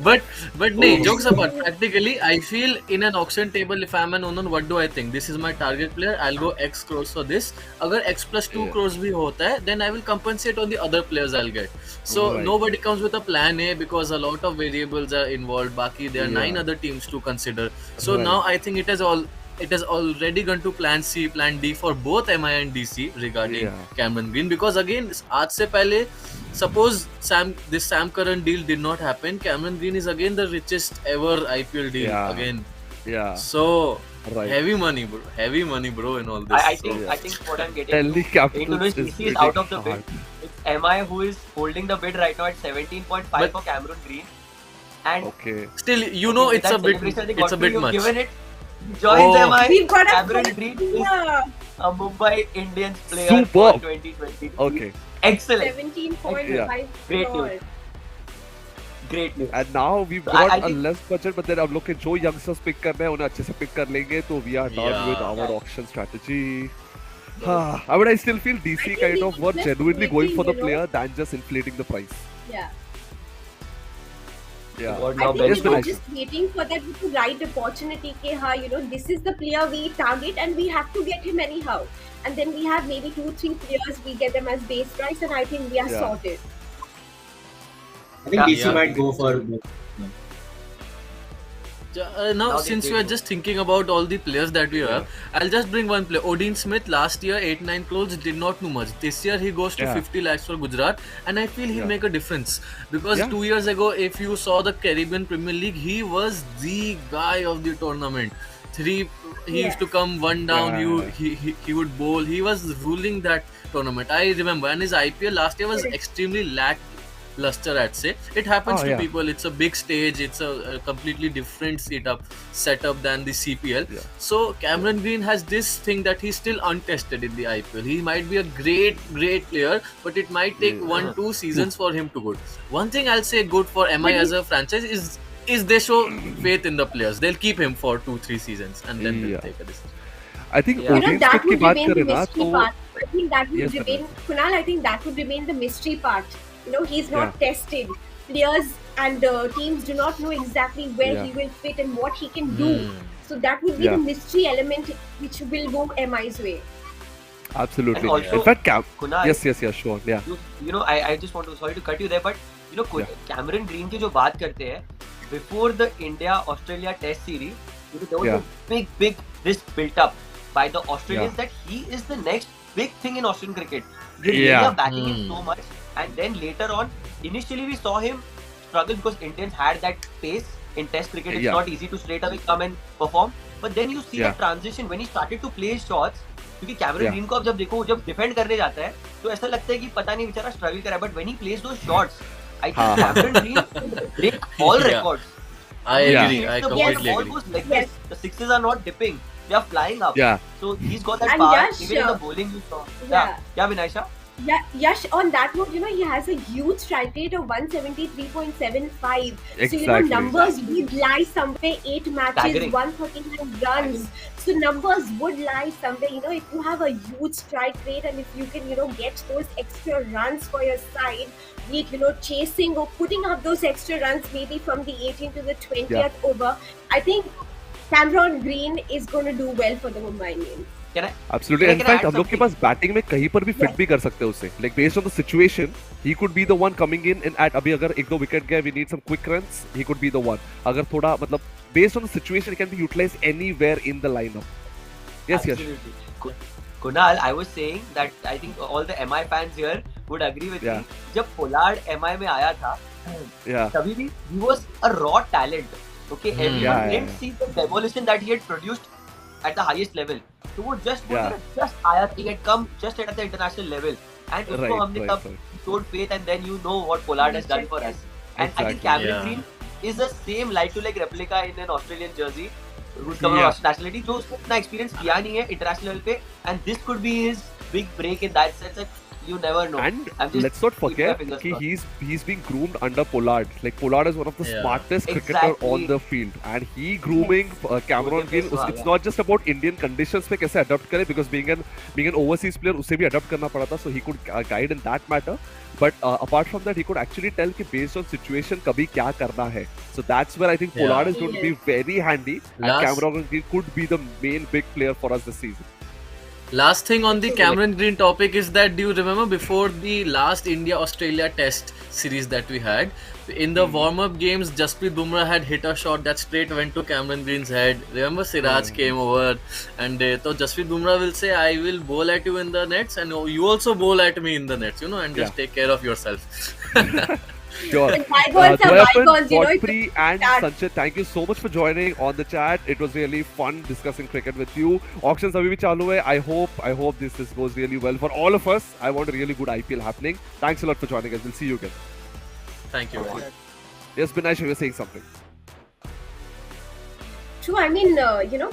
S: but नहीं, jokes apart, practically I feel in an auction table if I'm an owner, what do I think? This is my target player, I'll go X crores for this. अगर X plus 2 crores भी होता है, then I will compensate on the other players I'll get. So nobody comes with a plan A because a lot of variables are involved. बाकी there are 9 other teams to consider. So now I think it has it has already gone to plan C, plan D for both MI and DC regarding Cameron Green, because again आज से पहले suppose this Sam Curran deal did not happen, Cameron Green is again the richest ever IPL deal again. So heavy money bro in all this.
C: I think what I'm getting
D: Delhi Capitals
C: DC is out of the bid. It's MI who is holding the bid right now at 17.5 for Cameron Green. And
S: still, you know, it's a bit much.
C: Given it, joins MI.
E: We've got
C: Cameron Green is a Mumbai Indians player
D: Superb.
C: for 2020.
D: Okay.
C: Excellent.
E: 17.5
C: Great
E: crore.
C: news. Great news.
D: And now we've got a less budget, but then हम लोग के जो youngsters pick कर रहे हैं उन्हें अच्छे से pick कर लेंगे, तो we are done with our auction strategy. I mean, I still feel DC kind of were genuinely going for the player than just inflating the price.
E: Yeah.
D: Yeah.
E: I think we were just waiting for that right opportunity. This is the player we target and we have to get him anyhow. And then we have maybe 2-3 players, we get them as base price, and I think we are sorted.
Q: I think DC might go for.
S: Now since we are just thinking about all the players that we have, I'll just bring one player. Odin Smith last year 8-9 crores did not do much. This year he goes to 50 lakhs for Gujarat, and I feel he'll make a difference, because 2 years ago, if you saw the Caribbean Premier League, he was the guy of the tournament. He used to come one down, he would bowl, he was ruling that tournament. I remember, and his IPL last year was extremely lackluster, I'd say. It happens to people. It's a big stage. It's a completely different setup than the CPL. So Cameron Green has this thing that he's still untested in the IPL. He might be a great player, but it might take 1-2 seasons for him to go. One thing I'll say good for MI as a franchise is they show faith in the players. They'll keep him for 2-3 seasons and then they'll take a decision.
D: I think
E: that would remain the
D: ना
E: mystery part. I think that would remain, Kunal, I think that would remain the mystery part. He's not tested. Players and teams do not know exactly where he will fit and what he can do. So that would be the mystery element which will go MI's way.
D: Absolutely.
C: And also,
D: in fact,
C: Kunal,
D: yes, sure, yeah.
C: I just want to, sorry to cut you there, but Cameron Green की जो बात करते हैं, before the India-Australia Test series, there was a big this built up by the Australians that he is the next big thing in Australian cricket. They are backing him so much, and then later on, initially we saw him struggle because Indians had that pace in Test cricket. It's not easy to straight away come and perform. But then you see the transition when he started to play his shots. क्योंकि Cameron green को अब जब देखो, जब defend करने जाता है तो ऐसा लगता है कि पता नहीं बेचारा स्ट्रगल कर रहा है, but when he plays those shots, I think Cameron Green break all records.
S: I agree. I completely agree.
C: Like this. The sixes are not dipping; they are flying up. So he's got that
E: And
C: power.
E: Yash,
C: Even in the bowling, you saw. Yeah, Vinayasha.
E: Yeah, Yash, on that note, he has a huge strike rate of 173.75. So, numbers would lie somewhere 8 matches,
C: Staggering.
E: 139 runs. So, numbers would lie somewhere, if you have a huge strike rate and if you can, get those extra runs for your side, be it, chasing or putting up those extra runs maybe from the 18th to the 20th over, I think Cameron Green is going to do well for the Mumbai Indians.
D: Absolutely. In fact, हम लोग के पास batting में कहीं पर भी fit भी कर सकते हैं उसे. Like based on the situation, he could be the one coming in and at अभी अगर 1-2 विकेट गए, we need some quick runs, he could be the one. अगर थोड़ा मतलब based on the situation, he can be utilized anywhere in the lineup. Yes,
C: Absolutely. Kunal, I was saying that I think all the MI fans here would agree with me. जब Pollard MI में आया था, तभी भी he was a raw talent. Okay, everyone didn't see the demolition that he had produced at the highest level. So वो just आया, he had come just at the international level, and उसको हमने तब showed faith, and then you know what Pollard has done for us. And I think Cameron Green is the same like-to-like replica in an Australian jersey, who's come from nationality, जो उसको इतना experience किया नहीं है international पे, and this could be his big break in that sense. Like, you never know.
D: And let's not forget that he's being groomed under Pollard. Like Pollard is one of the smartest cricketer on the field, and he grooming Cameron Green. It's not just about Indian conditions पे कैसे adapt करे, because being an overseas player उसे भी adapt करना पड़ा था, so he could guide in that matter. But apart from that, he could actually tell कि based on situation कभी क्या करना है. So that's where I think Pollard is going to be very handy, and Cameron Green could be the main big player for us this season.
S: Last thing on the Cameron Green topic is that, do you remember before the last India-Australia test, series that we had. In the warm-up games, Jasprit Bumrah had hit a shot that straight went to Cameron Green's head. Remember, Siraj came over, and so Jasprit Bumrah will say, "I will bowl at you in the nets, and you also bowl at me in the nets, and just take care of yourself."
D: Sure.
E: Bygones are bygones,
D: Godfrey and Sanchit, thank you so much for joining on the chat. It was really fun discussing cricket with you. Auctions abhi bhi chalu hai. I hope this goes really well for all of us. I want a really good IPL happening. Thanks a lot for joining us. We'll see you again.
S: Thank you.
D: Yes, Binash, you were saying something.
E: True, I mean,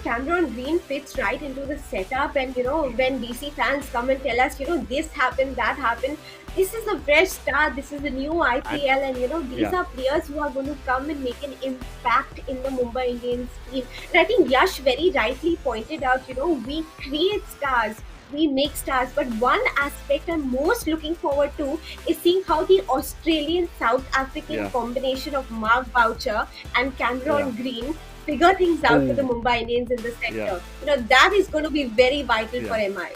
E: Cameron Green fits right into the setup, and when DC fans come and tell us, this happened, that happened, this is a fresh start, this is the new IPL, and these are players who are going to come and make an impact in the Mumbai Indians team. And I think Yash very rightly pointed out, we create stars, we make stars, but one aspect I'm most looking forward to is seeing how the Australian South African combination of Mark Boucher and Cameron Green figure things out for the Mumbai Indians in the sector. That is going to be very vital for MI.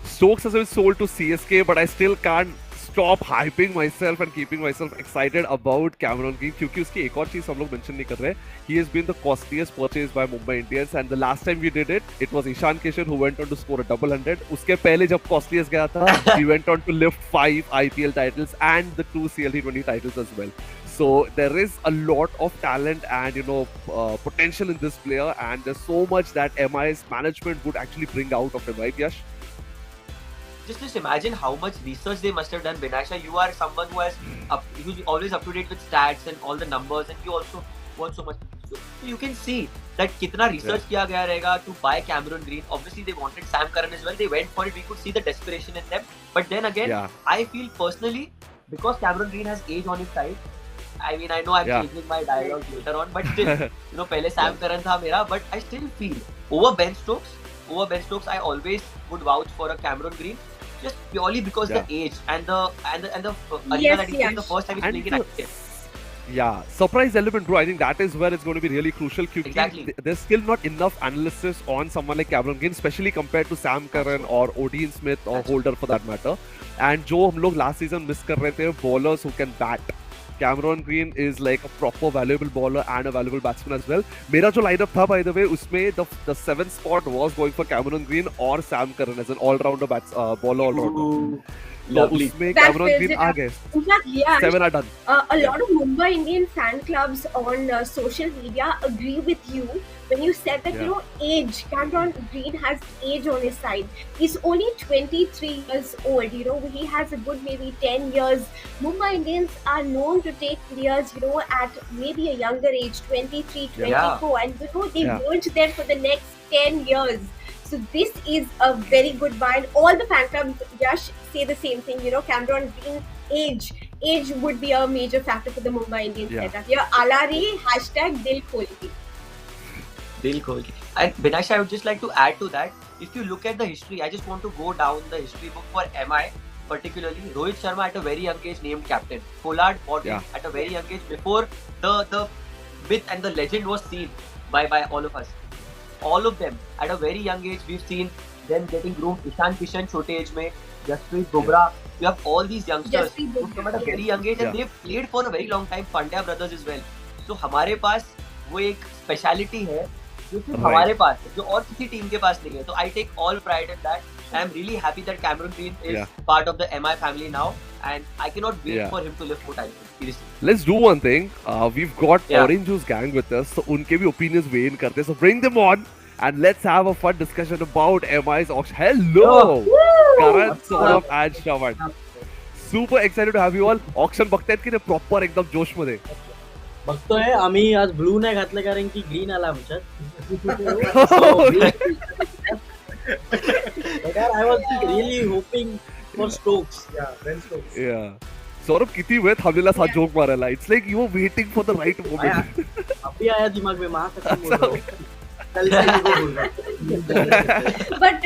D: Stokes has been sold to CSK, but I still can't stop hyping myself and keeping myself excited about Cameron Green क्योंकि उसकी एक और चीज हम लोग mention नहीं कर रहे. He has been the costliest purchase by Mumbai Indians, and the last time we did it, it was Ishan Kishan who went on to score a double hundred. उसके पहले जब costliest गया था, he went on to lift 5 IPL titles and the 2 CLT20 titles as well. So there is a lot of talent and potential in this player, and there's so much that MI's management would actually bring out of him, right, Yash?
C: Just imagine how much research they must have done. Binasha, you are someone who's always up to date with stats and all the numbers, and you also watch so much. So you can see that kitna research kiya gaya rahega to buy Cameron Green. Obviously, they wanted Sam Curran as well. They went for it. We could see the desperation in them. But then again, I feel personally, because Cameron Green has age on his side. I mean, I know I'm changing my dialogue later on, but still, pehle Sam Curran tha mera, but I still feel over Ben Stokes, I always would vouch for a Cameron Green, just purely because the age and the arena that he's in the first time he's playing in IPL.
D: Yeah, surprise element, bro. I think that is where it's going to be really crucial. Exactly. There's still not enough analysis on someone like Cameron Green, especially compared to Sam Curran or Odean Smith or Holder for that matter. And जो हम लोग last season miss कर रहे थे, bowlers who can bat. Cameron Green is like a proper valuable bowler and a valuable batsman as well. मेरा जो lineup था, by the way, उसमें the 7th spot was going for Cameron Green or Sam Curran as an all-rounder bowler all-rounder.
E: Lovely.
D: Cameron Green आ गए.
E: In fact, yeah,
D: 7 are done.
E: A lot of Mumbai Indian fan clubs on social media agree with you when you said that age. Cameron Green has age on his side. He's only 23 years old. He has a good maybe 10 years. Mumbai Indians are known to take players, at maybe a younger age, 23, 24, and they weren't there for the next 10 years. So this is a very good buy. And all the fan clubs, Yash, say the same thing. Cameron Green, age would be a major factor for the Mumbai Indians setup. Alare hashtag Dil Khol Ke.
C: Dil Khol Ke. And Binasha, I would just like to add to that. If you look at the history, I just want to go down the history book for MI. Particularly, Rohit Sharma at a very young age named captain. Pollard bought him at a very young age before the myth and the legend was seen by all of us. All of them at a very young age, we've seen them getting groomed. Ishan Kishan, छोटे age में, Jasprit Bumrah. You have all these youngsters who come at a very young age and they've played for a very long time. Pandya brothers as well. So हमारे पास वो एक speciality है जो सिर्फ हमारे पास है, जो और किसी टीम के पास नहीं है. So I take all pride in that. I'm really happy that Cameron Green is part of the MI family now, and I cannot wait for him to lift foot IPL. Seriously.
D: Let's do one thing. We've got Orange Juice Gang with us, so उनके भी opinions weigh in करते हैं. So bring them on and let's have a fun discussion about MI's auction. Hello, Karan, Saurabh, and Shravan. Super excited to have you all. Auction बघतायत की नाही proper एकदम जोश मध्ये.
T: बघतोय आम्ही आज ब्लू नाही घातलं कारण की ग्रीन आला आमच्यात. I was really hoping for Stokes. Ben Stokes.
D: Yeah. Saurabh किती वेळ थांबलेला हा जोक मारायला. It's like you were waiting for the right moment.
T: अभी आया दिमाग में महाकसम बोल रहा हूँ.
E: But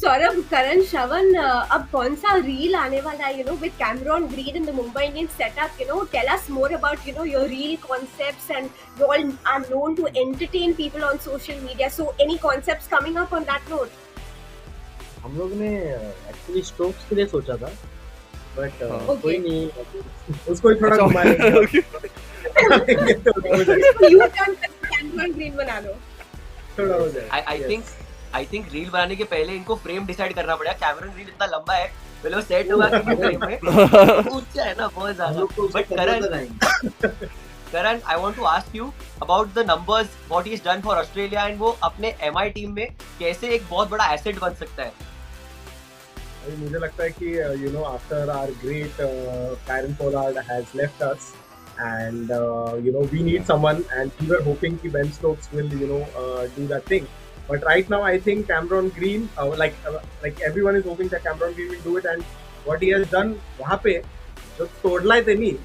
E: Saurabh, Karan, Shravan, अब कौन सा reel आने वाला है, with Cameron Green in the Mumbai Indians setup, tell us more about, your reel concepts, and you all are known to entertain people on social media. So any concepts coming up on that note?
T: हम लोग ने actually Stokes के लिए सोचा था
Q: but
E: Okay.
Q: कोई नहीं, उसको ही थोड़ा घुमा लेंगे।
E: इसको U-turn करके कैमरन ग्रीन बना दो।
Q: थोड़ा हो जाए।
C: आई थिंक रील बनाने के पहले इनको फ्रेम डिसाइड करना पड़ेगा। कैमरन ग्रीन इतना लंबा है, पहले वो सेट होगा कि फ्रेम में ऊंचा है ना बहुत ज्यादा। But Karan, I want to ask you about the numbers, what he's done for Australia, and वो अपने MI टीम में कैसे एक बहुत बड़ा एसेट बन सकता है।
Q: अभी मुझे लगता है कि you know after our great Karen Pollard has left us and you know we need someone and we were hoping कि Ben Stokes will you know do that thing, but right now I think Cameron Green like everyone is hoping that Cameron Green will do it and what he has done वहाँ पे जो तोडलाय त्यांनी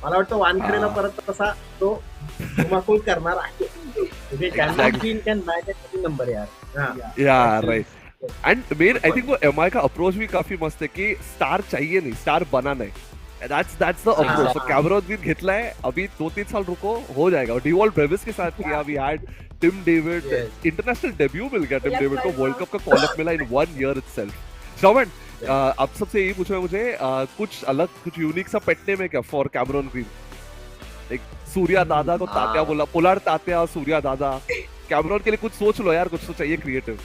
Q: मला वाटतं वानखेडेला परत तसा तो धुमाकूळ करणार आहे.
T: म्हणजे Cameron green can match at any number यार.
D: Yeah, right. And main I think वो MI का अप्रोच भी काफी मस्त है कि स्टार चाहिए नहीं, स्टार बनाना है. That's the approach. So Cameron green घेतलाय, अभी 2-3 साल रुको, हो जाएगा. डिवॉल्ट ब्रेविस के साथ किया, we had Tim David, international debut मिल गया टिम डेविड को, वर्ल्ड कप का कॉल अप मिला in 1 year itself. श्रवण, अब सबसे यही पूछना है मुझे, कुछ अलग कुछ यूनिक सा पेट नेम है क्या फॉर कैमरन ग्रीन? एक सूर्या दादा को तात्या बोला, पोलार्ड तात्या, सूर्या दादा. कैमरन के लिए कुछ सोच लो यार, कुछ तो चाहिए creative.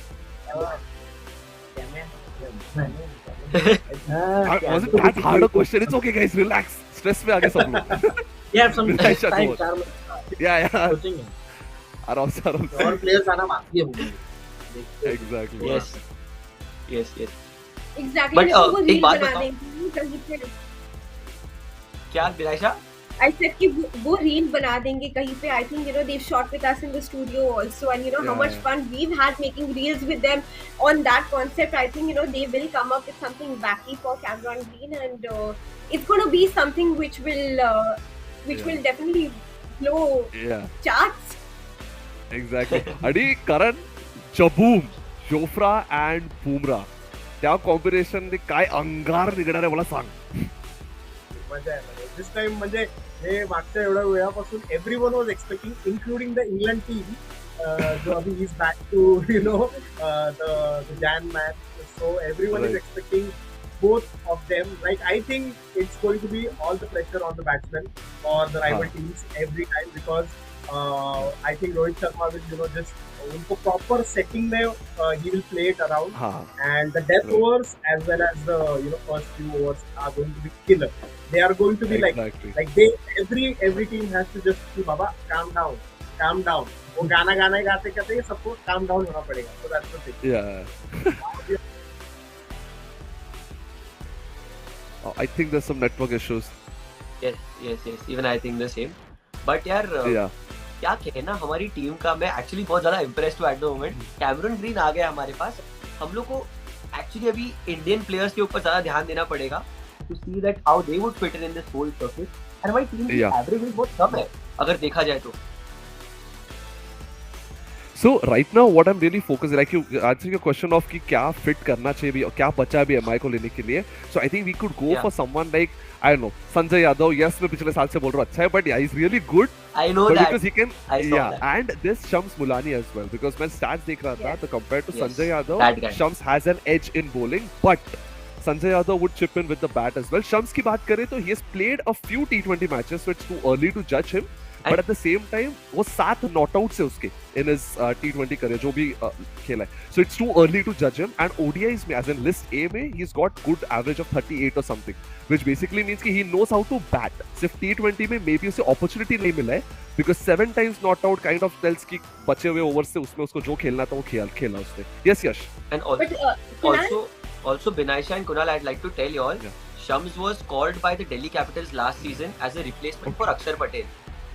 D: Was it that hard a question? It's okay guys, relax. Stress में आगे सब लोग.
T: Yeah, some time 4
D: Yeah. आराम से.
T: और प्लेयर्स आना बाकी है मुझे.
D: Exactly.
C: Yes.
E: Exactly.
C: But
E: इसको
C: एक
E: रील
C: बात
E: बना
C: बताओ.
E: देंगे कहीं पे।
C: क्या बिलाशा?
E: I said कि वो रील बना देंगे कहीं पे. I think you know they've shot with us in the studio also, and you know how much fun we've had making reels with them on that concept. I think you know they will come up with something wacky for Cameron Green, and it's going to be something which will definitely blow charts.
D: Exactly. आणि करण, जबूम, Jofra and Bumrah, त्या combination ने काय अंगार निघणार आहे मला सांग.
Q: मजा आहे दिस टाइम. म्हणजे हे मागच्या एवढ्या वेळापासून everyone was expecting including the England team जो अभी is back to you know the Jan match. So everyone is expecting both of them. Like I think it's going to be all the pressure on the batsmen or the rival teams every time because I think Rohit Sharma will you know just उनको proper setting में he will play it around and the death overs as well as the you know first few overs are going to be killer. They are going to be like they every team has to just say Baba calm down. वो गाना गाते कहते सबको calm down होना पड़ेगा. So that's the thing.
D: Yeah. I think there's some network issues.
C: Yes. Even I think the same. But यार क्या कहना हमारी टीम का. मैं एक्चुअली बहुत ज्यादा इम्प्रेस्ड हूँ at the moment. Cameron Green आ गया हमारे पास. हम लोग को एक्चुअली अभी इंडियन प्लेयर्स के ऊपर ज्यादा ध्यान देना पड़ेगा to see that how they would fit in this whole circuit. And हमारी टीम की एवरेज भी बहुत कम है अगर देखा जाए तो.
D: So right now what I'm really focused, like you answering your question of कि क्या fit करना चाहिए भी और क्या बचा है भी MI को लेने के लिए. So I think we could go for someone like I don't know Sanjay Yadav. Yes, मैं पिछले साल से बोल रहा हूँ अच्छा है, but yeah he's really good.
C: I know
D: but
C: that.
D: Because he can
C: that.
D: And this Shams Mulani as well because मैं stats देख रहा था तो compared to Sanjay Yadav, Shams has an edge in bowling, but Sanjay Yadav would chip in with the bat as well. Shams की बात करें तो he has played a few T20 matches, so it's too early to judge him. But at the same time, वो 7 नॉटआउट्स है उसके in his T20 career जो भी खेला है. So it's too early to judge him. And ODIs में, as in list A में, he's got good average of 38 or something, which basically means कि he knows how to bat. सिर्फ T20 में maybe उसे opportunity नहीं मिला है because 7 times not out kind of tells कि बचे हुए overs से उसमें उसको जो खेलना था वो खेला उसने. Yes, Yash.
C: And also Binaisha and Kunal, I'd like to tell you all, Shams was called by the Delhi Capitals last season as a replacement for Akshar Patel.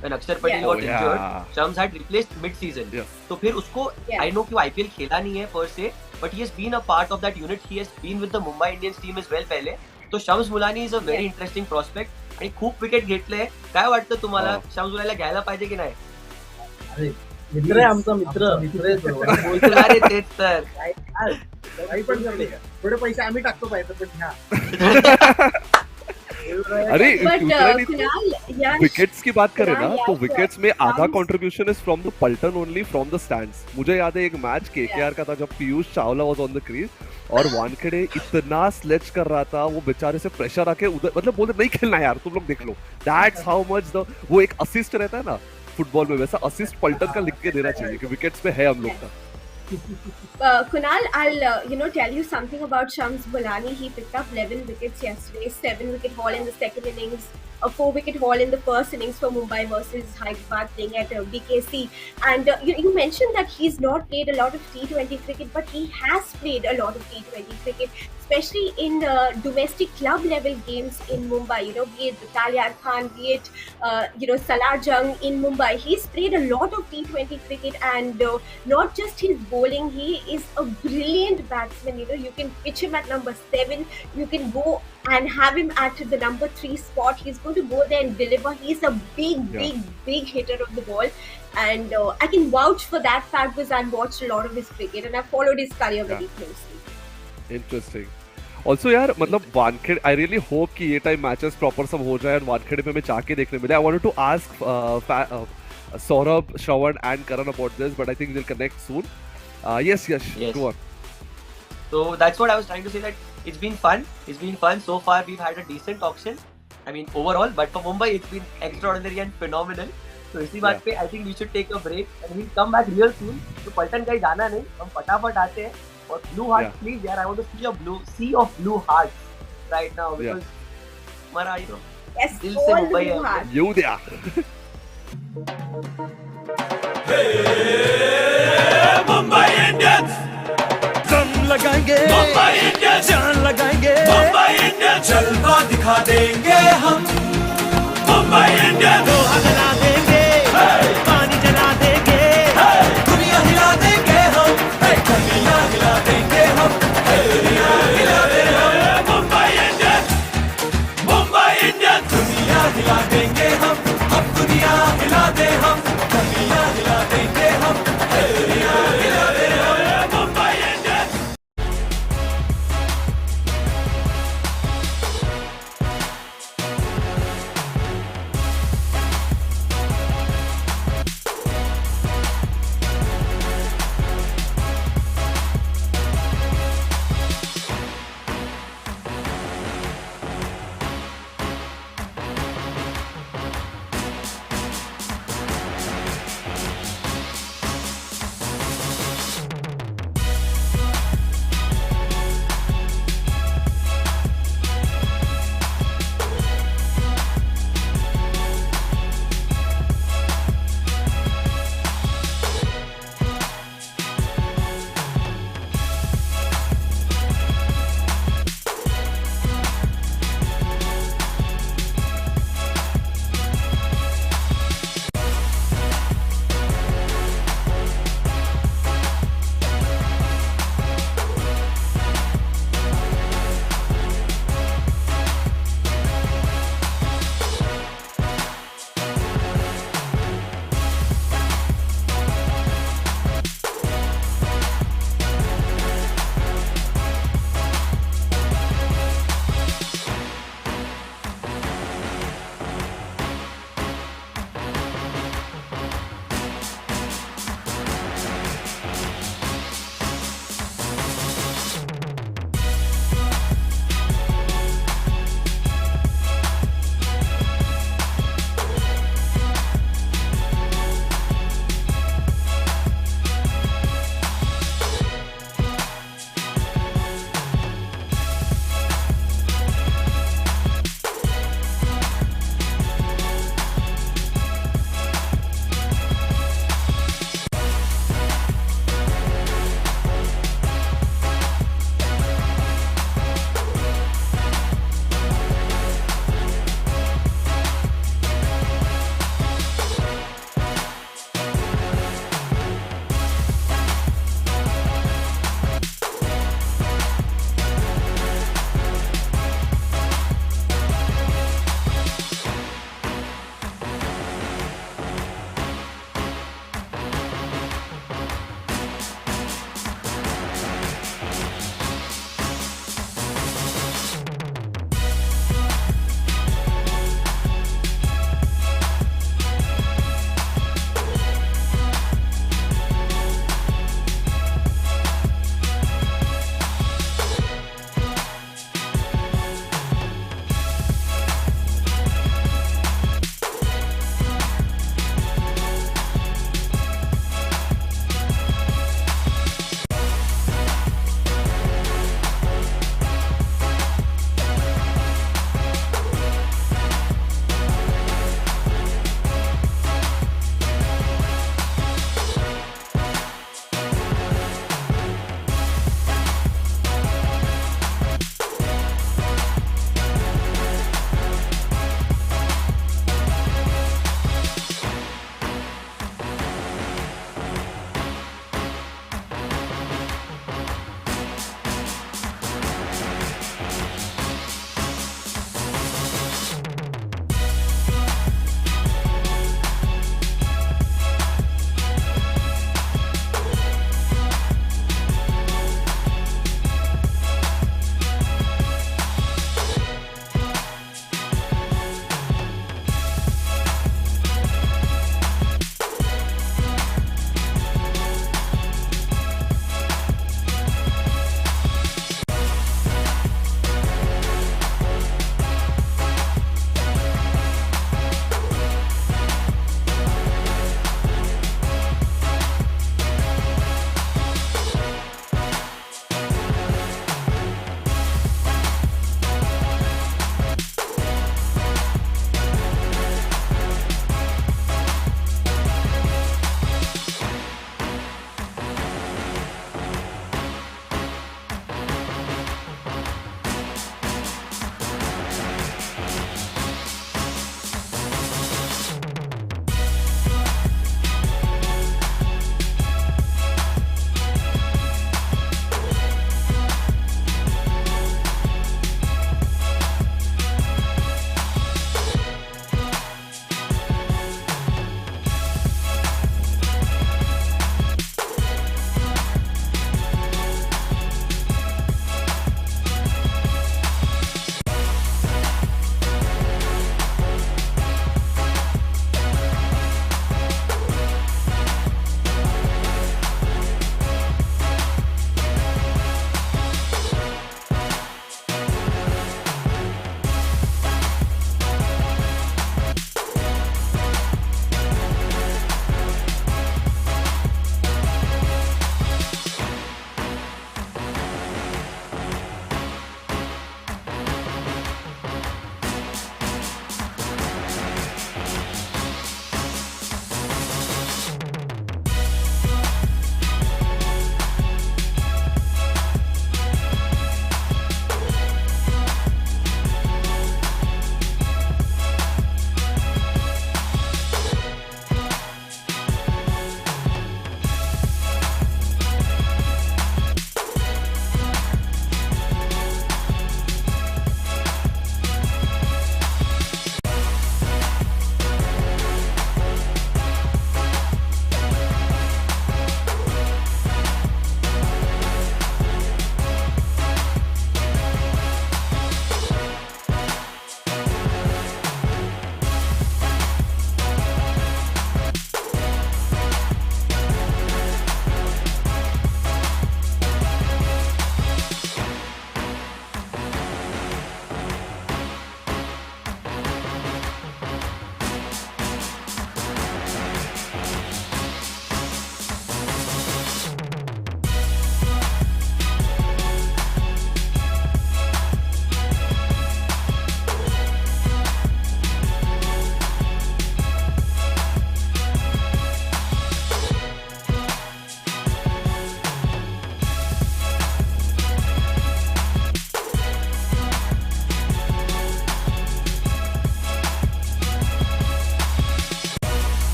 C: When Akshar Patel got injured, Shams had replaced mid-season. तो फिर उसको I know कि वो IPL खेला नहीं है per se, but he has been a part of that unit. He has been with the Mumbai Indians team as well पहले. तो Shams Mulani is a very interesting prospect. आणि खूप wicket घेतले. काय वाटतं तुम्हाला Shams Mulani घ्यायला पाहिजे की नाही?
T: अरे मित्र आहे आमचा मित्र.
C: बोलतो ना रे तेच तर.
Q: काही पण करणे थोडे पैसे आम्ही टाकतो पाहिजे पण घ्या.
D: अरे विकेट्स की बात करें ना तो विकेट्स में आधा contribution is from the Paltan only from the stands. मुझे याद है एक मैच केकेआर का था जब Piyush Chawla was on the crease और वानखेड़े इतना स्लेज कर रहा था, वो बेचारे से प्रेशर आके उधर मतलब बोलते नहीं खेलना यार, तुम लोग देख लो. दैट्स हाउ मच द वो एक असिस्ट रहता है ना फुटबॉल में, वैसा असिस्ट पलटन का लिख के देना चाहिए कि विकेट्स पे है हम लोग का.
E: Kunal, I'll tell you something about Shams Bolani. He picked up 11 wickets yesterday, 7-wicket haul in the second innings, a 4-wicket haul in the first innings for Mumbai versus Hyderabad playing at BKC. And you mentioned that he's not played a lot of T20 cricket, but he has played a lot of T20 cricket, especially in domestic club level games in Mumbai. Be it Talyar Khan, be it Salah Jung in Mumbai. He's played a lot of T20 cricket, and not just his bowling, he is a brilliant batsman. You can pitch him at number 7, you can go and have him at the number 3 spot. He's going to go there and deliver. He's a big hitter of the ball, and I can vouch for that fact because I've watched a lot of his cricket and I've followed his career very closely.
D: Interesting. Also यार मतलब Wankhede, I really hope कि ये time matches proper सब हो जाए और वानखेड़े में हमें जाके देखने मिले. I wanted to ask Saurabh, Shravan and Karan about this, but I think we'll connect soon. Yes, go on.
C: So that's what I was trying to say, that it's been fun. It's been fun. So far we've had a decent auction. I mean overall, but for Mumbai it's been extraordinary and phenomenal. So इसी बात पे I think we should take a break and we'll come back real soon. तो पलटन कहीं जाना नहीं, हम फटाफट आते हैं. और blue hearts please यार, I want to see a sea of blue hearts right now because हमारा
E: yes,
C: दिल से मुंबई है.
D: You there.
B: Mumbai Indians,
A: दम लगाएंगे,
B: Mumbai Indians,
A: जान लगाएंगे,
B: Mumbai Indians,
A: जलवा दिखा देंगे हम.
B: Mumbai Indians,
A: दोहा गला देंगे.